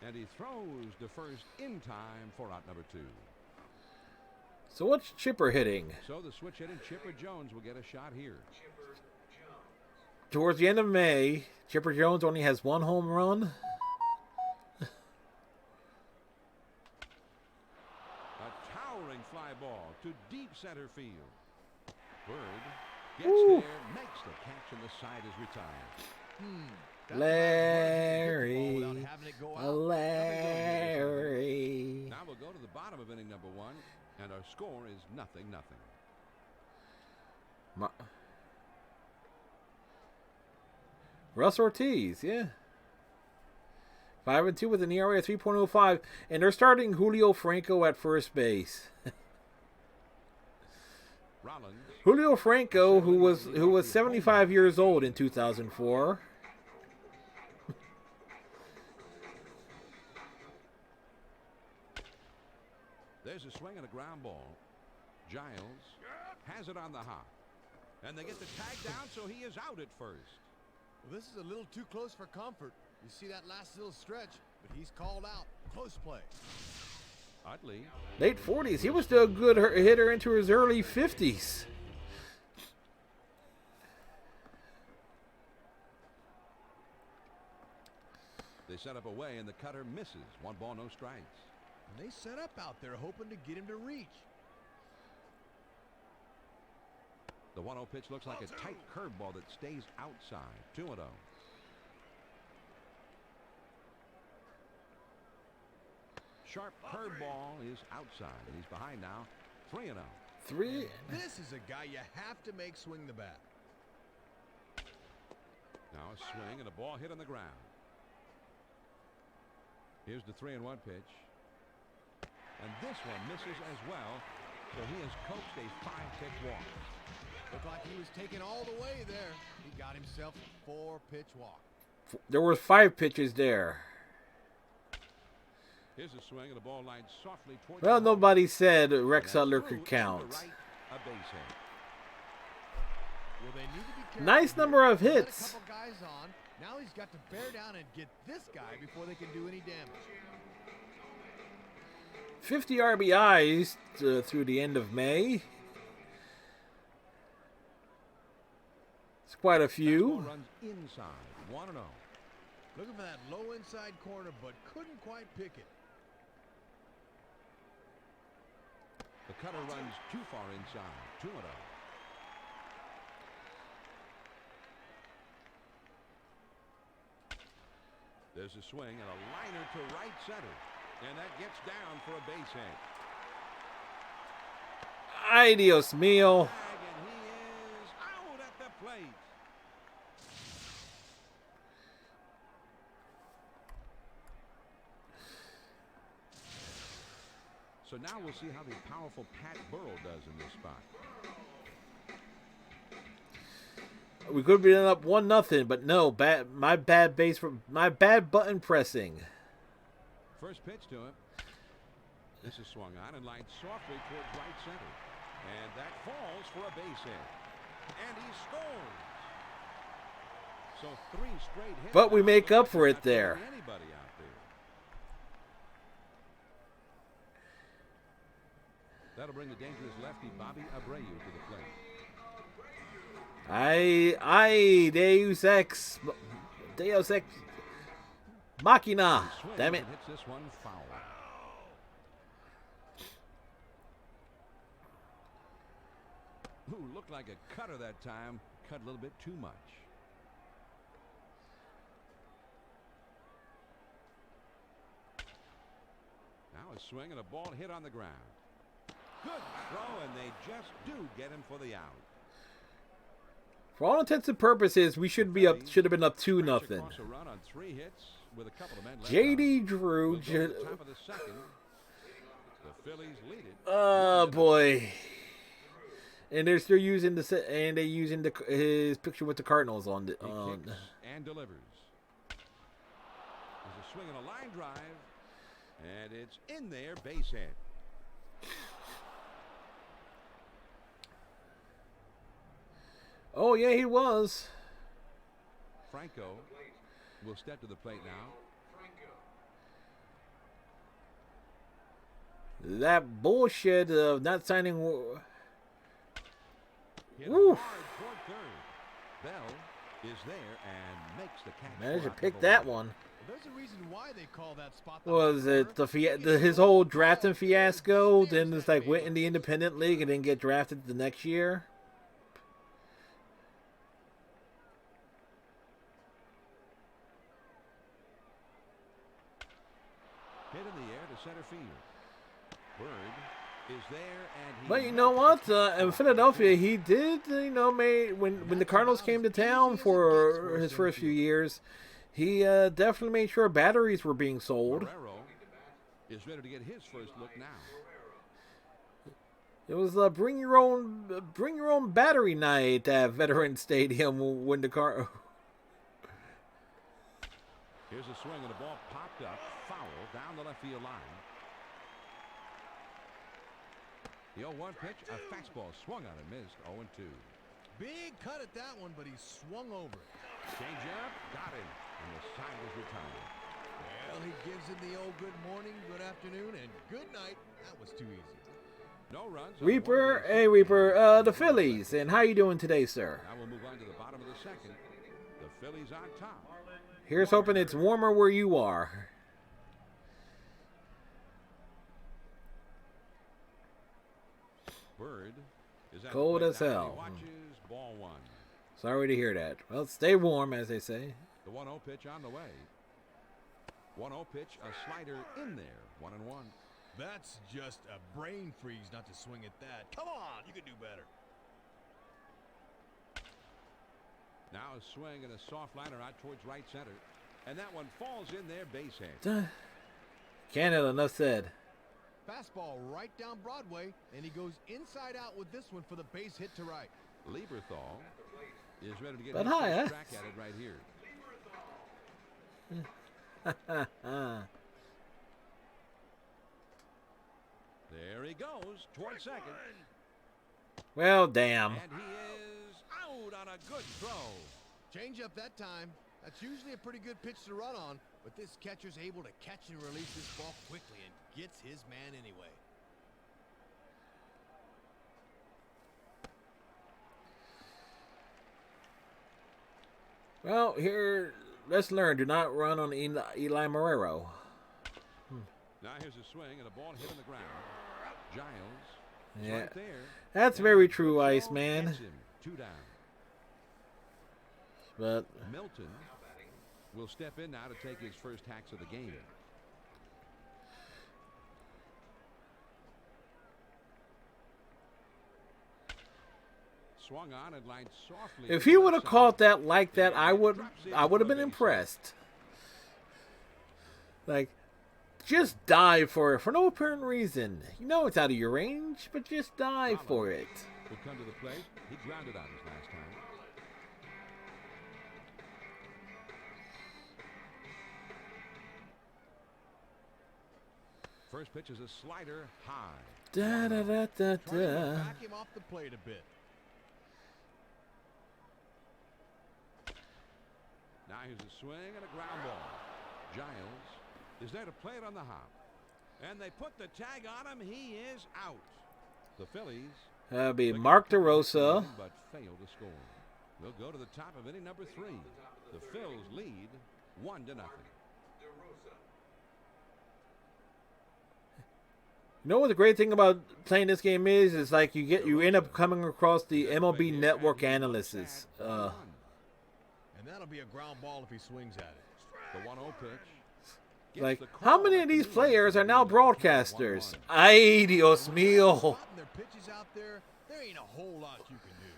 and he throws to first in time for out number 2. So what's Chipper hitting? So the switch hitting Chipper Jones will get a shot here. Towards the end of May, Chipper Jones only has 1 home run. A towering fly ball to deep center field. Bird gets there, makes the catch, and the side is retired. Larry. Now we'll go to the bottom of inning number 1, and our score is 0-0. Russ Ortiz, yeah. 5-2 with an ERA of 3.05, and they're starting Julio Franco at first base. Rollins. Julio Franco, who was 75 years old in 2004. There's a swing and a ground ball. Giles has it on the hop. And they get the tag down, so he is out at first. Well, this is a little too close for comfort. You see that last little stretch, but he's called out. Close play. Utley. Late 40s. He was still a good hitter into his early 50s. They set up away, and the cutter misses. 1 ball, no strikes. And they set up out there hoping to get him to reach. The 1-0 pitch looks like a tight curveball that stays outside. 2-0. Sharp curveball is outside, and he's behind now. 3-0. This is a guy you have to make swing the bat. Now a swing and a ball hit on the ground. Here's the 3-1 pitch. And this one misses as well, so he has coached a 5-pitch walk. Looked like he was taking all the way there. He got himself a 4-pitch walk. There were 5 pitches there. Here's a swing and the ball lined softly toward Well, the nobody said Rex and Sutler through could to the count. right, a base hit. Well, they need to be careful Nice here. number of Let a hits. couple guys on. Now he's got to bear down and get this guy before they can do any damage. 50 RBIs through the end of May. It's quite a Fastball few. runs inside. 1-0. Looking for that low inside corner, but couldn't quite pick it. The cutter runs too far inside. 2-0. There's a swing and a liner to right center. And that gets down for a base hit. Ay, Dios mío. And he is out at the plate. So now we'll see how the powerful Pat Burrell does in this spot. We could be up 1-0, but no, my bad button pressing. First pitch to him. This is swung on and lined softly towards right center. And that falls for a base hit. And he scores. So 3 straight hits. But we make up for it there. Anybody out there. That'll bring the dangerous lefty Bobby Abreu to the plate. Deus Ex Machina. Damn it. Hits this one foul. Who looked like a cutter that time. Cut a little bit too much. Now a swing and a ball hit on the ground. Good throw, and they just do get him for the out. For all intents and purposes, we should have been up 2-0. Across a run on 3 hits with a couple of men left JD on. Drew. We'll go to the top of the second. The Phillies lead it. Oh boy. And they're still using his picture with the Cardinals on the He kicks and delivers. There's a swing and a line drive, and it's in there, base hit. Oh yeah, he was. Franco will step to the plate now. That bullshit of not signing. Hit Woo. hard toward third. Bell is there and makes the catch. Managed to for out pick number that 1. one. There's a reason why they call that spot the Was it high his whole drafting fiasco? Then it's like went in the independent league and then get drafted the next year. Hit in the air to center field. Bird is there, and he. But you know what? In Philadelphia, he did. When the Cardinals came to town for his first few years, he definitely made sure batteries were being sold. Guerrero is ready to get his first look now. It was bring your own battery night at Veterans Stadium when the car. Here's a swing and the ball popped up, foul down the left field line. The 0-1 pitch, a fastball swung on and missed. 0-2. Big cut at that one, but he swung over it. Change up, got him, and the side was retired. Well, he gives him the old good morning, good afternoon, and good night. That was too easy. No runs. Reaper, hey Reaper, the Phillies, and how you doing today, sir? Now we'll move on to the bottom of the second. The Phillies on top. Here's hoping it's warmer where you are. Bird is at Cold the as plate now. hell. He watches ball 1. Sorry to hear that. Well, stay warm, as they say. The 1-0 pitch on the way. 1-0 pitch, a slider in there. 1-1. That's just a brain freeze not to swing at that. Come on, you can do better. Now a swing and a soft liner out towards right center. And that one falls in there, base hit. Canada, enough said. Fastball right down Broadway, and he goes inside out with this one for the base hit to right. Lieberthal is ready to get But his hi, first crack at it right here. There he goes toward second. Well, damn. And he is out on a good throw. Change up that time. That's usually a pretty good pitch to run on, but this catcher's able to catch and release this ball quickly and gets his man anyway. Well, here, let's learn. Do not run on Eli Marrero. Now here's a swing and a ball hit on the ground. Giles is Yeah, right there. that's very true, Iceman. Gets him. 2 down. But Milton will step in now to take his first hacks of the game. Swung on and lined softly. if to he the would have left caught side. that like that, I would have been impressed. Like, just dive for it for no apparent reason. You know it's out of your range, but just dive for it. Will come to the plate. He grounded out his last time. First pitch is a slider high. Da da da da Trying to da. back him off the plate a bit. Now here's a swing and a ground ball. Giles is there to play it on the hop. And they put the tag on him. He is out. The Phillies That'll be Mark DeRosa. but fail to score. We'll go to the top of inning number 3. The Phils lead 1-0. You know what the great thing about playing this game is like you end up coming across the MLB Network analysts. And that'll be a ground ball if he swings at it. The 1-0 pitch. Like, how many of these players are now broadcasters? Ay, Dios mío. Spotting their pitches out there, there ain't a whole lot you can do.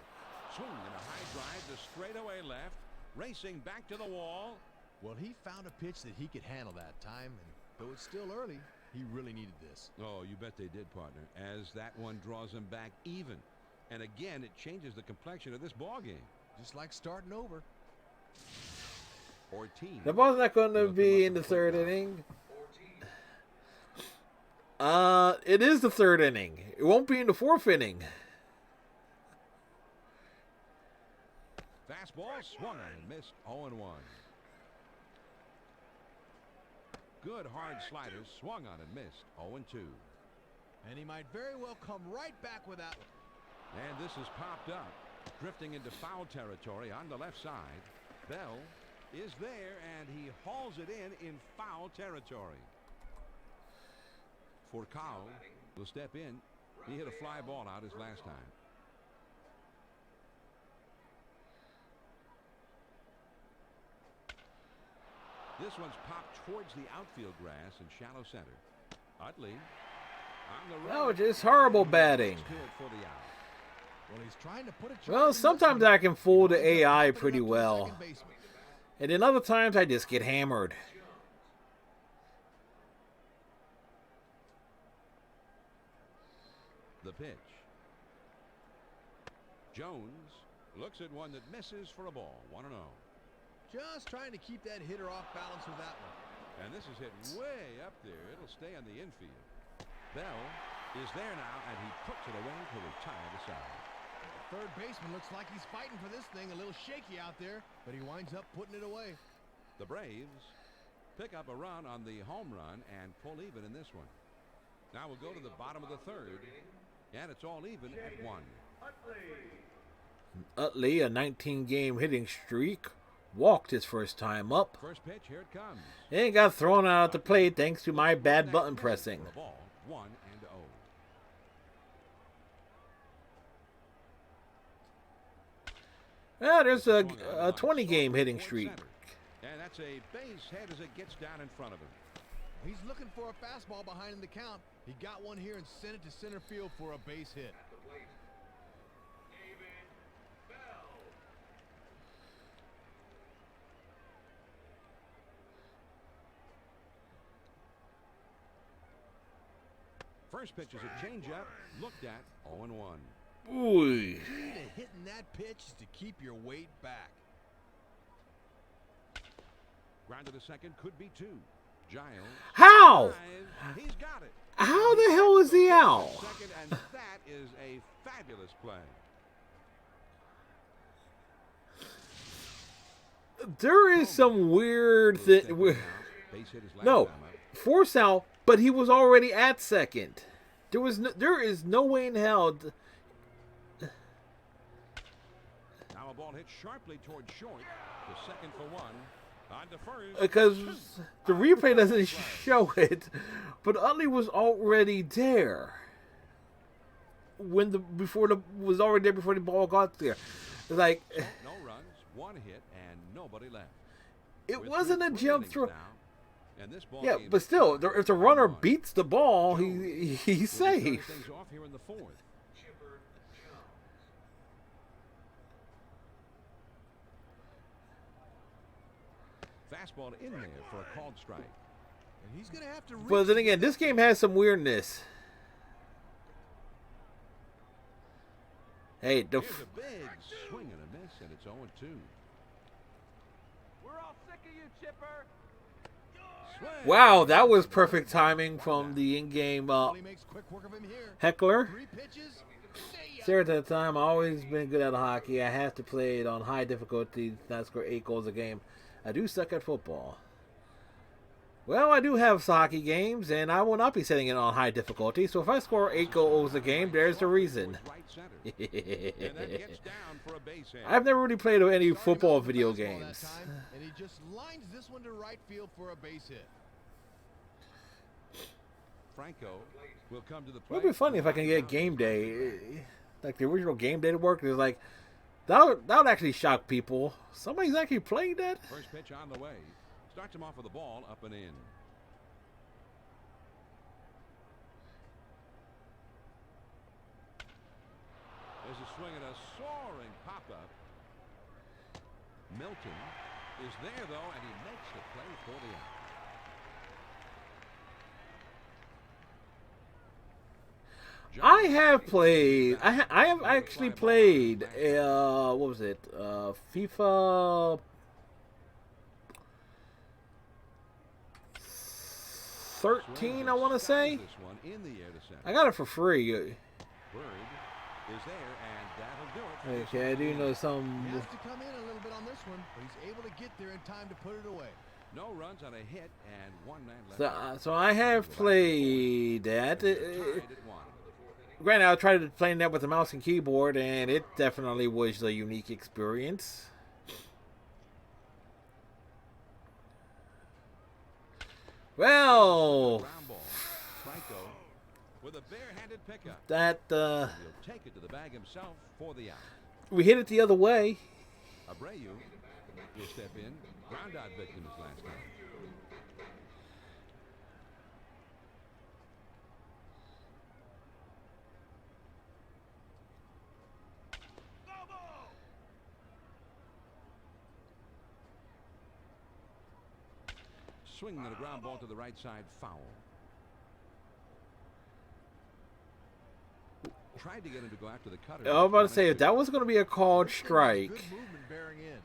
Swing and a high drive to straightaway left. Racing back to the wall. Well, he found a pitch that he could handle that time, and though it's still early, he really needed this. Oh, you bet they did, partner, as that one draws him back even. And again, it changes the complexion of this ball game. Just like starting over. Ortiz. The ball's not going to be in the third inning. It is the third inning. It won't be in the fourth inning. Fastball swung on and missed. 0-1. Good hard sliders swung on and missed. 0-2. And he might very well come right back with that one. And this is popped up, drifting into foul territory on the left side. Bell is there, and he hauls it in foul territory. Furcal will step in. He hit a fly ball out his last time. This one's popped towards the outfield grass in shallow center. Utley on the No, right. just horrible batting. Good for the out. Well, he's trying to put it. Well, sometimes I can fool the AI pretty well. And then other times I just get hammered. The pitch. Jones looks at one that misses for a ball. 1-0. Just trying to keep that hitter off balance with that one. And this is hit way up there. It'll stay on the infield. Bell is there now, and he puts it away to retire the side. The third baseman looks like he's fighting for this thing. A little shaky out there, but he winds up putting it away. The Braves pick up a run on the home run and pull even in this one. Now we'll go to the bottom of the third, and it's all even at 1. Utley, a 19-game hitting streak, walked his first time up. First pitch, here it comes. And got thrown out at the plate thanks to my bad button pressing. The ball, 1-0. Well, there's a 20-game hitting streak. And that's a base hit as it gets down in front of him. He's looking for a fastball behind him to count. He got one here and sent it to center field for a base hit. First pitch is a changeup, looked at 0-1. Ooh. Key to hitting that pitch is to keep your weight back. Ground to the second, could be 2. Giles. How? He's got it. How the hell is he out? Second, and that is a fabulous play. There is some weird thing. Base hit his last No, time up. force out, but he was already at second. There is no way in hell. Now a ball hit sharply towards short. The second for 1. On to first. Because the replay doesn't show it, but Utley was already there before the ball got there. It's like No runs, 1 hit, and nobody left. it With wasn't a 3 jump innings throw. now, and this ball Yeah, game but is still, if the runner 1-1. beats the ball, he's We'll be starting safe. things off here in the 4th. Fastball in there for a called strike. And he's going to have to reach. But then again, this game has some weirdness. Hey, Here's a big swing and a miss, and it's 0-2. We're all sick of you, Chipper. Swing. Wow, that was perfect timing from the in-game He makes quick work of him here. heckler. 3 pitches. See ya. Sarah, at that time, I've always been good at hockey. I have to play it on high difficulty, not score 8 goals a game. I do suck at football. Well, I do have hockey games, and I will not be setting it on high difficulty. So if I score 8 goals a game, there's the reason. Right center. And that gets down for a base hit. I've never really played any Starting football off the video fastball that games. time, and he just lines this one to right field for a base hit. Franco will come to the It plate. would be funny if I can get game day, like the original game day to work. It's like that would actually shock people. Somebody's actually played that. First pitch on the way. Starts him off with the ball up and in. There's a swing and a soaring pop-up. Milton is there, though, and he makes the play for the out. I have played. I have actually played. What was it? FIFA 13. I want to say. This one in the air to center. I got it for free. Bird is there, and that'll do it. for Okay, I this do one. know some. He has to come in a little bit on this one, but he's able to get there in time to put it away. No runs on a hit, and 1 man left. So I have played that. Tied at 1. Granted, I tried playing that with the mouse and keyboard, and it definitely was a unique experience. Well, Ground ball. Franco with a bare-handed pickup. that He'll take it to the bag himself for the out. we hit it the other way. Abreu will step in. Ground out victim his last time. Swinging at a ground ball to the right side, foul. Tried to get him to go after the cutter. I was about to say, if that was going to be a called Good strike, movement bearing in.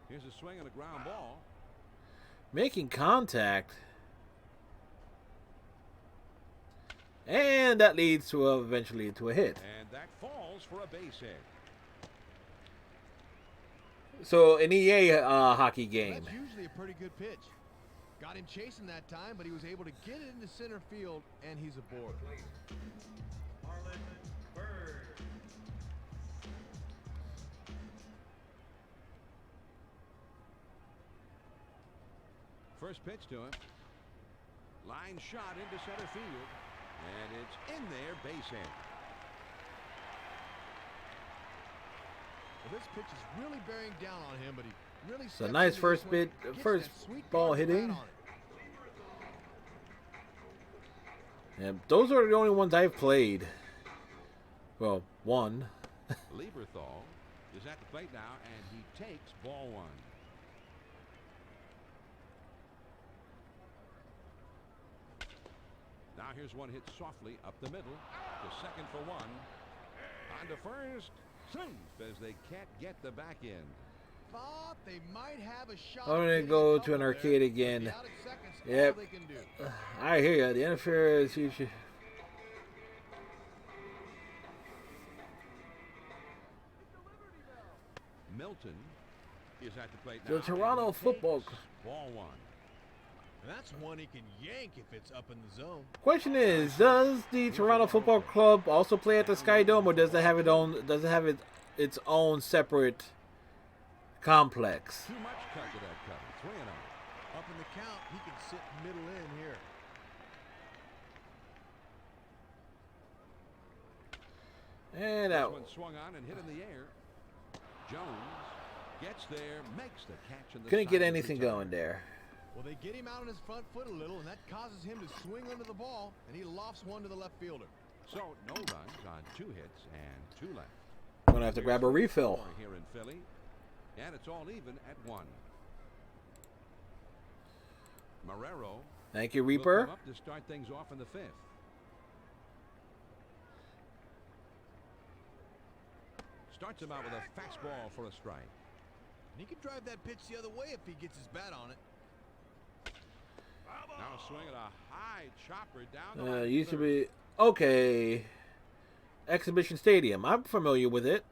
Here's a swing and a ground ball. making contact. And that leads to eventually to a hit. And that falls for a base hit. So an EA hockey game. That's usually a pretty good pitch. Got him chasing that time, but he was able to get it into center field, and he's aboard. First pitch to him. Line shot into center field. And it's in there, base hit. Well, this pitch is really bearing down on him, but he really So steps nice into first this one, bit, gets first that sweet ball ball hitting. flat on it. And those are the only ones I've played. Well, one. Lieberthal is at the plate now, and he takes ball 1. Now here's one hit softly up the middle to second for 1. On to first. As they can't get the back end. Thought they might have a shot. I'm gonna getting a go to couple an there, arcade but again. the out of seconds, Yep. all they can do. I hear you. The interference. You should. Milton is at the plate The now. Toronto and he Football takes ball 1. And that's one he can yank if it's up in the zone. Question is, does the Toronto Football Club also play at the Sky Dome, or does it have its own separate complex? Too much cut to that cover. 3-0. Up in the count, he can sit middle in here. And This out. one swung on and hit in the air. Jones gets there, makes the catch in the Couldn't get side anything return. going there. Well, they get him out on his front foot a little, and that causes him to swing under the ball, and he lofts one to the left fielder. So no runs on 2 hits and 2 left. Gonna have to grab a refill. Four here in Philly, and it's all even at 1. Marrero Thank you, will Reaper. come up to start things off in the 5th. Starts him out with a fastball for a strike. And he can drive that pitch the other way if he gets his bat on it. Now swinging a high chopper down the line. Used to be okay. Exhibition Stadium. I'm familiar with it.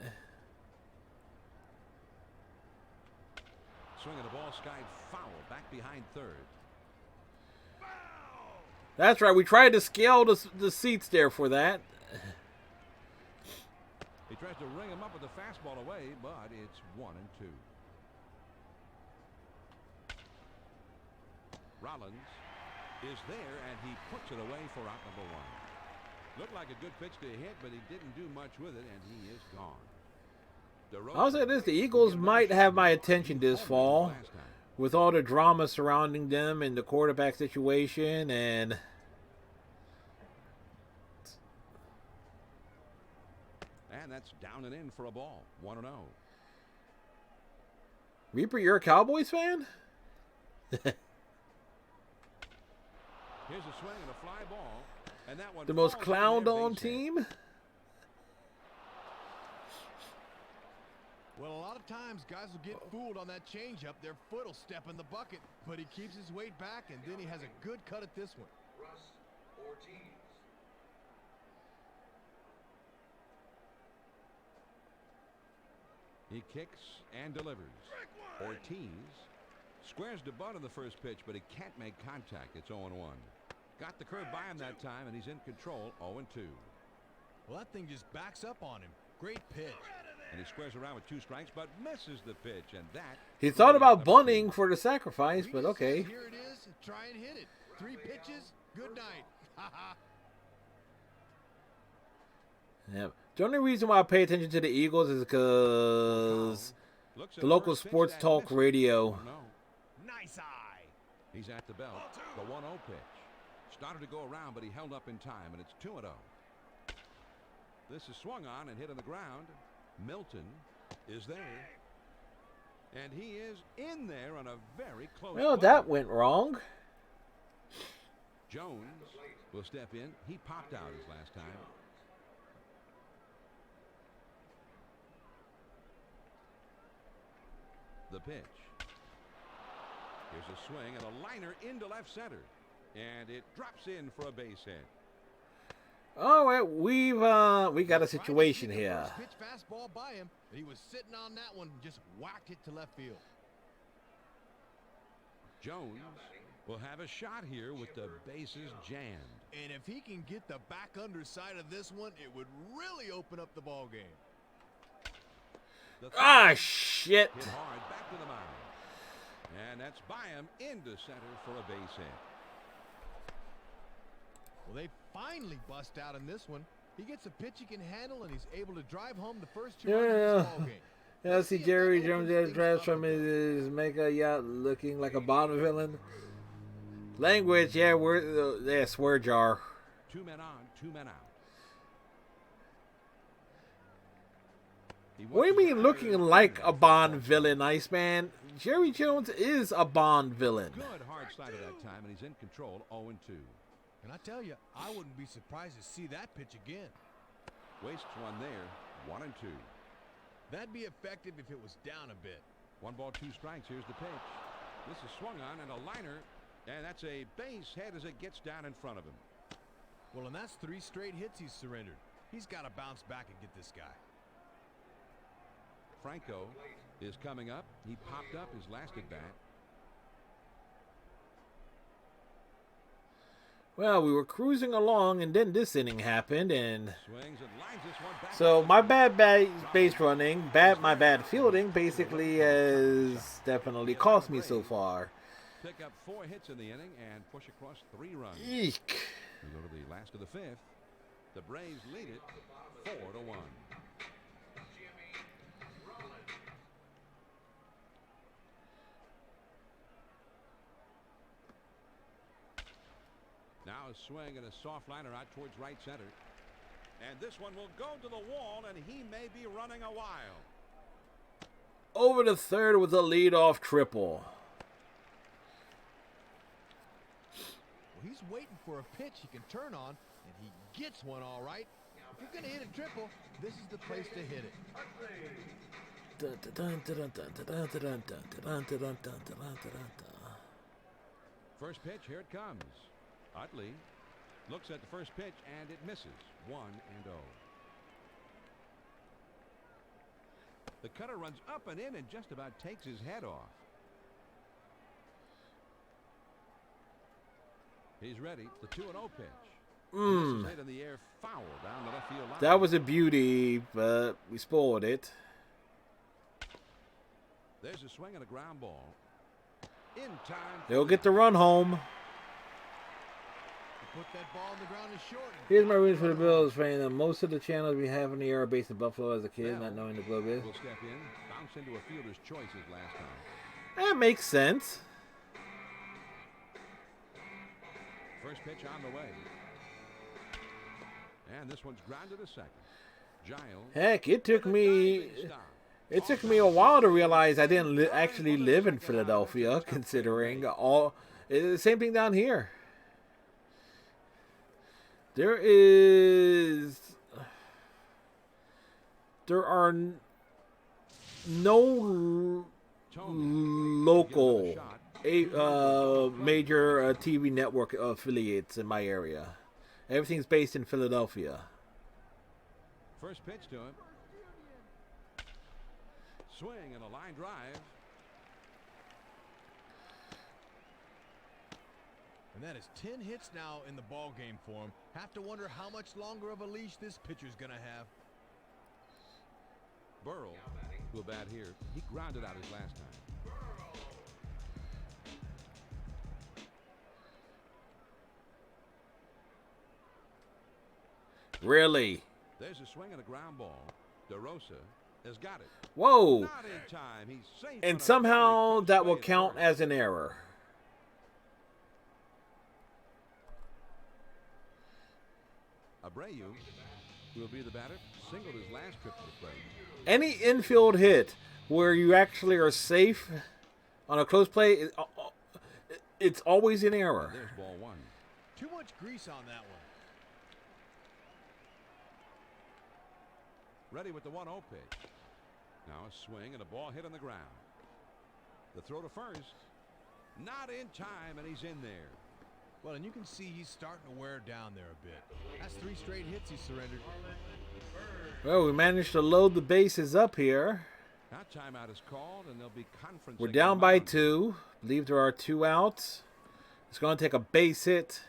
Swinging the ball skied foul back behind third. That's right. We tried to scale the seats there for that. He tries to ring him up with the fastball away, but it's 1-2. Rollins is there, and he puts it away for out number 1. Looked like a good pitch to hit, but he didn't do much with it, and he is gone. I'll say this, the Eagles might have my attention this fall with all the drama surrounding them and the quarterback situation. And that's down and in for a ball. 1-0. Reaper, you're a Cowboys fan? Here's a swing and a fly ball. And that one The most falls clowned on their on base hit. team? Well, a lot of times guys will get fooled on that changeup. Their foot will step in the bucket, but he keeps his weight back, and then he has a good cut at this one. Russ Ortiz. He kicks and delivers. Ortiz squares the butt of the first pitch, but he can't make contact. It's 0-1. Got the curve by him that time, and he's in control. 0-2. Well, that thing just backs up on him. Great pitch. And he squares around with 2 strikes, but misses the pitch, and that. He thought about bunting for the sacrifice, but okay. Here it is. Try and hit it. 3 pitches. Good night. Yeah. The only reason why I pay attention to the Eagles is because the local sports talk radio. Nice eye. He's at the belt. The 1-0 pitch. Started to go around, but he held up in time, and it's 2-0. This is swung on and hit on the ground. Milton is there. And he is in there on a very close Well, play. that went wrong. Jones will step in. He popped out his last time. The pitch. Here's a swing and a liner into left center. And it drops in for a base hit. All right, we got a situation here. Pitch fastball by him. He was sitting on that one, just whacked it to left field. Jones will have a shot here with the bases jammed. And if he can get the back underside of this one, it would really open up the ball game. Ah, shit. Hit hard back to the mound. And that's by him into center for a base hit. Well, they finally bust out in this one. He gets a pitch he can handle, and he's able to drive home the first 2 runs of this ball game. Yeah, I see Jerry Jones there drives from his mega yacht looking like a Bond villain. Language, yeah, we're swear jar. 2 men on, 2 men out. What do you mean looking like a Bond villain, Iceman? Jerry Jones is a Bond villain. Good hard slide at that time, and he's in control. 0-2. And I tell you, I wouldn't be surprised to see that pitch again. Wastes one there. 1-2. That'd be effective if it was down a bit. 1 ball, 2 strikes. Here's the pitch. This is swung on and a liner, and that's a base hit as it gets down in front of him. Well, and that's 3 straight hits he's surrendered. He's got to bounce back and get this guy. Franco is coming up. He popped up his last at bat. Well, we were cruising along, and then this inning happened, and Swings and lines this one back. so my bad base running, my bad fielding, basically has definitely cost me so far. Pick up 4 hits in the inning and push across 3 runs. Eek. We go to the last of the 5th. The Braves lead it 4-1. Now a swing and a soft liner out towards right center. And this one will go to the wall, and he may be running a while. Over the third with a leadoff triple. Well, he's waiting for a pitch he can turn on, and he gets one all right. If you're going to hit a triple, this is the place to hit it. First pitch, here it comes. Utley looks at the first pitch and it misses. 1-0. The cutter runs up and in and just about takes his head off. He's ready. The 2-0 pitch. This is hit in the air, foul down the left field line. That was a beauty, but we spoiled it. There's a swing and a ground ball. In time. They'll get the run home. Put that ball on the ground and short. Here's my reason for the Bills fan. Most of the channels we have in the air are based in Buffalo as a kid, not knowing the Globe is. Will step in, bounce into a fielder's choices last time. That makes sense. First pitch on the way. And this one's grounded a second. Giles. Heck, it took me a while to realize I didn't actually live in Philadelphia, considering all. The same thing down here. There are no local major TV network affiliates in my area. Everything's based in Philadelphia. First pitch to him. Swing and a line drive. And that is 10 hits now in the ball game for him. Have to wonder how much longer of a leash this pitcher's going to have. Burrow will bat here. He grounded out his last time. Really? There's a swing and a ground ball. DeRosa has got it. Whoa. Not in time. He's safe. And somehow that will count as an error. Abreu will be the batter. Singled his last trip to the plate. Any infield hit where you actually are safe on a close play, it's always an error. There's ball one. Too much grease on that one. Ready with the 1-0 pitch. Now a swing and a ball hit on the ground. The throw to first. Not in time, and he's in there. Well, and you can see he's starting to wear down there a bit. That's 3 straight hits he surrendered. Well, we managed to load the bases up here. Now timeout is called, and they'll be conferencing. We're down by 2. Believe there are 2 outs. It's going to take a base hit.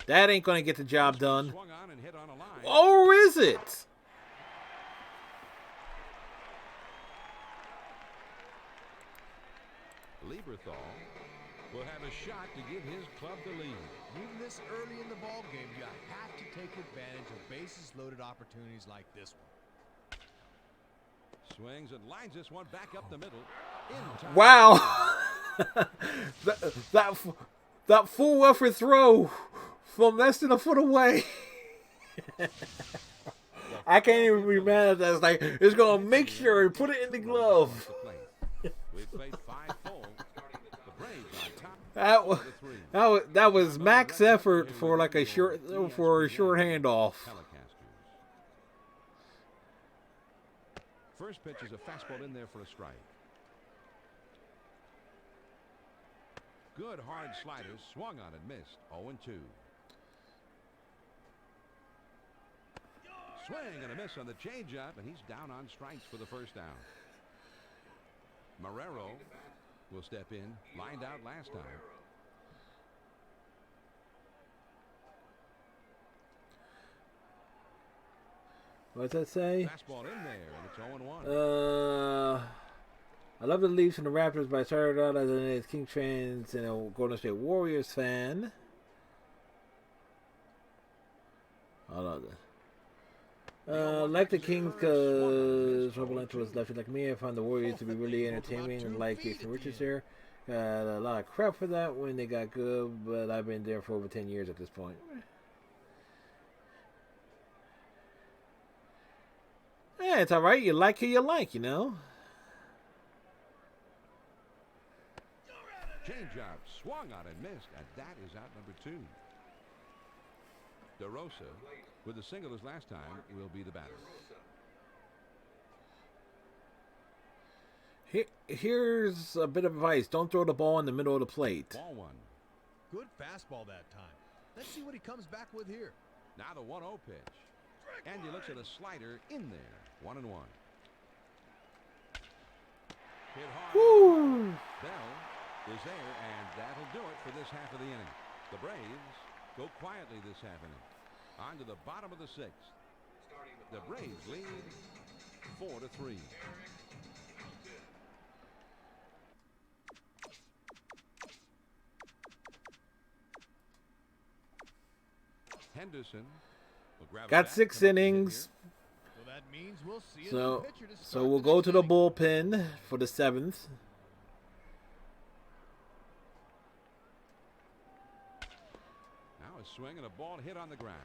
That ain't going to get the job done. Swung on and hit on a line. Or is it? Lieberthal will have a shot to give his club the lead. Even this early in the ball game, you have to take advantage of bases-loaded opportunities like this one. Swings and lines this one back up the middle. In time. Wow. that full effort throw from less than a foot away. I can't even be mad at that. It's like, it's going to make sure and put it in the glove. We've played 5 full. The Braves on top. That was max effort for like a short handoff. First pitch is a fastball in there for a strike. Good hard slider, swung on and missed. 0-2. Swing and a miss on the changeup, and he's down on strikes for the first down. Marrero will step in, lined out last time. What's that say? Fastball in there, and it's 0-1. I love the Leafs and the Raptors, but I started out as a Kings fan and a Golden State Warriors fan. I love that. Like the Kings because Robert was left like me. I found the Warriors to be really entertaining and like Jason Richards here. Got a lot of crap for that when they got good, but I've been there for over 10 years at this point. Yeah, it's alright. You like who you like, you know. Changeup swung on and missed, and that is out number 2. DeRosa, with a single as last time, will be the batter. Here's a bit of advice. Don't throw the ball in the middle of the plate. Ball one. Good fastball that time. Let's see what he comes back with here. Now the 1-0 pitch. And he looks at a slider in there. 1-1. Hit hard. Woo! Bell is there, and that'll do it for this half of the inning. The Braves go quietly this half inning. On to the bottom of the sixth. The Braves lead 4-3. Henderson will grab Got it back, 6 come up with a hit innings. So that means we'll see a So new pitcher to so start we'll the go next to the inning. bullpen for the 7th. Now a swing and a ball hit on the ground.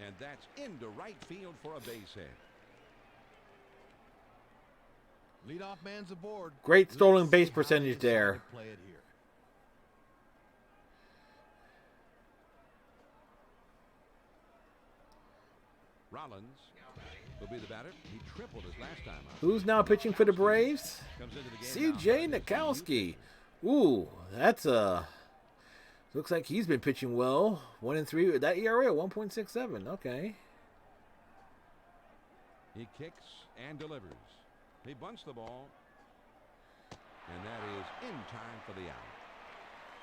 And that's into right field for a base hit. Leadoff man's aboard. Great stolen Let's base see how they percentage decide there. to play it here. Rollins will be the batter. He tripled his last time out. Who's now pitching for the Braves? Comes into the game CJ now. Nikowski. Ooh, that's looks like he's been pitching well. 1-3. That ERA 1.67. Okay. He kicks and delivers. He bunts the ball. And that is in time for the out.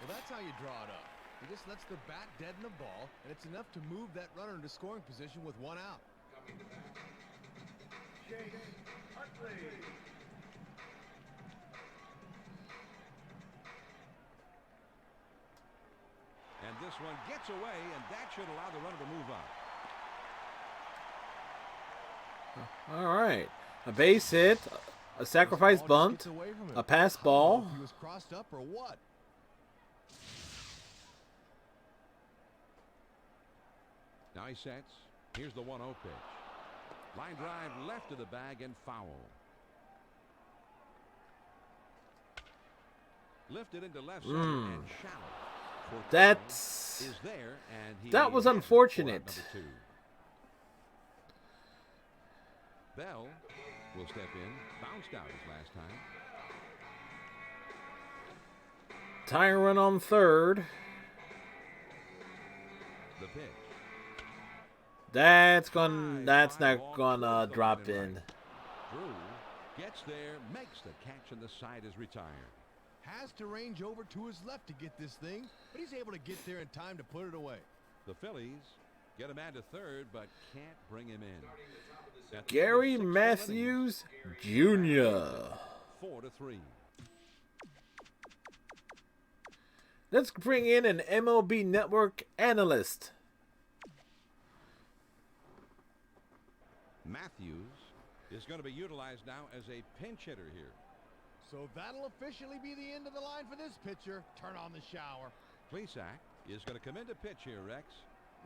Well, that's how you draw it up. He just lets the bat deaden the ball, and it's enough to move that runner into scoring position with 1 out. And this one gets away, and that should allow the runner to move up. All right. A base hit, a sacrifice This ball just bunt, gets away from him. a pass I don't know ball. if he was crossed up or what. Now he sets. Here's the 1-0 pitch. Line drive left of the bag and foul. Lifted into left center and shallow. Fortuno That's is there, and he that was hits it for out unfortunate. number 2. Bell will step in. Bounced out his last time. Tying run on third. The pitch. That's High fly not ball gonna towards the drop line and in. right. Drew gets there, makes the catch, and the side is retired. Has to range over to his left to get this thing, but he's able to get there in time to put it away. The Phillies get a man to third, but can't bring him in. At the Gary end of 6 Matthews Jr. innings, 4-3. Let's bring in an MLB Network analyst. Matthews is going to be utilized now as a pinch hitter here. So that'll officially be the end of the line for this pitcher. Turn on the shower. Plesac is going to come in to pitch here, Rex.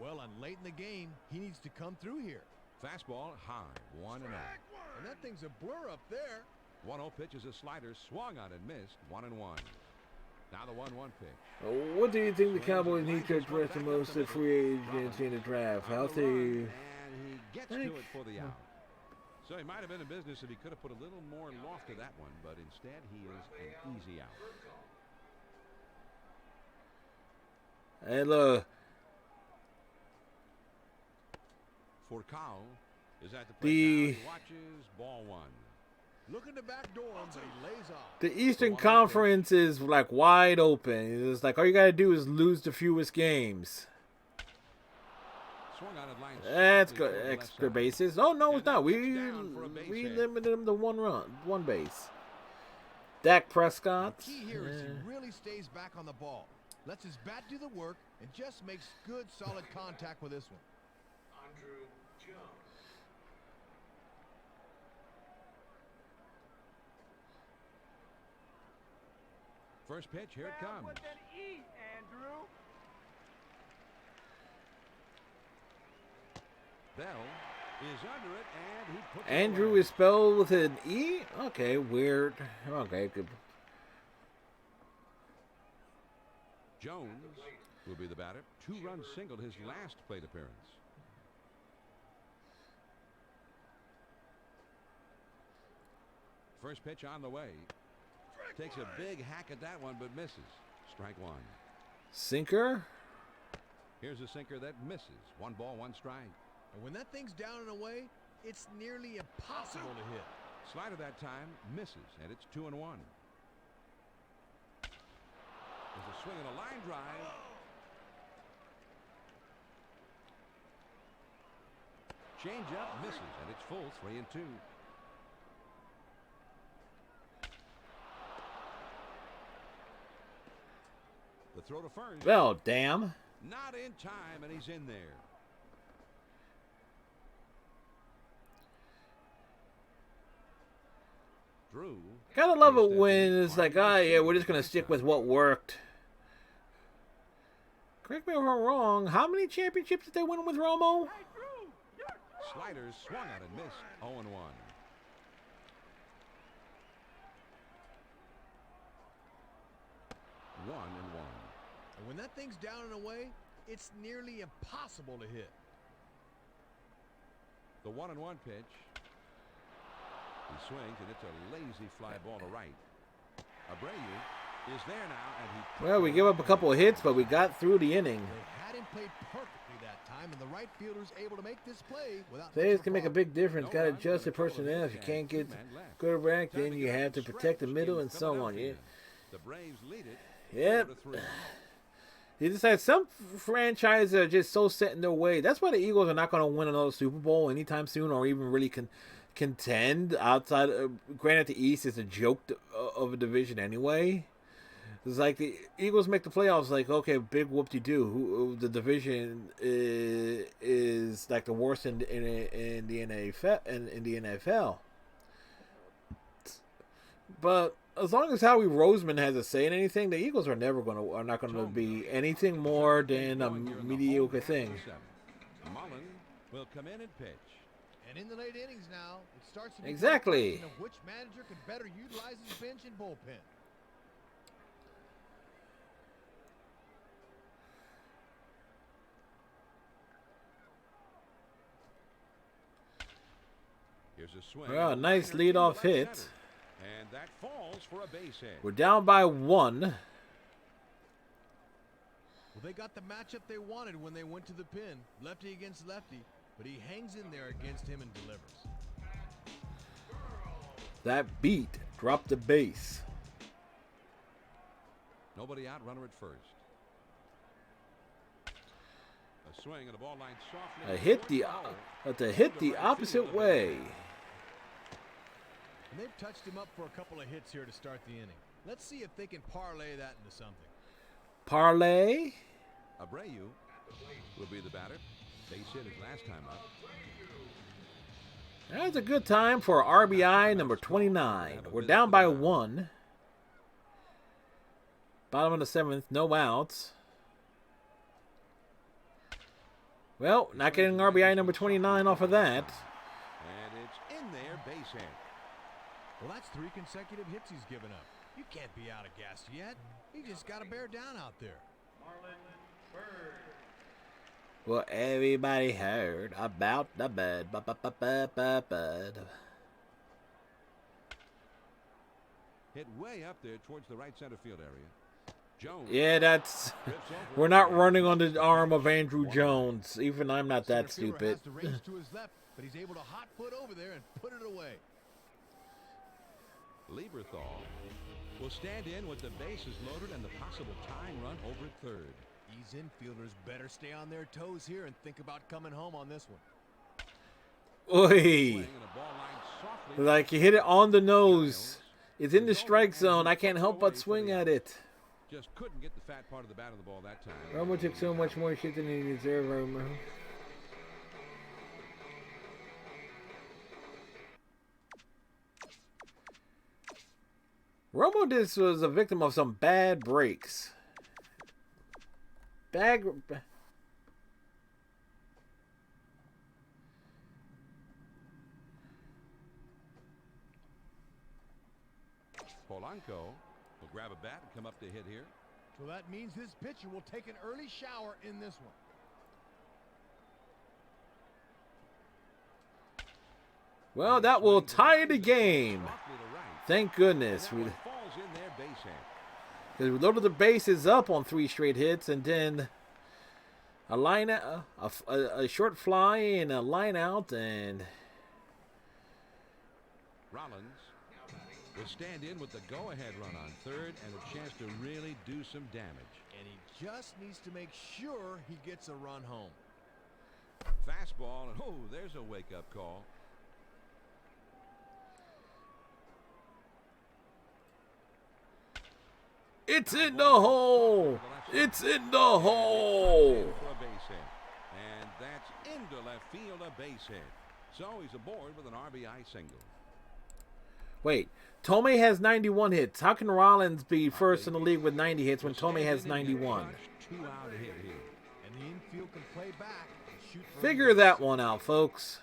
Well, and late in the game, he needs to come through here. Fastball high, 1-0. And that thing's a blur up there. 1-0 pitch is a slider, swung on and missed, 1-1. Now the 1-1 pitch. What do you think the Cowboys need to address the most of free agency in the draft? How On the they run, and he gets to think- it for the out. So he might have been in business if he could have put a little more loft to that one, but instead he is an easy out. and look, Furcal is at the plate The- now. He watches ball 1. Looking to backdoor him, but he lays off. the Eastern Conference is like wide open. It's like all you gotta do is lose the fewest games. Swung on at line. That's slightly good. toward the left Extra side. bases. Oh no, And it's not. that gets down for a base We hit. limited him to 1 run, 1 base. Dak Prescott. The key here is he eh, really stays back on the ball. Lets his bat do the work and just makes good, solid contact with this one. Andrew Jones. First pitch, here it Man, comes. what that eat, Andrew? Bell is under it, and he puts it Andrew away. is spelled with an E? Okay, weird. Okay, good. Jones will be the batter. 2-run single his last plate appearance. First pitch on the way. Takes a big hack at that one, but misses. Strike one. Sinker. Here's a sinker that misses. 1 ball, 1 strike. And when that thing's down and away, it's nearly impossible to hit. Slider that time misses, and it's 2-1. There's a swing and a line drive. Change up misses, and it's full 3-2. The throw to first. Well, damn. Not in time, and he's in there. Drew. Gotta love it when it's like, oh yeah, we're just gonna stick with what worked. Correct me if I'm wrong. How many championships did they win with Romo? Sliders swung at and missed. 0-1. And when that thing's down and away, it's nearly impossible to hit. The 1-1 pitch. He swings, and it's a lazy fly ball to right. Abreu is there now, and he... Well, we give up a couple of hits, but we got through the inning. They had him played perfectly that time, and the right fielder's able to make this play without... Players can make a big difference. Got to adjust the personnel. If you can't get good rank, then you have to protect the middle and so on. Yeah. The Braves lead it. Yep. 4-3. You just had some franchises are just so set in their way. That's why the Eagles are not going to win another Super Bowl anytime soon, or even really contend outside. Granted, the East is a joke of a division anyway. It's like the Eagles make the playoffs. Like, okay, big whoop-de-doo. The division is like the worst in the NFL. But as long as Howie Roseman has a say in anything, the Eagles are not going to be anything more than a mediocre thing. Mullen will come in and pitch. And in the late innings now, it starts to be Exactly. a question of which manager can better utilize his bench and bullpen. Here's a swing. Well, nice leadoff hit. And that falls for a base hit. We're down by 1. Well, they got the matchup they wanted when they went to the pin. Lefty against lefty. But he hangs in there against him and delivers. That beat dropped the base. Nobody out, runner at first. A swing and a ball line softly. To hit the opposite way. And they've touched him up for a couple of hits here to start the inning. Let's see if they can parlay that into something. Parlay. Abreu will be the batter. Base hit his last time up. That's a good time for RBI number 29. We're down by 1. Bottom of the 7th, no outs. Well, not getting RBI number 29 off of that. And it's in there, base hit. Well, that's 3 consecutive hits he's given up. You can't be out of gas yet. He just got to bear down out there. Well, everybody heard about the bud. Bud. Hit way up there towards the right center field area. Jones. Yeah, that's... We're not running on the arm of Andrew Jones. Even I'm not that stupid. Has to race to his left, but he's able to hot foot over there and put it away. Lieberthal will stand in with the bases loaded and the possible tying run over at third. These infielders better stay on their toes here and think about coming home on this one. Oi! Like you hit it on the nose. It's in the strike zone. I can't help but swing at it. Just couldn't get the fat part of the bat of the ball that time. Romo took so much more shit than he deserved, Romo. Romo this was a victim of some bad breaks. Polanco will grab a bat and come up to hit here. So that means this pitcher will take an early shower in this one. Well, that will tie the game. Thank goodness. And that one falls in there, base hit. Because we loaded the bases up on 3 straight hits, and then a line out, a short fly and a line out, and Rollins will stand in with the go-ahead run on third and a chance to really do some damage. And he just needs to make sure he gets a run home. Fastball, and oh, there's a wake-up call. it's in the hole. It's in the hole. For a base hit. And that's into left field, a base hit. So he's aboard with an RBI single. Wait, Tomei has 91 hits. How can Rollins be first in the league with 90 hits when Tomei has 91? 2-out hit here. And the infield can play back and shoot for Figure that one out, folks.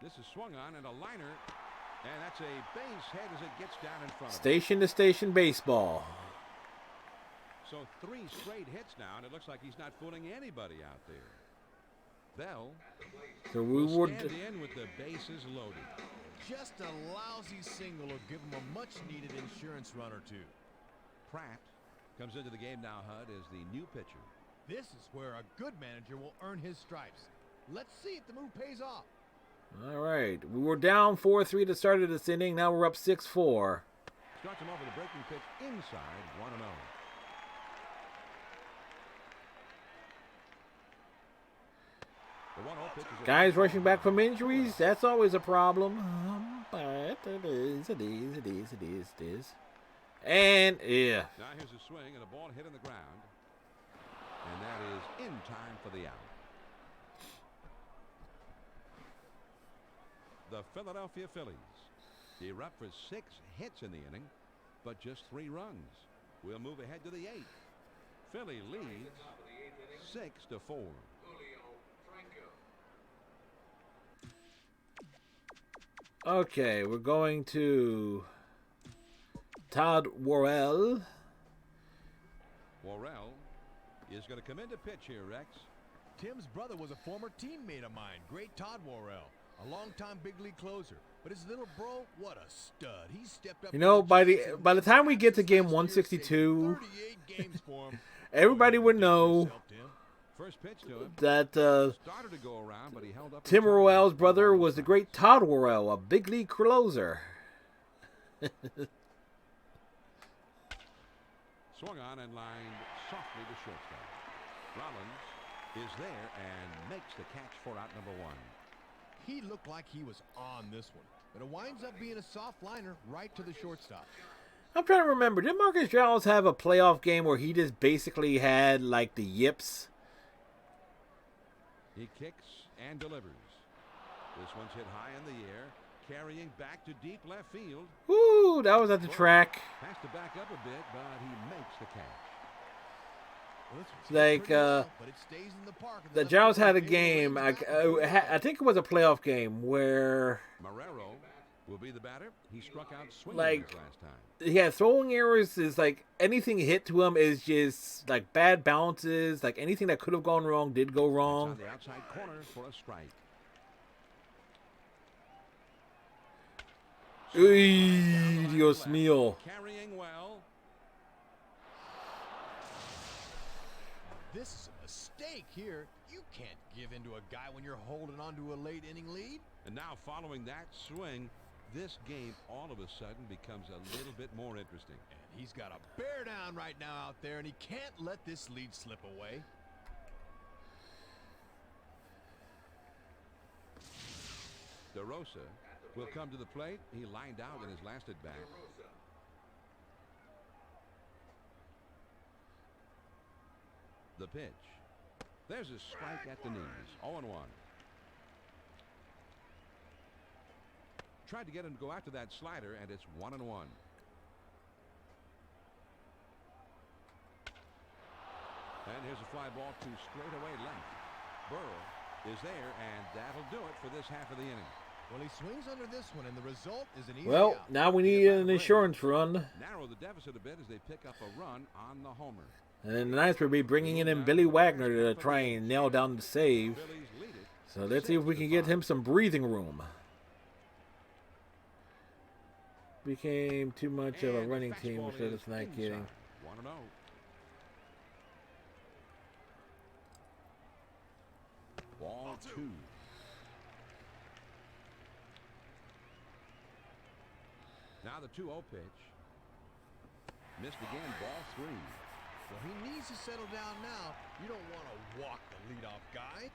This is swung on and a liner. And that's a base hit as it gets down in front of him. Station to station baseball. So 3 straight hits now, and it looks like he's not fooling anybody out there. Bell So we will would. stand in with the bases loaded. Just a lousy single will give him a much-needed insurance run or two. Pratt comes into the game now, Hud, as the new pitcher. This is where a good manager will earn his stripes. Let's see if the move pays off. All right, we were down 4-3 to start of this inning. Now we're up 6-4. Starts him over the breaking pitch inside, 1-0. The 1-0 pitch is a Guys rushing back from injuries, that's always a problem. But it is. And, yeah. Now here's a swing and a ball hit in the ground. And that is in time for the out. The Philadelphia Phillies erupt for 6 hits in the inning, but just 3 runs. We'll move ahead to the 8th. Philly leads 6-4. Okay, we're going to Todd Worrell. Worrell is going to come in to pitch here, Rex. Tim's brother was a former teammate of mine, great Todd Worrell. A longtime big league closer. But his little bro, what a stud. He stepped up. You know, by the time we get to game 162, 38 games for him. everybody would know First pitch to him. that Started to go around, but he held up. Tim Worrell's brother was the great Todd Worrell, a big league closer. Swung on and lined softly to shortstop. Rollins is there and makes the catch for out number 1. He looked like he was on this one. But it winds up being a soft liner right to the shortstop. I'm trying to remember, did Marcus Giles have a playoff game where he just basically had like the yips? He kicks and delivers. This one's hit high in the air, carrying back to deep left field. Woo, that was at the track. Has to back up a bit, but he makes the catch. Well, this one's Like, pretty well, but it stays in the park. The Giles had a game, I think it was a playoff game, where Marrero will be the batter. He struck out swinging Like- his last time. yeah, throwing errors is like anything hit to him is just like bad bounces. Like anything that could have gone wrong did go It's wrong. on the outside corner for a strike. Uy, Dios mío. Carrying well. This is a mistake here. You can't give in to a guy when you're holding on to a late inning lead. And now following that swing, this game all of a sudden becomes a little bit more interesting. And he's got a bear down right now out there, and he can't let this lead slip away. DeRosa will come to the plate. He lined out in his last at bat. The pitch. There's a strike at the knees. 0-1. Tried to get him to go after that slider, and it's 1-1. And here's a fly ball to straightaway left. Burrow is there, and that'll do it for this half of the inning. Well, he swings under this one, and the result is an easy Well, out. now we need an insurance run. Narrow the deficit a bit as they pick up a run on the homer. And then the Knights will be bringing in Billy Wagner to try and nail down the save. Phillies lead it. So let's see if we can get him some breathing room. became too much of a And running the team fastball instead of is not inside. getting. 1-0. Ball 2. Now the 2-0 pitch. Missed again, ball 3. Well, he needs to settle down now. You don't want to walk the leadoff guy.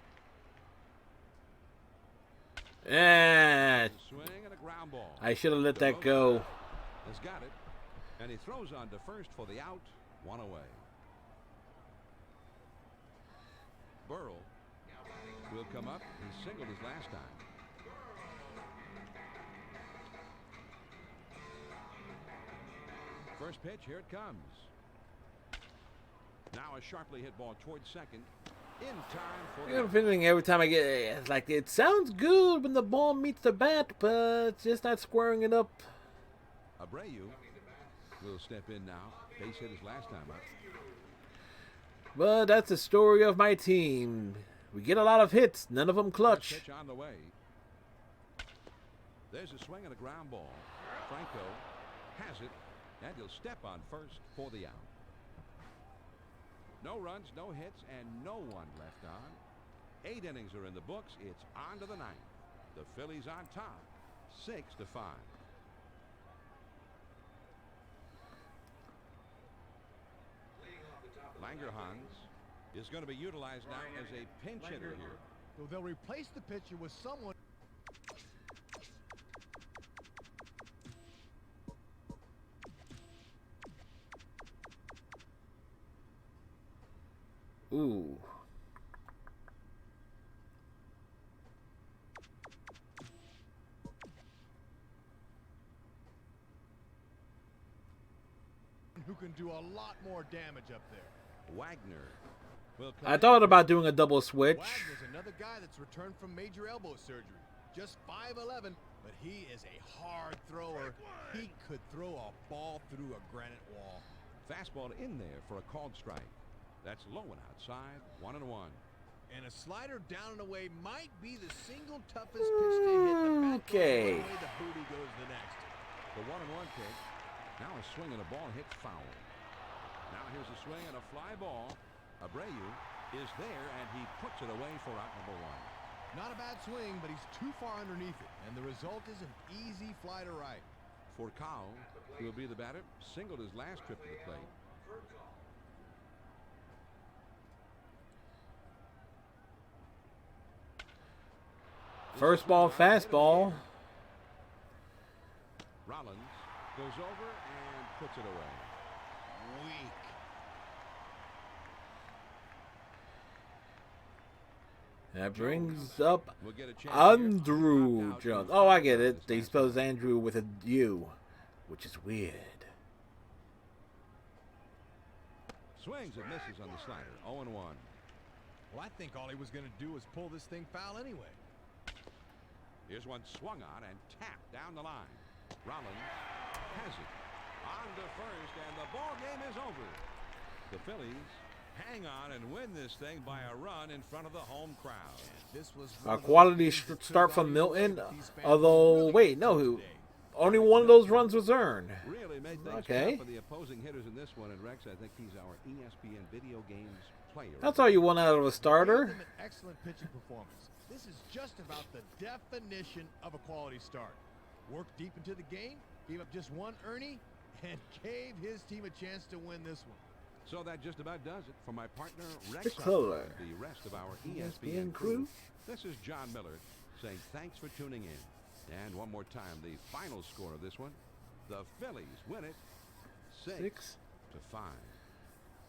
Ah, Swing and a ground ball. I should have let that go. Has got it. And he throws on to first for the out. 1 away. Burrell will come up. He singled his last time. First pitch, here it comes. Now a sharply hit ball towards second. In time for I'm the feeling every time I get it's like it sounds good when the ball meets the bat, but it's just not squaring it up. Abreu will step in now. Base hit his last time up. But that's the story of my team. We get a lot of hits, none of them First clutch. pitch on the way. There's a swing and a ground ball. Franco has it, and he'll step on first for the out. No runs, no hits, and no one left on. 8 innings are in the books. It's on to the 9th. The Phillies on top, 6-5. Langerhans is going to be utilized now as a pinch hitter here. So they'll replace the pitcher with someone. Ooh. Who can do a lot more damage up there. Wagner will come I in. thought about doing a double switch. Wagner's another guy that's returned from major elbow surgery. Just 5'11", but he is a hard thrower. He could throw a ball through a granite wall. Fastball in there for a called strike. That's low and outside, 1-1. And a slider down and away might be the single toughest pitch to hit. The bat goes Okay. one way, the booty goes the next. The 1-1 pitch. Now a swing and a ball hit foul. Now here's a swing and a fly ball. Abreu is there, and he puts it away for out number 1. Not a bad swing, but he's too far underneath it. And the result is an easy fly to right. Furcal will be the batter. Singled his last trip to the plate. First ball, fastball. Rollins goes over and puts it away. Weak. That brings up We'll get a chance here. Andrew Knocked out Jones. in Oh, I the get first it. They half. spells Andrew with a U, which is weird. Swings and misses on the slider. 0-1. Well, I think all he was going to do was pull this thing foul anyway. Here's one swung on and tapped down the line. Rollins has it on to first, and the ball game is over. The Phillies hang on and win this thing by a run in front of the home crowd. This was A quality start from Milton. Although, wait, no, only one of those runs was earned. Really made things Okay. tough for the opposing hitters in this one. And Rex, I think he's our ESPN video games player. That's all you want out of a starter. An excellent pitching performance. This is just about the definition of a quality start. Worked deep into the game, gave up just one Ernie, and gave his team a chance to win this one. So that just about does it. For my partner, Rex, The Hunt, color. and the rest of our ESPN ESPN crew. crew, this is John Miller saying thanks for tuning in. And one more time, the final score of this one, the Phillies win it 6-5.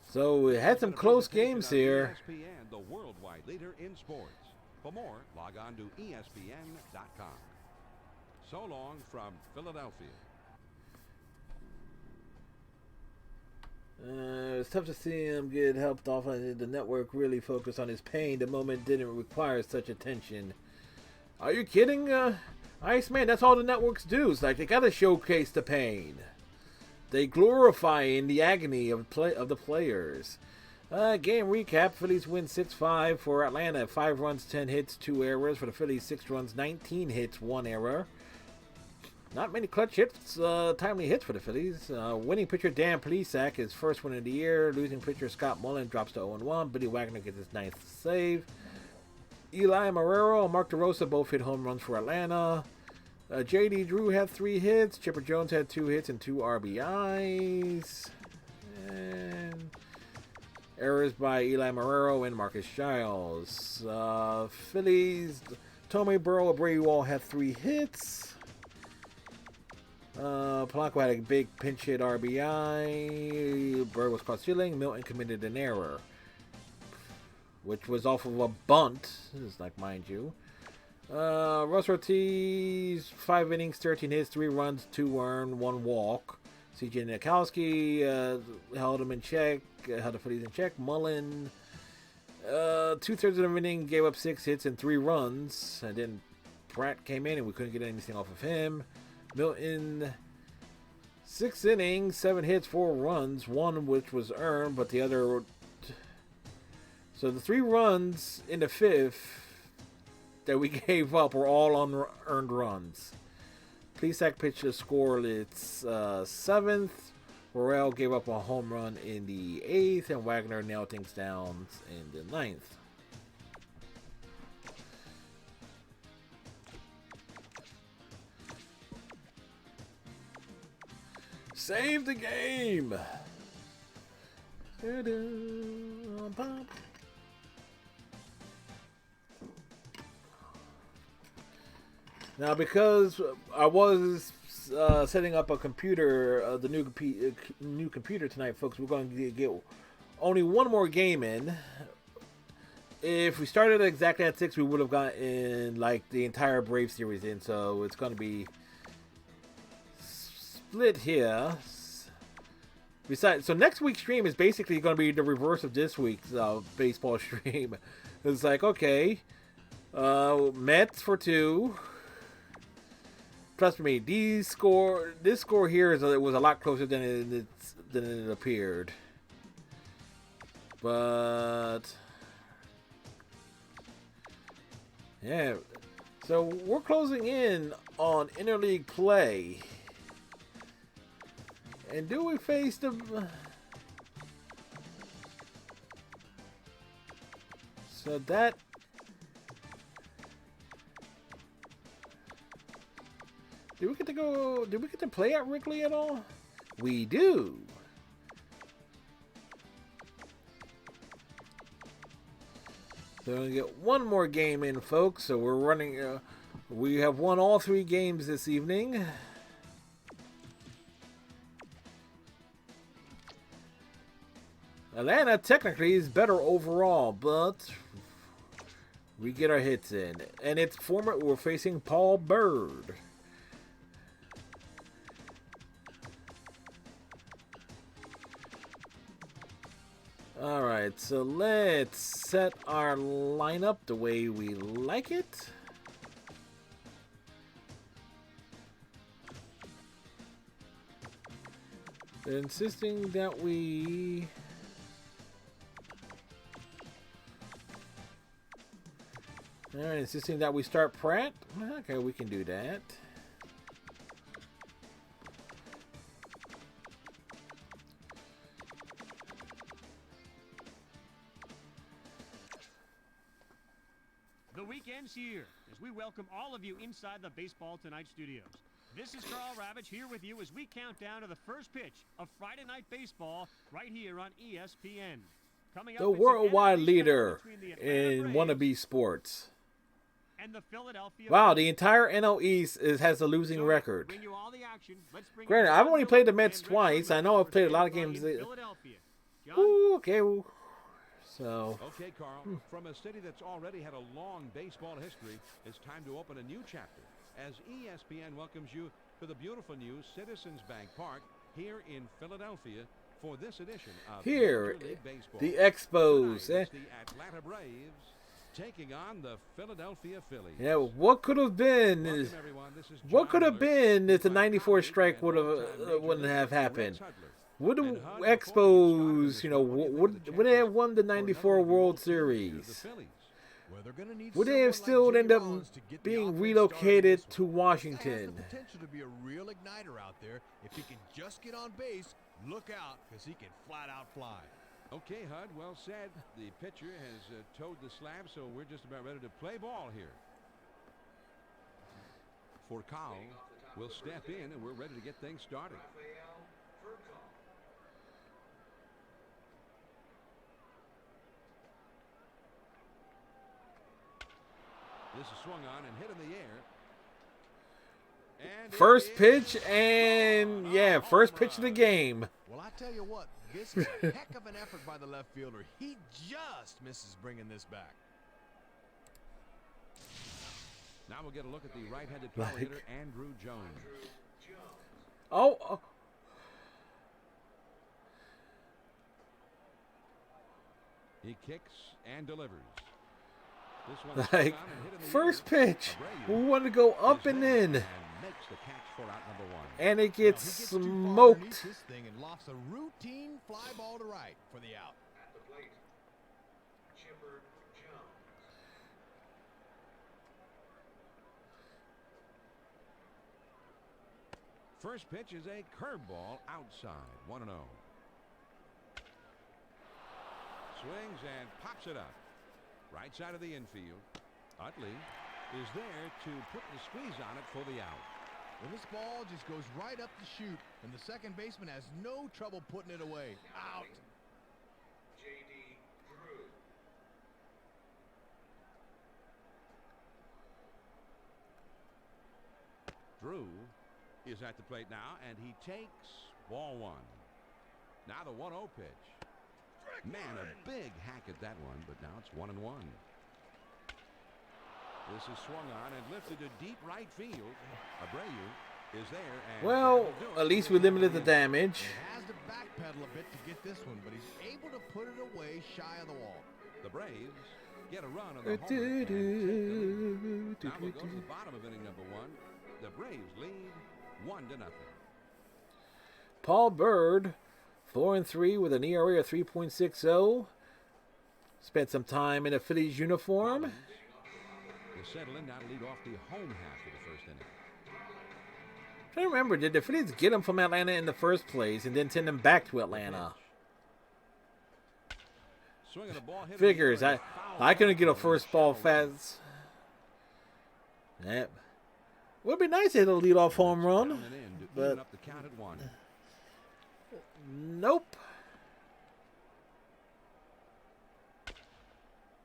So we had some close games here. ESPN, the worldwide leader in sports. For more, log on to ESPN.com. So long from Philadelphia. It's tough to see him get helped off. The network really focused on his pain. The moment didn't require such attention. Are you kidding, Iceman? That's all the networks do. It's like they gotta showcase the pain. They glorify in the agony of the players. Game recap: Phillies win 6-5 for Atlanta. 5 runs, 10 hits, 2 errors. For the Phillies, 6 runs, 19 hits, 1 error. Not many clutch hits, timely hits for the Phillies. Winning pitcher Dan Plesac, his first win of the year. Losing pitcher Scott Mullen drops to 0-1. Billy Wagner gets his 9th save. Eli Marrero and Mark DeRosa both hit home runs for Atlanta. J.D. Drew had 3 hits. Chipper Jones had 2 hits and 2 RBIs. And errors by Eli Marrero and Marcus Giles. Phillies, Tommy Burrow and Brady Wall had 3 hits. Polanco had a big pinch hit RBI. Bird was caught stealing. Milton committed an error, which was off of a bunt. This is like, mind you. Russ Ortiz, 5 innings, 13 hits, 3 runs, 2 earned, 1 walk. CJ Nikolowski held him in check, held the Phillies in check. Mullen, 2/3 of the inning, gave up 6 hits and 3 runs. And then Pratt came in and we couldn't get anything off of him. Milton, 6 innings, 7 hits, 4 runs, 1 which was earned, but the other. So the 3 runs in the 5th that we gave up were all unearned runs. Plesac pitched a scoreless 7th. Worrell gave up a home run in the 8th, and Wagner nailed things down in the 9th. Save the game! Now, because I was setting up a computer, the new computer tonight, folks, we're going to get only one more game in. If we started exactly at 6, we would have gotten like the entire Brave series in, so it's going to be split here. Besides, so next week's stream is basically going to be the reverse of this week's baseball stream. It's like, okay, Mets for 2. Trust me, this score here it was a lot closer than it appeared. But yeah, so we're closing in on interleague play. And do we face the... So that... Did we get to play at Wrigley at all? We do. So we're going to get one more game in, folks. So we're running... we have won all 3 games this evening. Atlanta technically is better overall, but we get our hits in. And we're facing Paul Bird. Alright, so let's set our lineup the way we like it. They're insisting that we... Alright, insisting that we start Pratt. Okay, we can do that. The weekend's here as we welcome all of you inside the Baseball Tonight studios. This is Carl Ravitch here with you as we count down to the first pitch of Friday Night Baseball right here on ESPN. Coming up, the worldwide leader in wannabe sports. And the Philadelphia... Wow, the entire NL East has a losing record. Bring you all the action. Granted, I've only played the Mets twice. I know I've played a lot of games. Ooh, okay. So. Okay, Carl. From a city that's already had a long baseball history, it's time to open a new chapter as ESPN welcomes you to the beautiful new Citizens Bank Park here in Philadelphia for this edition of Here, Major League Baseball. the Expos. The Atlanta Braves taking on the Philadelphia Phillies. Yeah, what could have been? Welcome, everyone. This is What John could have Miller. been if the '94 strike wouldn't have happened? Would the Expos, would they have won the '94 World Series? Well, they're going to need would they have someone still like end Jimmy up Rollins to get the being offense relocated started to in this one. Washington? Has the potential to be a real igniter out there. If he can just get on base, look out, because he can flat out fly. Okay, Hud, well said. The pitcher has towed the slab, so we're just about ready to play ball here. Furcal will step in, and we're ready to get things started. This is swung on and hit in the air. And First pitch, and yeah, first pitch of the game. Well, I tell you what, this is a heck of an effort by the left fielder. He just misses bringing this back. Now we'll get a look at the right-handed power hitter, Andrew Jones. Oh, He kicks and delivers. This one like first pitch, we want to go up and in, makes the catch for out number one. and it gets He gets too far smoked. underneath this thing and lofts a routine fly ball to right for the out. At the plate, Chipper Jones. First pitch is a curveball outside, 1-0. Swings and pops it up. Right side of the infield. Utley is there to put the squeeze on it for the out. Well, this ball just goes right up the chute, and the second baseman has no trouble putting it away. Out. J.D. Drew. Drew is at the plate now, and he takes ball one. Now the 1-0 pitch. Man, a big hack at that one, but now it's 1-1. This is swung on and lifted to deep right field. Abreu is there. And Well, at least we limited the damage. He has to backpedal a bit to get this one, but he's able to put it away shy of the wall. the Braves get a run on the homer and take the lead. Now we'll go to the bottom of inning number one. The Braves lead 1-0. Paul Bird, 4-3 with an ERA of 3.60. Spent some time in a Phillies uniform. Will settle in now to lead off the home half of the first inning. I remember, did the Phillies get him from Atlanta in the first place and then send him back to Atlanta? Swinging a ball hit Figures. in the air, I couldn't get a foul first ball fast. Yep. Would be nice to hit a leadoff home Down run, and in to but even up the count at 1. nope.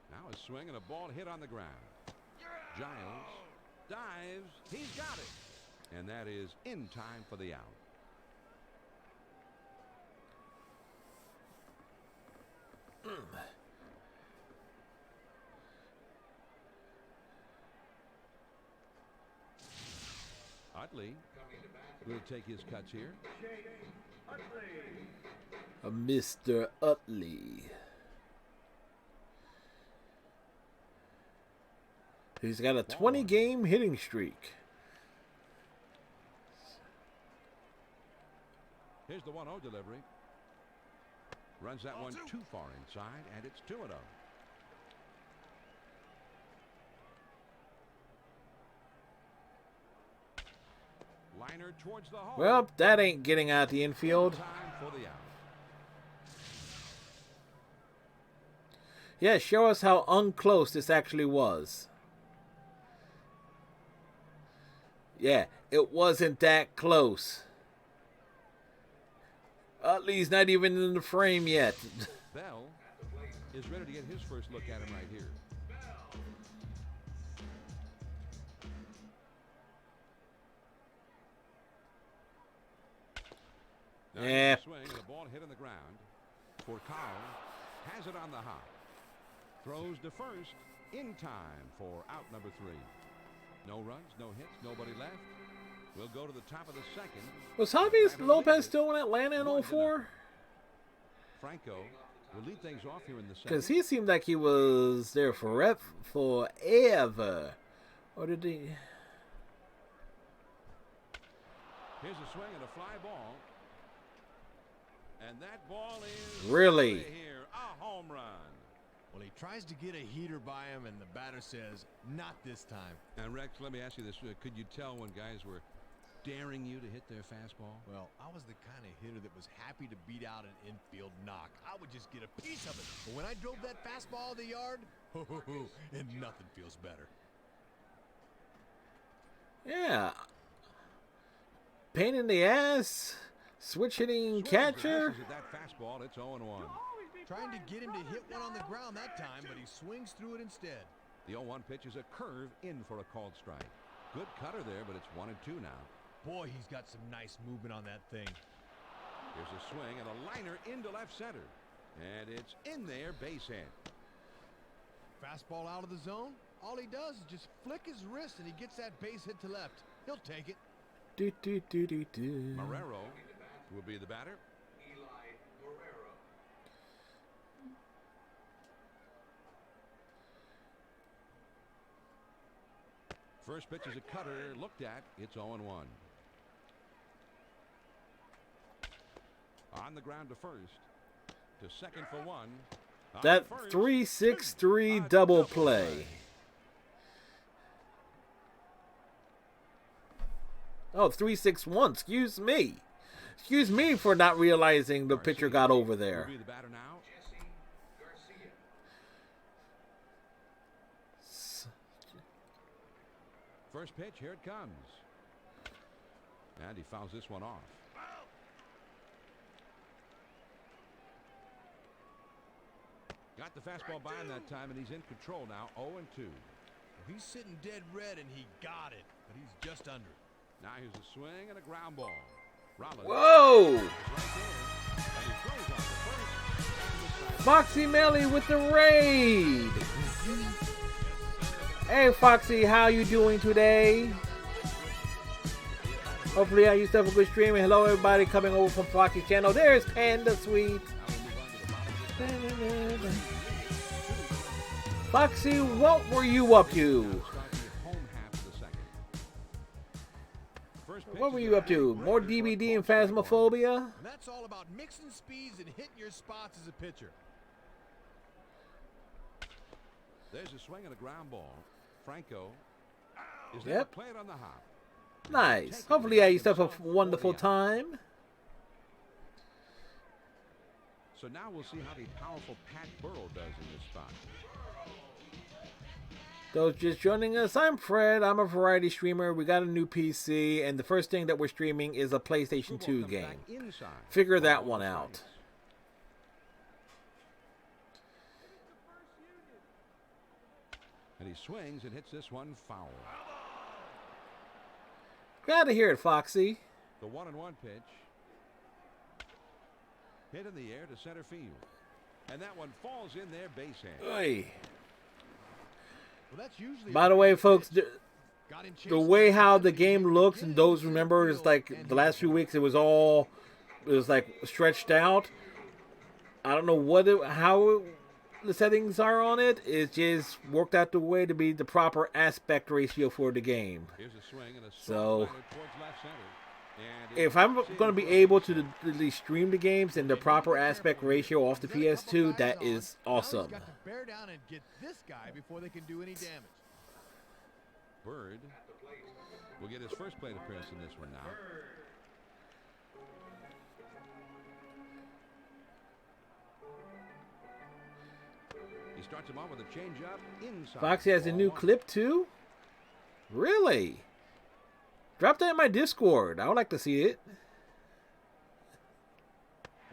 Now a swing and a ball hit on the ground. Giles dives. He's got it. And that is in time for the out. Utley will take his cuts here. Mr. Utley. He's got a 20-game hitting streak. Here's the 1-0 delivery. Runs that one too far inside, and it's 2-0. Liner towards the hole. Well, that ain't getting out the infield. Time for the out. Yeah, show us how unclose this actually was. Yeah, it wasn't that close. Utley's not even in the frame yet. Bell is ready to get his first look at him right here. Now Yeah. here's a swing and a ball hit on the ground. Furcal has it on the hop. Throws to first in time for out number 3. No runs, no hits, nobody left. We'll go to the top of the second. Was Javier Lopez still in Atlanta in 04? Franco will lead things off here in the second. Because he seemed like he was there forever. Or did he? Here's a swing and a fly ball. And that ball is Really? here. A home run. Well, he tries to get a heater by him, and the batter says, not this time. And Rex, let me ask you this. Could you tell when guys were daring you to hit their fastball? Well, I was the kind of hitter that was happy to beat out an infield knock. I would just get a piece of it. But when I drove that fastball to the yard, and nothing feels better. Yeah. Pain in the ass. Switch hitting catcher. At that fastball, it's 0-1. Trying to get him to hit one on the ground that time, but he swings through it instead. The 0-1 pitch is a curve in for a called strike. Good cutter there, but it's 1-2 now. Boy, he's got some nice movement on that thing. Here's a swing and a liner into left center. And it's in there, base hit. Fastball out of the zone. All he does is just flick his wrist, and he gets that base hit to left. He'll take it. Marrero will be the batter. Eli Marrero. First pitch is a cutter. Looked at. It's 0-1. On the ground to first. To second for one. That 3-6-3 double play. Oh, 3-6-1. Excuse me. Excuse me for not realizing the pitcher got over there. Will be the batter now. Jesse Garcia. First pitch, here it comes. And he fouls this one off. Got the fastball by him that time, and he's in control now, 0-2. He's sitting dead red, and he got it, but he's just under it. Now here's a swing and a ground ball. Rollins Whoa! is right there, and he throws on the first. Foxy Melly with the raid. Hey Foxy, how you doing today? Hopefully you still have a good stream. And hello everybody coming over from Foxy's channel. There's Panda Sweet. Foxy, what were you up to? What were you up to? More DVD and Phasmophobia? And that's all about mixing speeds and hitting your spots as a pitcher. There's a swing and a ground ball. Franco is Yep. there to play it on the hop. Nice. Hopefully you still have a wonderful time. So now we'll see how the powerful Pat Burrell does in this spot. Those just joining us, I'm Fred. I'm a variety streamer. We got a new PC, and the first thing that we're streaming is a PlayStation 2 game. Figure that one out. And he swings and hits this one foul. Glad to hear it, Foxy. The 1-1 pitch. Hit in the air to center field. And that one falls in there, base hit. Oy. Well, that's usually By the way, folks, the way how the game looks, and those remember, is like the last few weeks, it was like stretched out. I don't know how the settings are on it. It just worked out the way to be the proper aspect ratio for the game. Here's a swing and a So, towards left center. And if I'm going to be able to at least stream the games in the proper aspect ratio off the PS2, that is awesome. Got to bear down and get this guy before they can do any damage. Bird will get his first plate appearance in this one now. He starts him off with a changeup inside. Foxy has a new clip too? Really? Drop that in my Discord. I would like to see it.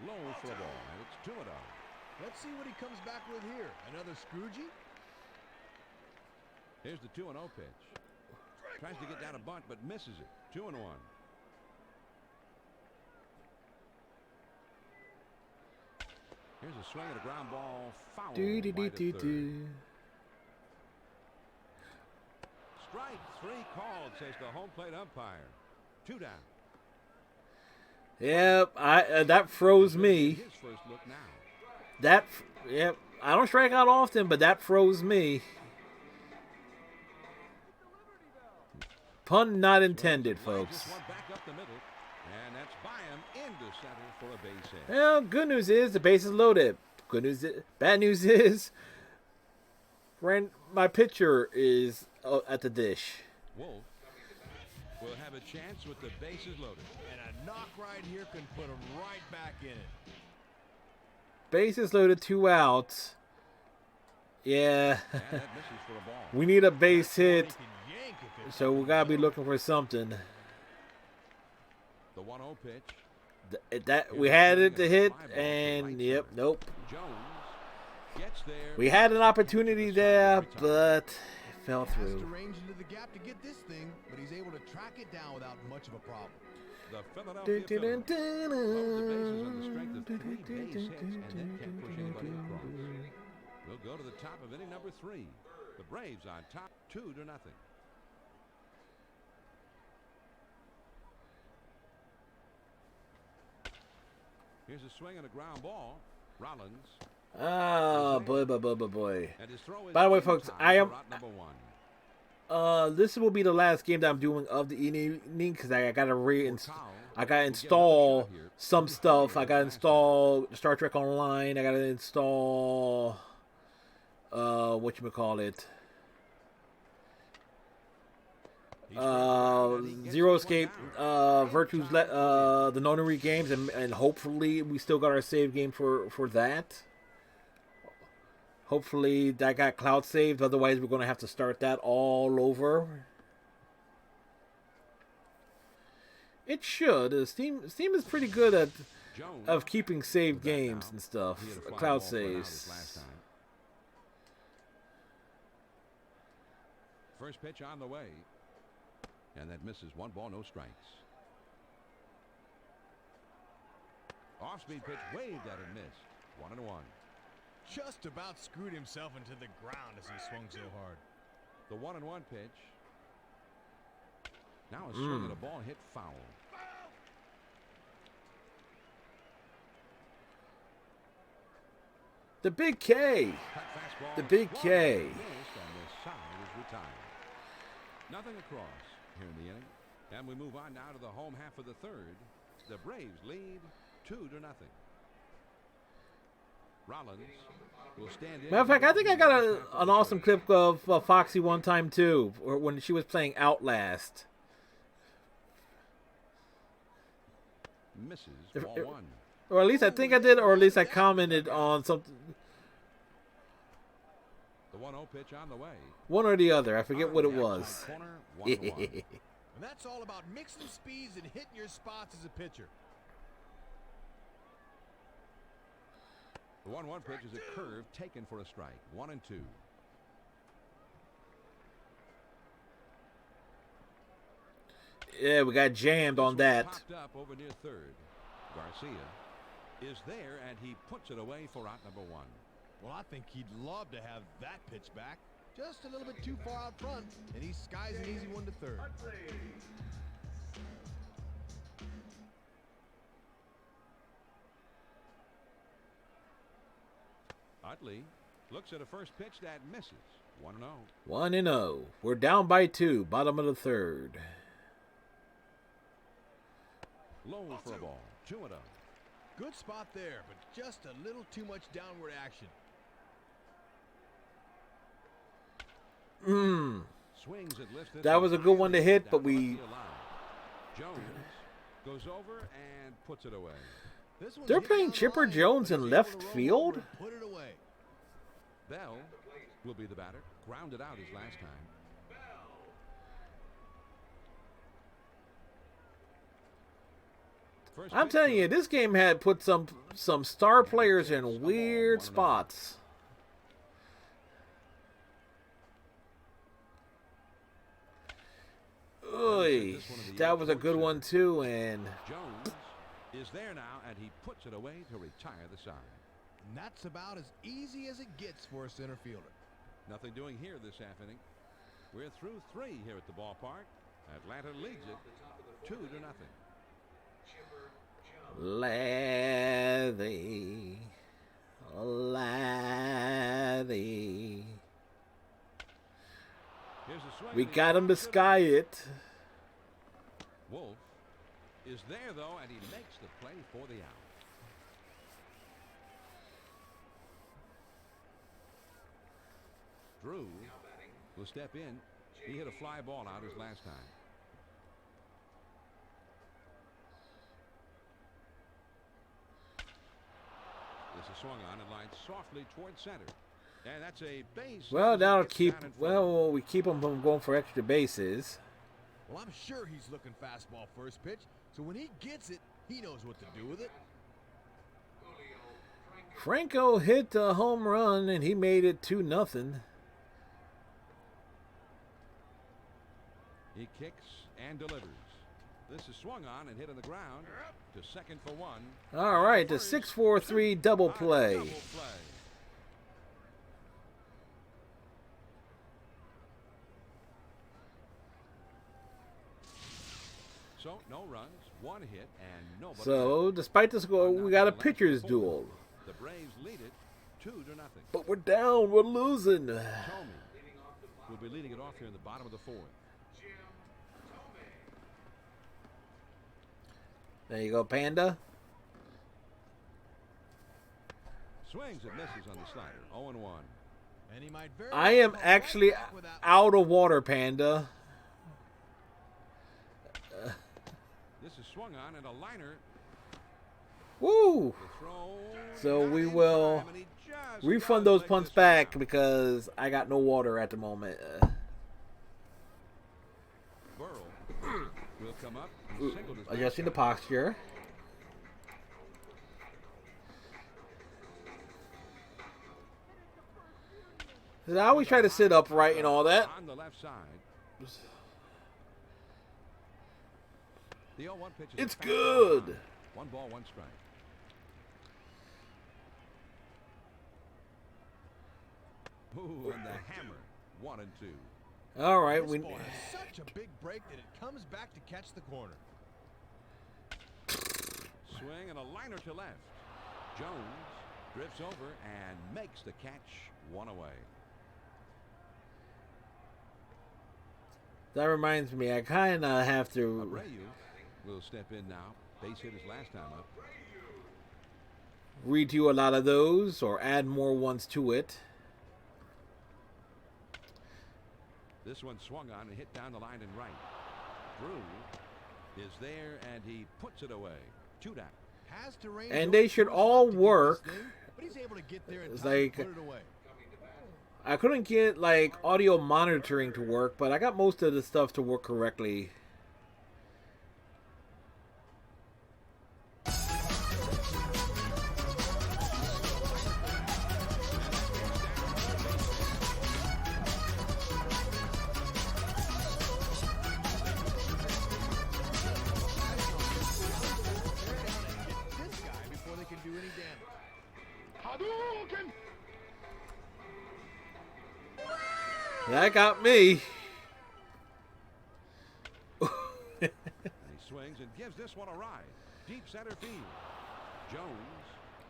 Low for a ball, and it's 2-0. Let's see what he comes back with here. Another Scroogey? Here's the 2-0 pitch. Tries to get down a bunt, but misses it. 2-1. Here's a swing at a ground ball. Foul. Wide to third. Strike 3 called, says the home plate umpire. 2 down. Yep, that froze me. His first look now. Yep, I don't strike out often, but that froze me. Pun not intended, folks. Just one back up the middle, and that's by him into center for a base hit. Well, good news is the base is loaded. Bad news is My pitcher is at the dish. Wolf will have a chance with the bases loaded. And a knock right here can put him right back in it. Bases loaded, 2 outs. Yeah. And that misses for a ball. We need a base He hit, can yank if it's so we gotta be looking for something. The 1-0 pitch. That we had it to hit, and yep, nope. Jones gets there. We had an opportunity there, but it fell Has to through. range into the gap to get this thing, but he's able to track it down without much of a problem. The Philadelphia Phillies load the bases on the strength of 3 base hits and then can't push anybody across. We'll go to the top of inning number 3. The Braves on top 2-0. Here's a swing and a ground ball. Rollins. Ah, boy. And his throw is By the way, in folks, time I am. for out number 1. This will be the last game that I'm doing of the evening because I gotta I gotta We'll install get another shot here. some stuff. I gotta install Star Trek Online. I gotta install whatchamacallit. Zero Escape, Virtue's the Notary games, and hopefully we still got our save game for that. Hopefully that got cloud saved. Otherwise, we're gonna have to start that all over. It should. Steam is pretty good at Jones keeping saved back games now. and stuff. He had a fly Cloud ball for an out his saves. last time. First pitch on the way. And that misses. 1 ball, no strikes. Off-speed pitch waved at and missed. 1-1. Just about screwed himself into the ground as he swung so hard. The 1-1 pitch. Now a swing and a ball hit foul. The Big K. Cut fastball. The Big swung K. and missed, and the side is retired. Nothing across here in the inning. And we move on now to the home half of the 3rd. The Braves lead 2-0. Rollins will stand in. Matter of fact, I think I got an awesome clip of Foxy one time too, when she was playing Outlast. Misses. If- Ball if- 1. Or at least I think I did, or at least I commented on something, The 1-0 pitch on the way. one or the other. I forget what it The was. outside corner, 1-1. And that's all about mixing speeds and hitting your spots as a pitcher. The 1-1 pitch is a curve taken for a strike. 1-2. Yeah, we got jammed on This one that. Popped up over near 3rd. Garcia is there, and he puts it away for out number 1. Well, I think he'd love to have that pitch back. Just a little bit too far out front, and he skies an easy one to 3rd. Utley looks at a first pitch that misses. 1-0. 1-0. We're down by 2. Bottom of the 3rd. Low for a ball. 2-0. Good spot there, but just a little too much downward action. Swings it lifted. That was a good one to hit, but Down we. left the allowed. Jones goes over and puts it away. This one's They're hit playing down the Chipper line, Jones but in he's left able to roll field? over and put it away. Bell will be the batter. Grounded out his last time. First I'm pitch telling to you, this game had put some star players in weird spots. Oy, that was a good one too, and Jones is there now, and he puts it away to retire the side. And that's about as easy as it gets for a center fielder. Nothing doing here this half inning. We're through 3 here at the ballpark. Atlanta leads it 2-0. Lathy, Here's a swing. we got him to sky it. Wolf is there though, and he makes the play for the out. Drew will step in. He hit a fly ball out his last time. This is swung on and lined softly toward center. And that's a base. Well, that'll Gets keep. down in front. Well, we keep him from going for extra bases. Well, I'm sure he's looking fastball first pitch, so when he gets it, he knows what to do with it. Franco hit a home run, and he made it 2-0. He kicks and delivers. This is swung on and hit on the ground to second for one. All right, the 6-4-3 double play. Double play. So no runs, one hit, and nobody. So, despite the score, we got a pitcher's duel. The Braves lead it 2-0. But we're down. We're losing. Tomey will be leading it off here in the bottom of the fourth. There you go, Panda. Swings and misses on the slider. 0-1. And he might very I well am come actually right back with that. out of water, Panda. This is swung on and a liner. Woo! The throw. So not we in will time, and he just refund does those make punts this one back out. because I got no water at the moment. Burrow will come up and single his Adjusting the back. posture. I always try to sit upright and all that. On the left side. The 0-1 pitch is a It's fastball. good. 1 ball, 1 strike. Ooh, and the hammer. 1 and 2. All right, This we. ball has such a big break that it comes back to catch the corner. Swing and a liner to left. Jones drifts over and makes the catch. 1 away. That reminds me, I kind of have to Abreu will step in now. Base hit his last time up. read you a lot of those or add more ones to it. This one swung on and hit down the line and right. Drew is there and he puts it away. 2 down. Has to range And over they should to his all left to get this work. thing, but he's able to get there in It's time to like- put it away. I couldn't get like audio monitoring to work, but I got most of the stuff to work correctly. This guy before they can do any damage. That got me. And he swings and gives this one a ride. Deep center field. Jones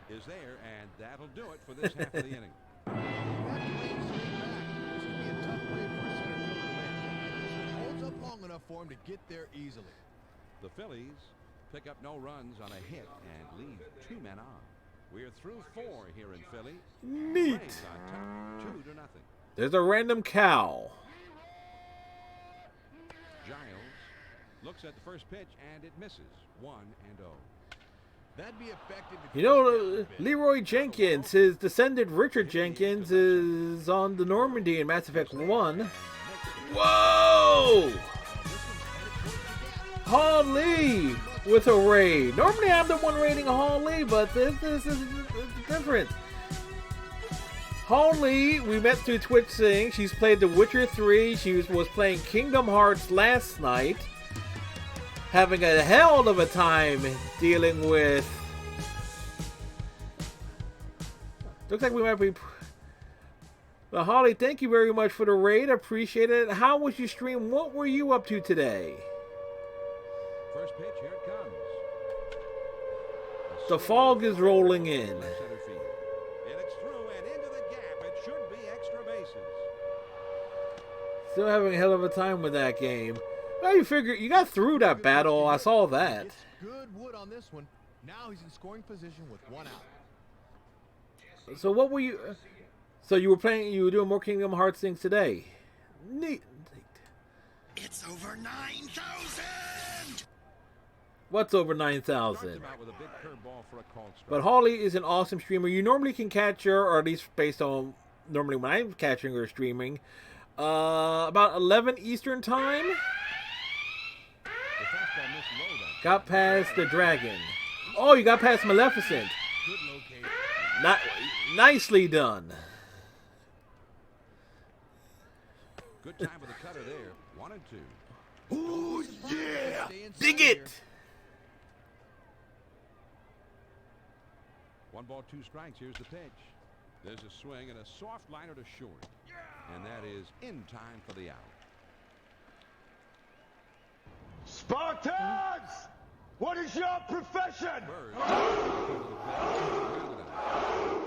is there and that'll do it for this half of the inning. That lane straight back. This could be a tough play for a center fielder to make. This one holds up long enough for him to get there easily. The Phillies pick up no runs on a hit and leave 2 men on. We're through 4 here in Philly. Neat. Braves on top, 2-0. There's a random cow. Giles looks at the first pitch and it misses. 1-0. That'd be effective. if You he know, was down a bit. Leroy Jenkins, his descendant Richard Jenkins, is on the Normandy in Mass Effect 1. Whoa! Hall Lee with a raid. Normally I'm the one raiding a Hall Lee, but this is different. Hall Lee, we met through Twitch Sing. She's played The Witcher 3. She was playing Kingdom Hearts last night. Having a hell of a time dealing with... Looks like we might be... Well, Holly, thank you very much for the raid. Appreciate it. How was your stream? What were you up to today? First pitch, here it comes. The fog is rolling in. Left center field. And it's through and into the gap. It should be extra bases. Still having a hell of a time with that game. Well, you figure you got through that battle. I saw that. Gets good wood on this one. Now he's in scoring position with 1 out. So what were you? So you were playing? You were doing more Kingdom Hearts things today? Neat. It's over 9,000! What's over Starts 9,000? him out with a big curveball for a called strike. But Hawley is an awesome streamer. You normally can catch her, or at least based on normally when I'm catching her streaming, about 11 Eastern time. The fastball missed low that Got past the Dragon. Oh, you got past Maleficent. Good location. Not nicely done. Good time with the cutter there. 1 and 2. Ooh, yeah! Stay inside Dig here. it. 1 ball, 2 strikes. Here's the pitch. There's a swing and a soft liner to short. And that is in time for the out. Spartans! What is your profession? Bird.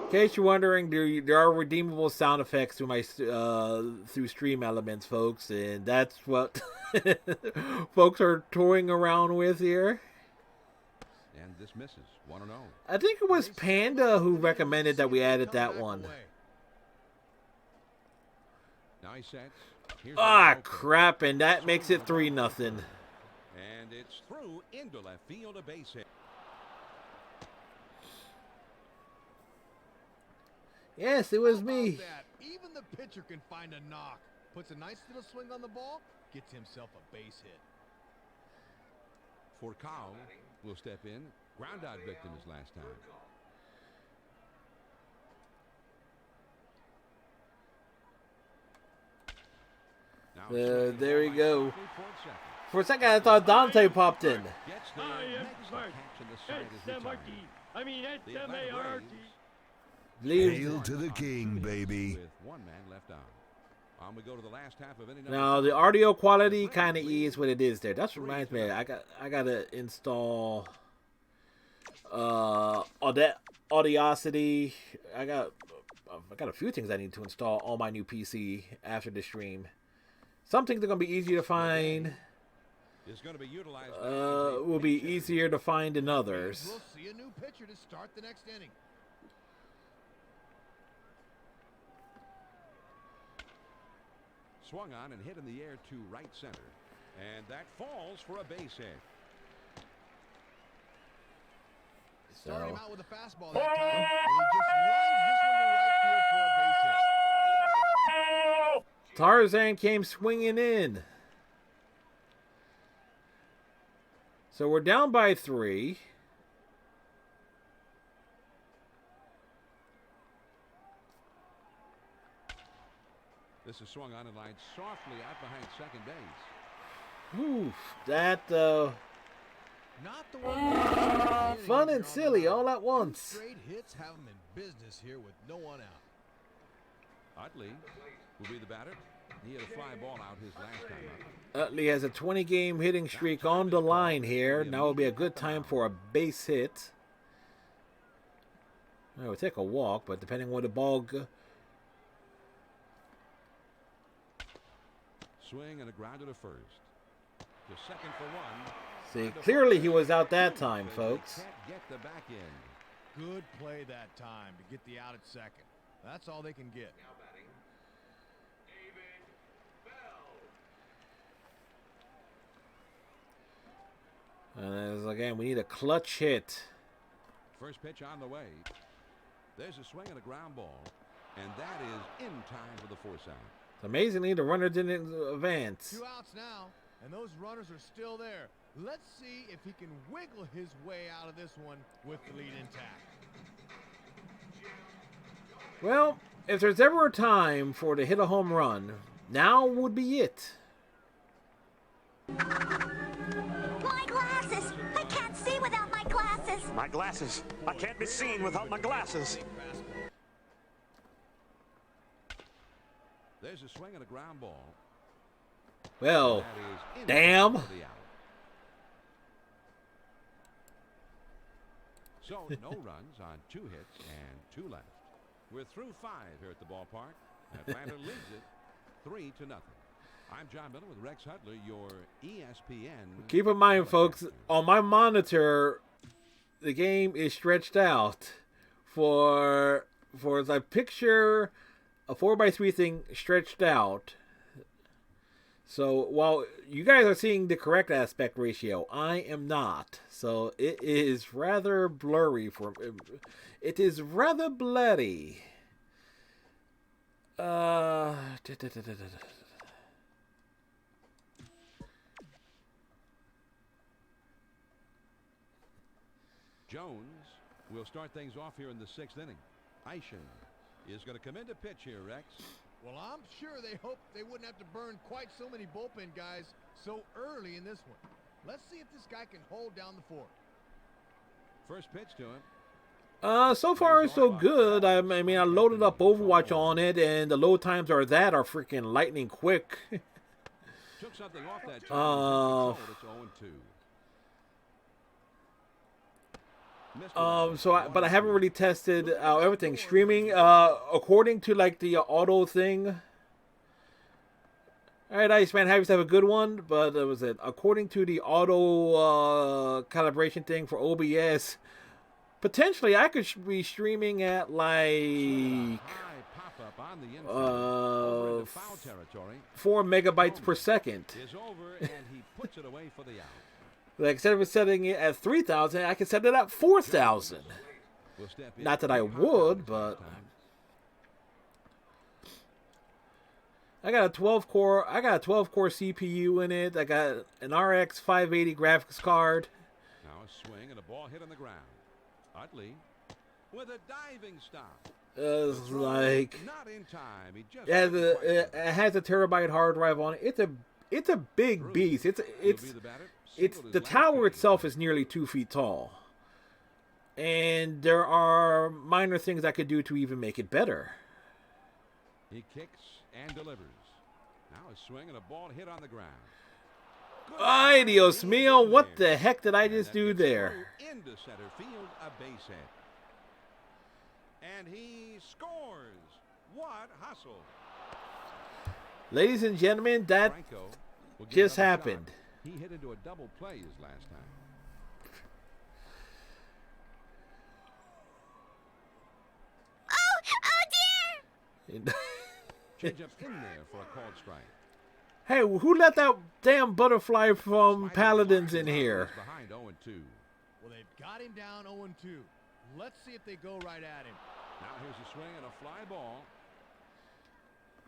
In case you're wondering, there are redeemable sound effects through my through Stream Elements, folks, and that's what folks are toying around with here. And this misses. 1 and 0. I think it was Panda who recommended that we added that one. Now he sets. Here's the Ah, low pitch. crap, and that makes it 3-0. And it's through into left field, a base hit. Yes, it was How me. about that? Even the pitcher can find a knock. Puts a nice little swing on the ball, gets himself a base hit. Furcal will step in. Ground out victim his last time. Now There we go. softly towards second. For a second, I thought Dante popped in. Gets there, makes the catch, and the side is retired. The Atlanta Braves Leaves. Hail to the king, baby. with 1 man left on. On we go to the last half of inning. Now the audio quality kind of is what it is there. That reminds me, I gotta install Audacity. I got a few things I need to install on my new PC after the stream. Some things are gonna be easier to find. Is going to be utilized. Will be easier to find than others. We'll see a new pitcher to start the next inning. Swung on and hit in the air to right center. And that falls for a base hit. Started him So out with a fastball that time, and he just lines this one to right field for a base hit. Tarzan came swinging in. So we're down by 3. This is swung on and lined softly out behind second base. Oof, that Not the one fun and silly all at once. Straight hits have him in business here with no one out. Utley will be the batter. He had a fly ball out his last time up. Utley has a 20-game hitting streak on the line here. Now will be a good time for a base hit. I would take a walk, but depending on where the ball goes. Swing and a grounder to first. To second for 1. See, clearly he was out that time, They folks. can't get the back end. Good play that time to get the out at second. That's all they can get. Now batting, David Bell. And as again, we need a clutch hit. First pitch on the way. There's a swing and a ground ball. And that is in time for the force out. Amazingly, the runner didn't advance. 2 outs now, and those runners are still there. Let's see if he can wiggle his way out of this one with the lead intact. Well, if there's ever a time for to hit a home run, now would be it. My glasses! I can't see without my glasses! My glasses. I can't be seen without my glasses. There's a swing and a ground ball. Well, That is in damn. time for the out. So no runs on 2 hits and 2 left. We're through 5 here at the ballpark. Atlanta leads it 3-0. I'm John Miller with Rex Hudler, your ESPN. Keep in mind, folks, on my monitor, the game is stretched out for as I picture a 4x3 thing stretched out. So while you guys are seeing the correct aspect ratio, I am not. So it is rather blurry for. It is rather bloody. Jones will start things off here in the 6th inning. Aishin is going to come in to pitch here, Rex. Well, I'm sure they hoped they wouldn't have to burn quite so many bullpen guys so early in this one. Let's see if this guy can hold down the fort. First pitch to him. So far so good. I mean, I loaded up Overwatch on it, and the load times are freaking lightning quick. Took something off that time. It's 0-2. But I haven't really tested everything streaming. According to like the auto thing. All right, Iceman, have yourself a good one. But was it according to the auto calibration thing for OBS? Potentially, I could be streaming at like 4 megabytes per second. Like instead of setting it at 3,000, I can set it at 4,000. Not that I would, but I got a 12 core CPU in it. I got an RX 580 graphics card. Now a swing and a ball hit on the ground. Utley with a diving stop. Like not in time. He just it has a terabyte hard drive on it. It's a big beast. It's the tower itself is nearly 2 feet tall, and there are minor things I could do to even make it better. He kicks and delivers. Now a swing and a ball hit on the ground. Ay, Dios mío, what the heck did I just do there? Into center field, a base hit. And he scores. What hustle. Ladies and gentlemen, that just happened. He hit into a double play his last time. Oh dear! Change up in there for a called strike. Hey, who let that damn butterfly from Paladins in here? Behind 0-2. Well, they've got him down 0-2. Let's see if they go right at him. Now here's a swing and a fly ball.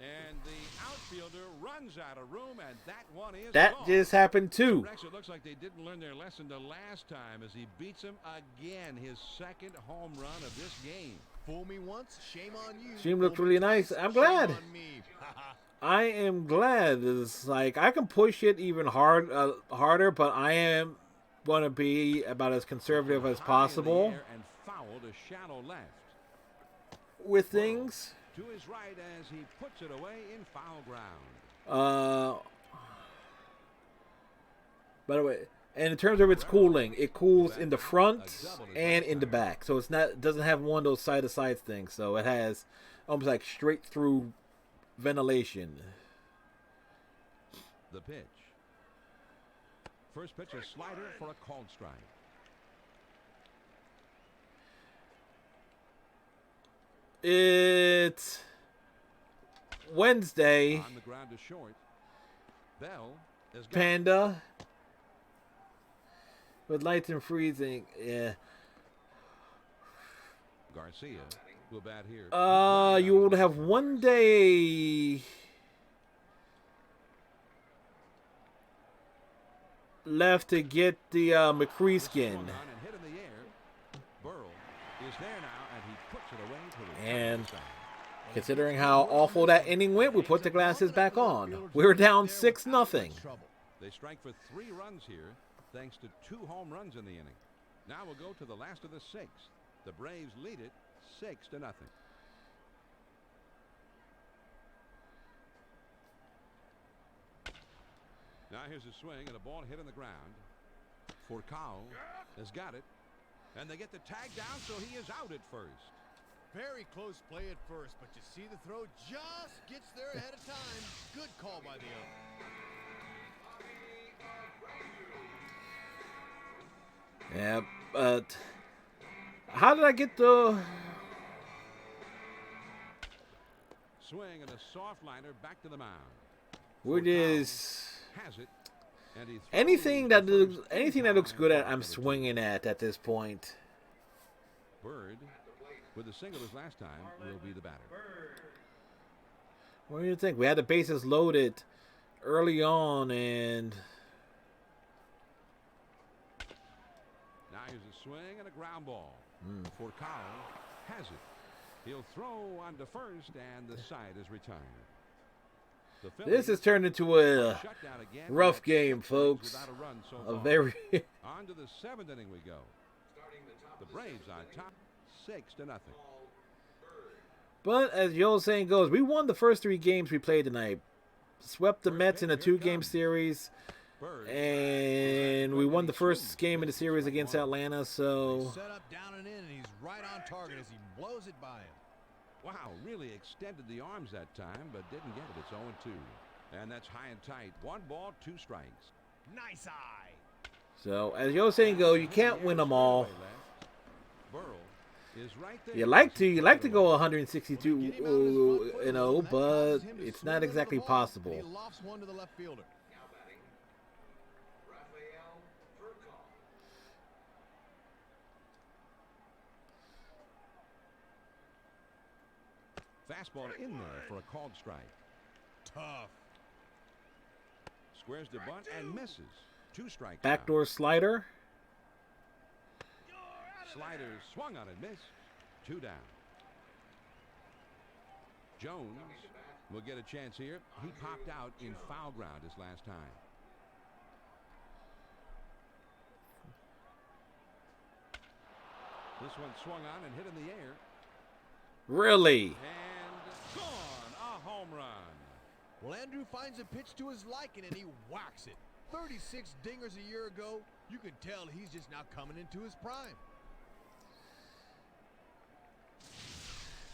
And the outfielder runs out of room, and that one is That gone. just happened too. Rex, it looks like they didn't learn their lesson the last time as he beats him again. His second home run of this game. Fool me once, shame on you. Team looked really nice. I'm glad. Shame on me. I am glad. It's like I can push it even harder, but I am going to be about as conservative as possible And fouled a shallow left. with things. To his right as he puts it away in foul ground. By the way, and in terms of its cooling, it cools in the front and in the back, so it's not doesn't have one of those side to side things. So it has almost like straight through ventilation. The pitch. First pitch, a slider for a called strike. It's Wednesday. On the ground to short. Bell is Panda. With lights and freezing. Yeah. Garcia will bat here. You will have one day left to get the McCree skin. And hit in the air. Burrow is there now, and he puts it away to the And considering how awful that inning went, we put the glasses back on. We were down 6-0. They strike for 3 runs here, thanks to 2 home runs in the inning. Now we'll go to the last of the 6th. The Braves lead it 6-0. Now here's a swing and a ball hit on the ground. Furcal has got it. And they get the tag down, so he is out at first. Very close play at first, but you see the throw just gets there ahead of time. Good call by the owner. Yeah, but how did I get the... Swing and a soft liner back to the mound. Which is Has it, and he anything throws that the looks, first anything that looks good at, in-time I'm for the swinging at this point. Bird, with a single his last time, will be the batter. What do you think? We had the bases loaded early on, and Now here's a swing and a ground ball. Forcado has it. He'll throw on to first, and the side is retired. The this has Phillies turned into a shut down again rough with game, 6 innings folks. without a run so A far. very On to the 7th inning we go. The Braves on top, 6-0. But as the old saying goes, we won the first 3 games we played tonight. Swept the Mets in a 2-game series, Bird and we won the first game in the series against Atlanta. So Set up down and in, and he's right on target as he blows it by him. Wow, really extended the arms that time, but didn't get it. It's 0-2. And that's high and tight. 1 ball, 2 strikes. Nice eye. so as the old saying goes, you can't win them all. Burrow is right there. You like to go 162, but it's not exactly possible. He lofts one to the left fielder. Now batting, Rafael Furcal. Fastball in there for a called strike. Tough. Squares the bunt and misses. 2 strikes. Backdoor slider. Slider swung on and missed. 2 down. Jones will get a chance here. He popped out in foul ground his last time. This one swung on and hit in the air. Really? And gone. A home run. Well, Andrew finds a pitch to his liking, and he whacks it. 36 dingers a year ago. You can tell he's just now coming into his prime.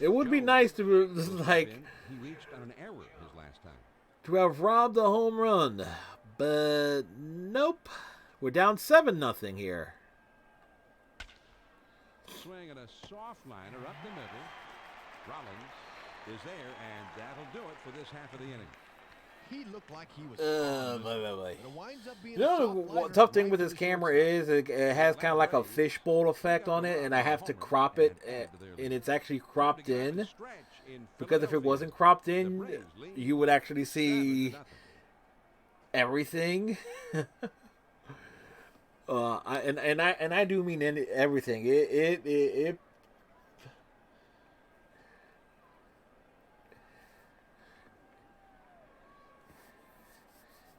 It would be nice to like He reached on an error his last time. to have robbed a home run, but nope. We're down 7-0 here. Swing and a soft liner up the middle. Rollins is there, and that'll do it for this half of the inning. He looked like he was. But it winds up being You know a soft the liner tough thing right with to this the camera shortstop. is it has kind of like a fishbowl effect on it, and I have to crop it, and it's actually cropped in. Because if it wasn't cropped in, you would actually see everything. I do mean everything.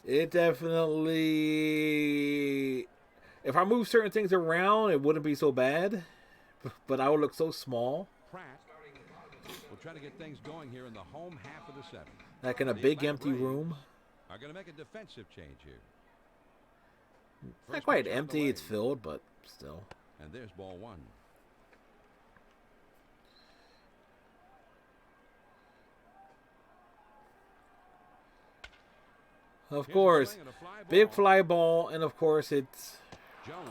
It definitely. If I move certain things around, it wouldn't be so bad, but I would look so small. Pratt will try to get things going here in the home half of the 7th. Like in a big empty room. Are going to make a defensive change here. Not quite empty, it's filled, but still. And there's ball 1. Of course, big fly ball, and of course it's. Jones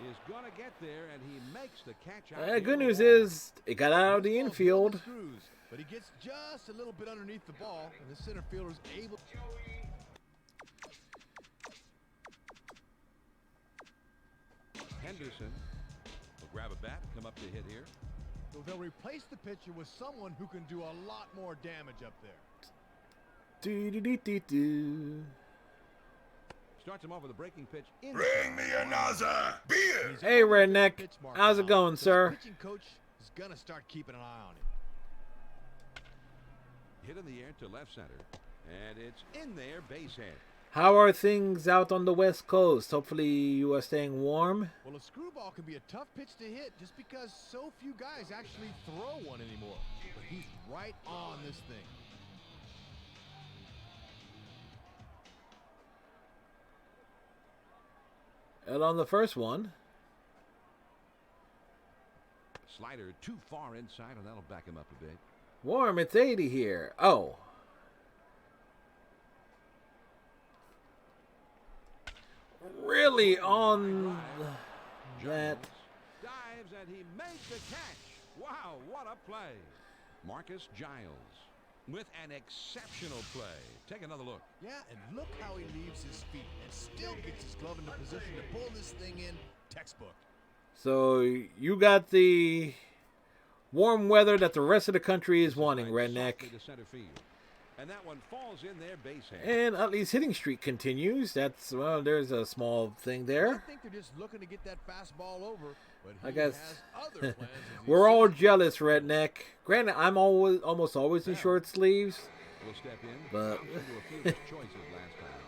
is going to get there, and he makes the catch. Good news is it got out of the infield. But he gets just a little bit underneath the ball, and the center fielder's able. Henderson will grab a bat, come up to hit here. So they'll replace the pitcher with someone who can do a lot more damage up there. Do. Starts him off with a breaking pitch. Bring me another beer. Hey, Redneck. How's it going, sir? The pitching coach is going to start keeping an eye on him. Hit in the air to left center. And it's in there, base hit. How are things out on the West Coast? Hopefully you are staying warm. Well, a screwball can be a tough pitch to hit just because so few guys actually throw one anymore. But he's right on this thing. And on the first one. Slider too far inside, and that'll back him up a bit. Warm, it's 80 here. Oh. Really on that. Dives, and he makes the catch. Wow, what a play. Marcus Giles with an exceptional play. Take another look. Yeah, and look how he leaves his feet and still gets his glove into position to pull this thing in. Textbook. So you got the warm weather that the rest of the country is wanting, Redneck. To center field. And that one falls in there base hit. And Utley's hitting streak continues. That's, well, there's a small thing there. I think they're just looking to get that fastball over, but he I guess has other plans. we're all jealous, Redneck. Granted, I'm almost always in short sleeves. We'll step in. But Into a few of his choices last time.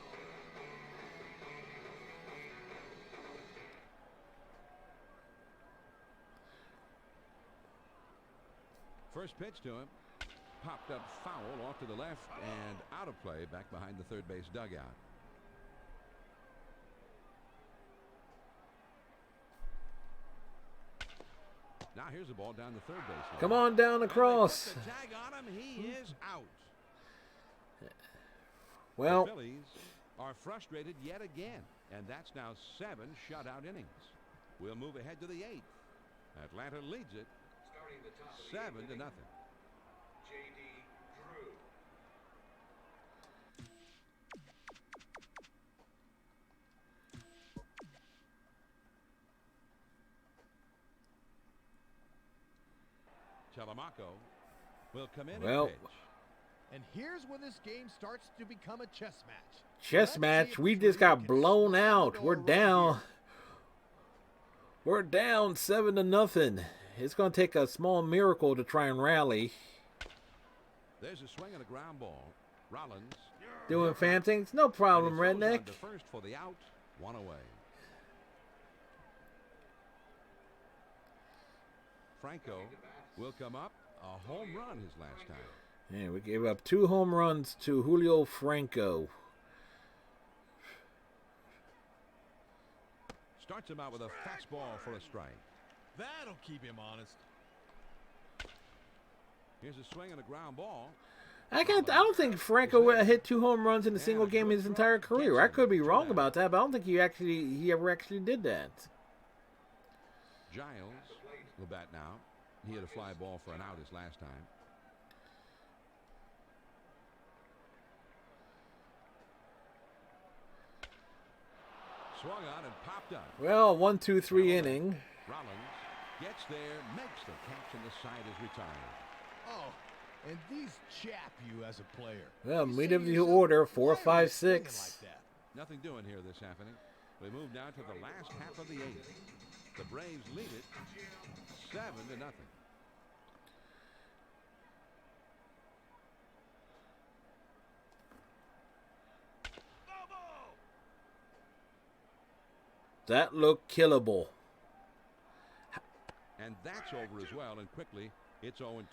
First pitch to him. Popped up foul off to the left and out of play back behind the third base dugout. Now here's the ball down the third base line. Come on down across. The tag on him. He is out. Well, the Phillies are frustrated yet again, and that's now 7 shutout innings. We'll move ahead to the 8th. Atlanta leads it 7-0. J.D. Drew. Telemaco will come in Well, and pitch. And here's when this game starts to become a chess match. Chess match. We just got blown out. We're down. We're down 7-0. It's going to take a small miracle to try and rally. There's a swing and a ground ball. Rollins doing fan things. No problem, Redneck. First for the out. 1 away. Franco will come up. A home run his last time. Yeah, we gave up 2 home runs to Julio Franco. Starts him out with a fastball for a strike. That'll keep him honest. Here's a swing and a ground ball. I don't think Franco hit 2 home runs in a single game in his entire career. I could be wrong about that, but I don't think he ever actually did that. Giles will bat now. He hit a fly ball for an out his last time. Swung on and popped up. Well, 1-2-3 inning. Rollins gets there, makes the catch, and the side is retired. Oh, and these chap you as a player. Well, meat of the order, 4, 5, 6. Like that? Nothing doing here this half inning. We move now to the last half of the 8th. The Braves lead it 7-0. That looked killable. And that's over as well, and quickly it's 0-2.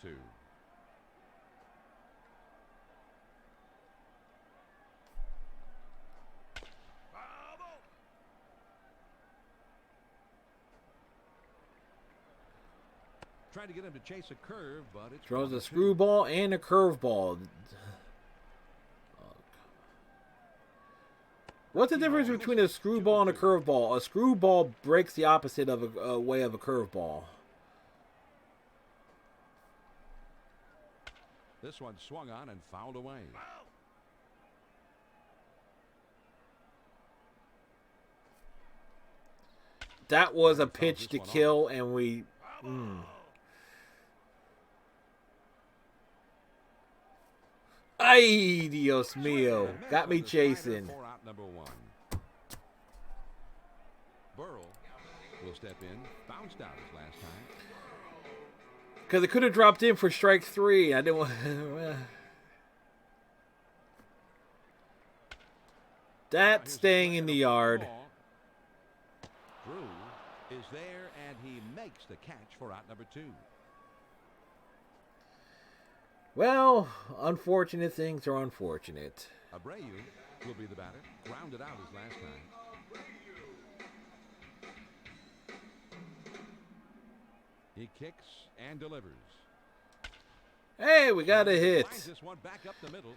Trying to get him to chase a curve, but it's throws a screwball and a curveball. What's the difference between a screwball and a curveball? A screwball breaks the opposite of a way of a curveball. This one swung on and fouled away. That was a pitch to kill, and we... Ay, Dios mío. Got me chasing. Burrell will step in. Bounced out his last time. Because it could have dropped in for strike 3. I didn't want... That's staying in the yard. Drew is there, and he makes the catch for out number 2. Well, unfortunate things are unfortunate. Abreu will be the batter. Grounded out his last time. He kicks and delivers. Hey, we got a hit. Lines this one back up the middle,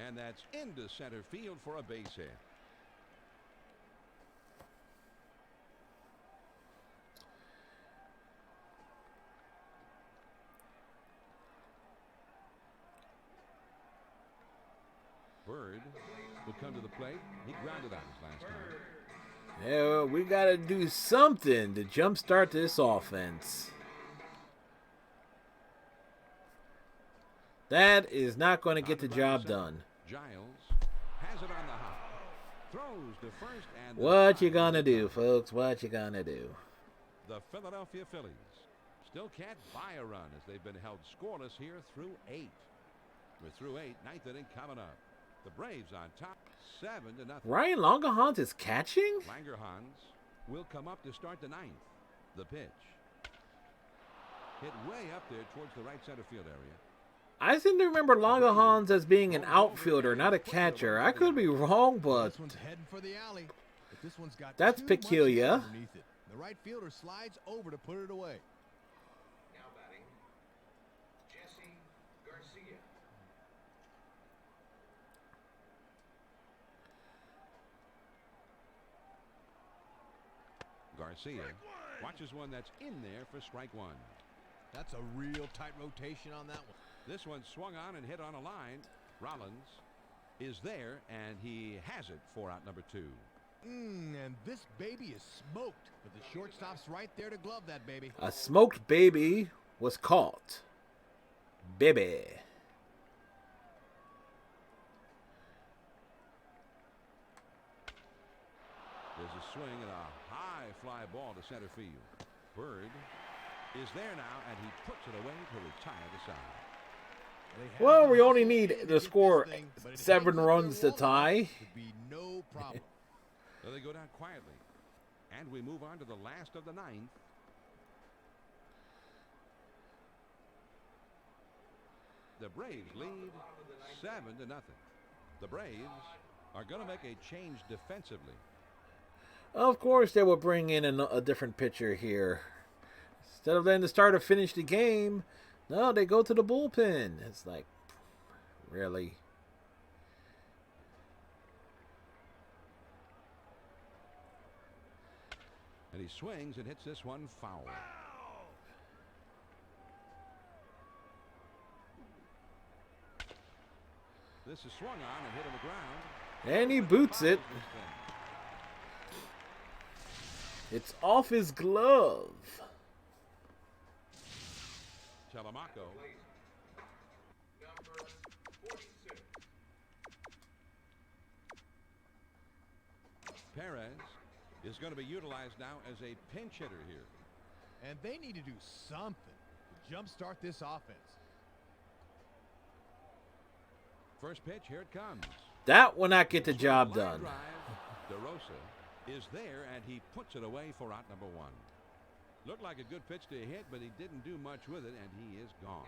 and that's into center field for a base hit. Bird will come to the plate. He grounded out his last time. Yeah, we got to do something to jumpstart this offense. That is not going to get the job done. Giles has it on the hop. Throws to first and What you gonna do, folks? What you gonna do? The Philadelphia Phillies still can't buy a run as they've been held scoreless here through 8. We're through 8, ninth inning coming up. The Braves on top, 7-0. Ryan Longerhans is catching? Langerhans will come up to start the 9th. The pitch. Hit way up there towards the right center field area. I seem to remember Longerhans as being an outfielder, not a catcher. I could be wrong, but This one's heading for the alley, but this one's got that's too much peculiar. underneath it. The right fielder slides over to put it away. Now batting, Jesse Garcia. Garcia watches one that's in there for strike 1. That's a real tight rotation on that one. This one swung on and hit on a line. Rollins is there, and he has it for out number 2. And this baby is smoked, but the shortstop's right there to glove that baby. A smoked baby was caught. Baby. There's a swing and a high fly ball to center field. Bird is there now, and he puts it away to retire the side. Well, we only need to score 7 runs to tie. Could be no problem. So they go down quietly, and we move on to the last of the 9th. The Braves lead 7-0. The Braves are going to make a change defensively. Of course, they will bring in a different pitcher here. Instead of letting the starter finish the game, no, they go to the bullpen. It's like, really? And he swings and hits this one foul. This is swung on and hit on the ground. And he boots it. It's off his glove. Telemaco. Number 46. Perez is going to be utilized now as a pinch hitter here. And they need to do something to jumpstart this offense. First pitch, here it comes. That will not get the job done. DeRosa is there, and he puts it away for out number 1. Looked like a good pitch to hit, but he didn't do much with it, and he is gone.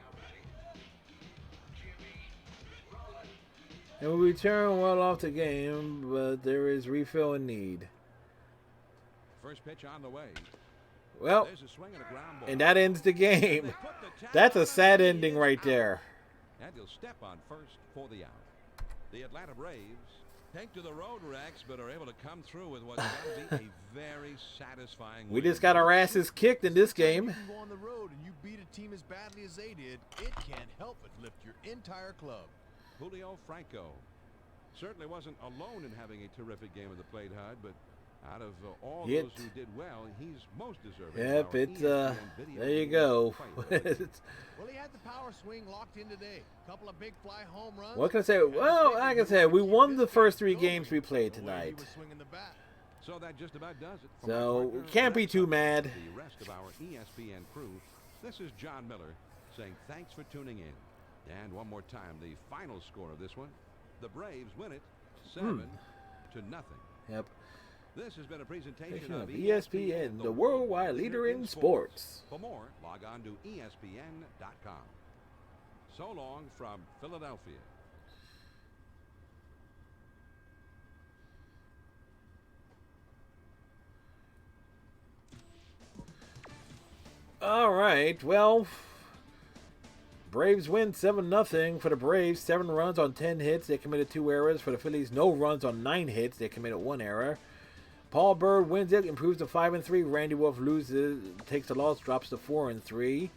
And we return well off the game, but there is refill in need. First pitch on the way. Well, There's a swing and a ground ball. and that ends the game. That's a sad ending right there. And he'll step on first for the out. The Atlanta Braves take to the road, Rex, but are able to come through with what's got to be a very satisfying We win. just got our asses kicked in this game. You can go on the road and you beat a team as badly as they did. It can't help but lift your entire club. Julio Franco certainly wasn't alone in having a terrific game of the plate, Hud, but out of all Yet. those who did well, he's most deserving. Yep, of our it's ESPN video there you games go. fight of the week. Well, he had the power swing locked in today. Couple of big fly home runs. What can I say? Well, like I said, we won the first 3 games we played tonight. So that just about does it. For So, my partner, can't be Rex too Hudson, mad. The rest of our ESPN crew, this is John Miller saying thanks for tuning in. And one more time, the final score of this one, the Braves win it 7-0. Yep. This has been a presentation of ESPN, the worldwide leader in sports. For more, log on to ESPN.com. So long from Philadelphia. All right, well, Braves win 7-0 for the Braves. 7 runs on 10 hits. They committed 2 errors. For the Phillies, no runs on 9 hits. They committed 1 error. Paul Bird wins it, improves to 5-3. Randy Wolf loses, takes the loss, drops to 4-3.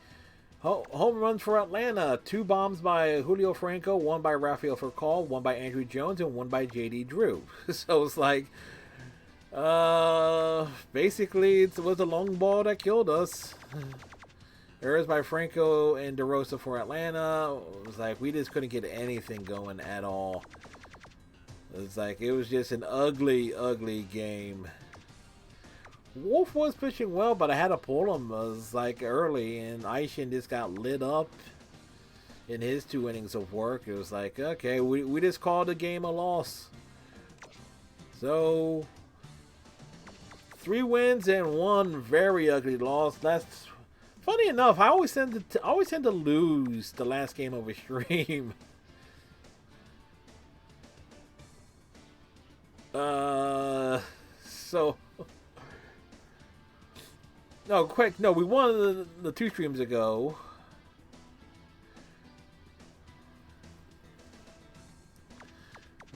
Home runs for Atlanta. 2 bombs by Julio Franco, 1 by Rafael Furcal, 1 by Andrew Jones, and 1 by J.D. Drew. So it's like, basically it was a long ball that killed us. Errors by Franco and DeRosa for Atlanta. It was like we just couldn't get anything going at all. It's like it was just an ugly, ugly game. Wolf was pitching well, but I had to pull him. It was like early, and Aishin just got lit up in his 2 innings of work. It was like, okay, we just called the game a loss. So 3 wins and 1 very ugly loss. That's funny enough. I always tend to lose the last game of a stream. So. No, quick. No, we won the 2 streams ago.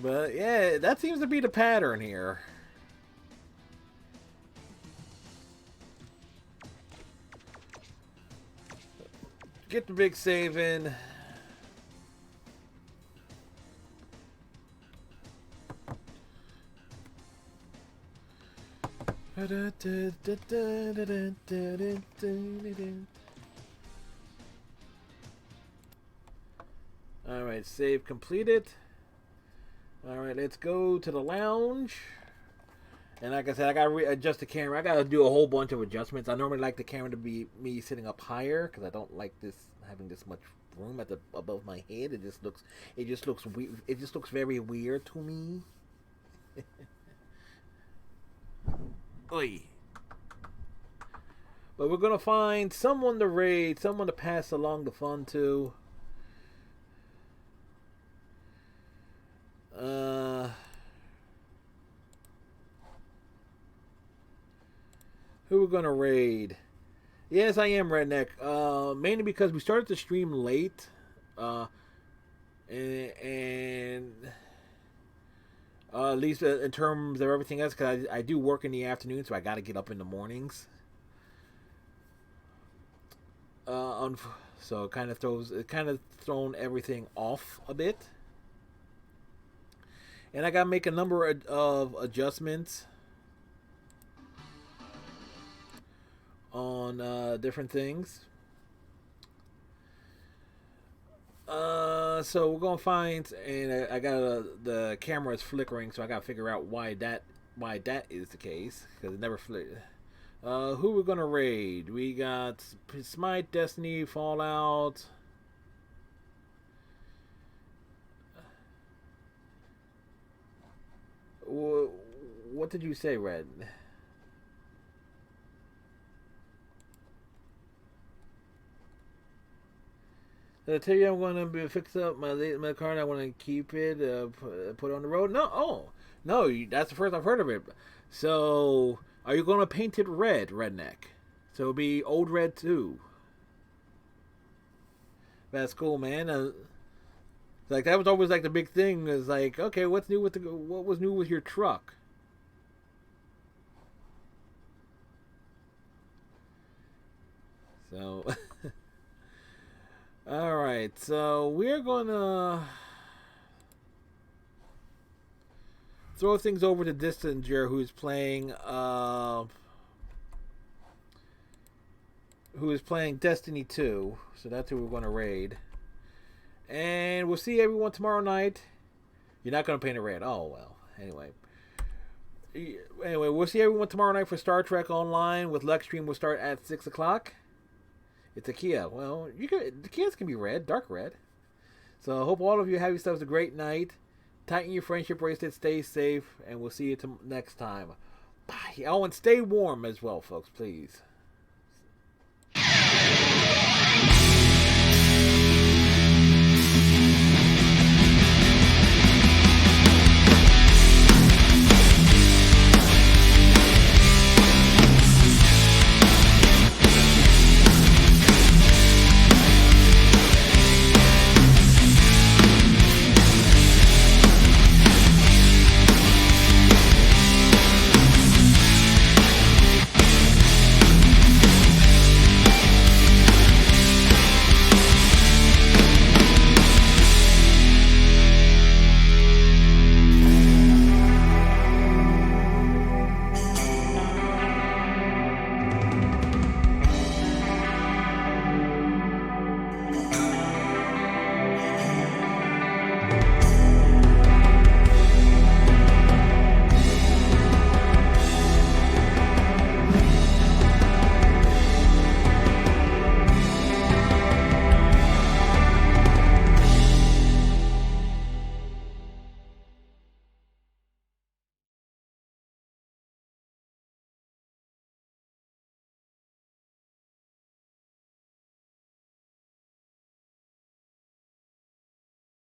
But, yeah, that seems to be the pattern here. Get the big save in. Alright, save completed. Alright, let's go to the lounge. And like I said, I gotta adjust the camera. I gotta do a whole bunch of adjustments. I normally like the camera to be me sitting up higher because I don't like this having this much room at the above my head. It just looks weird. It just looks very weird to me. Oy. But we're gonna find someone to raid, someone to pass along the fun to. Who we're gonna raid? Yes, I am Redneck. Mainly because we started the stream late, and at least in terms of everything else, because I do work in the afternoon, so I got to get up in the mornings. So it kind of thrown everything off a bit, and I got to make a number of adjustments on different things. So we're gonna find, and I got the camera is flickering, so I gotta figure out why that is the case, because it never flicked. Who we're gonna raid? We got Smite, Destiny, Fallout. What did you say, Red? Did I tell you I'm going to fix up my car and I want to keep it, put it on the road? No, that's the first I've heard of it. So, are you going to paint it red, Redneck? So it'll be Old Red 2. That's cool, man. Like, that was always like the big thing, is like, okay, what was new with your truck? So... Alright, so we're gonna throw things over to Distinger, who's playing Destiny 2. So that's who we're gonna raid. And we'll see everyone tomorrow night. You're not gonna paint it red. Oh well. Anyway, we'll see everyone tomorrow night for Star Trek Online with Lex Stream. Will start at 6 o'clock. It's a Kia. Well, the Kias can be red, dark red. So I hope all of you have yourselves a great night. Tighten your friendship bracelet, stay safe, and we'll see you next time. Bye. Oh, and stay warm as well, folks, please.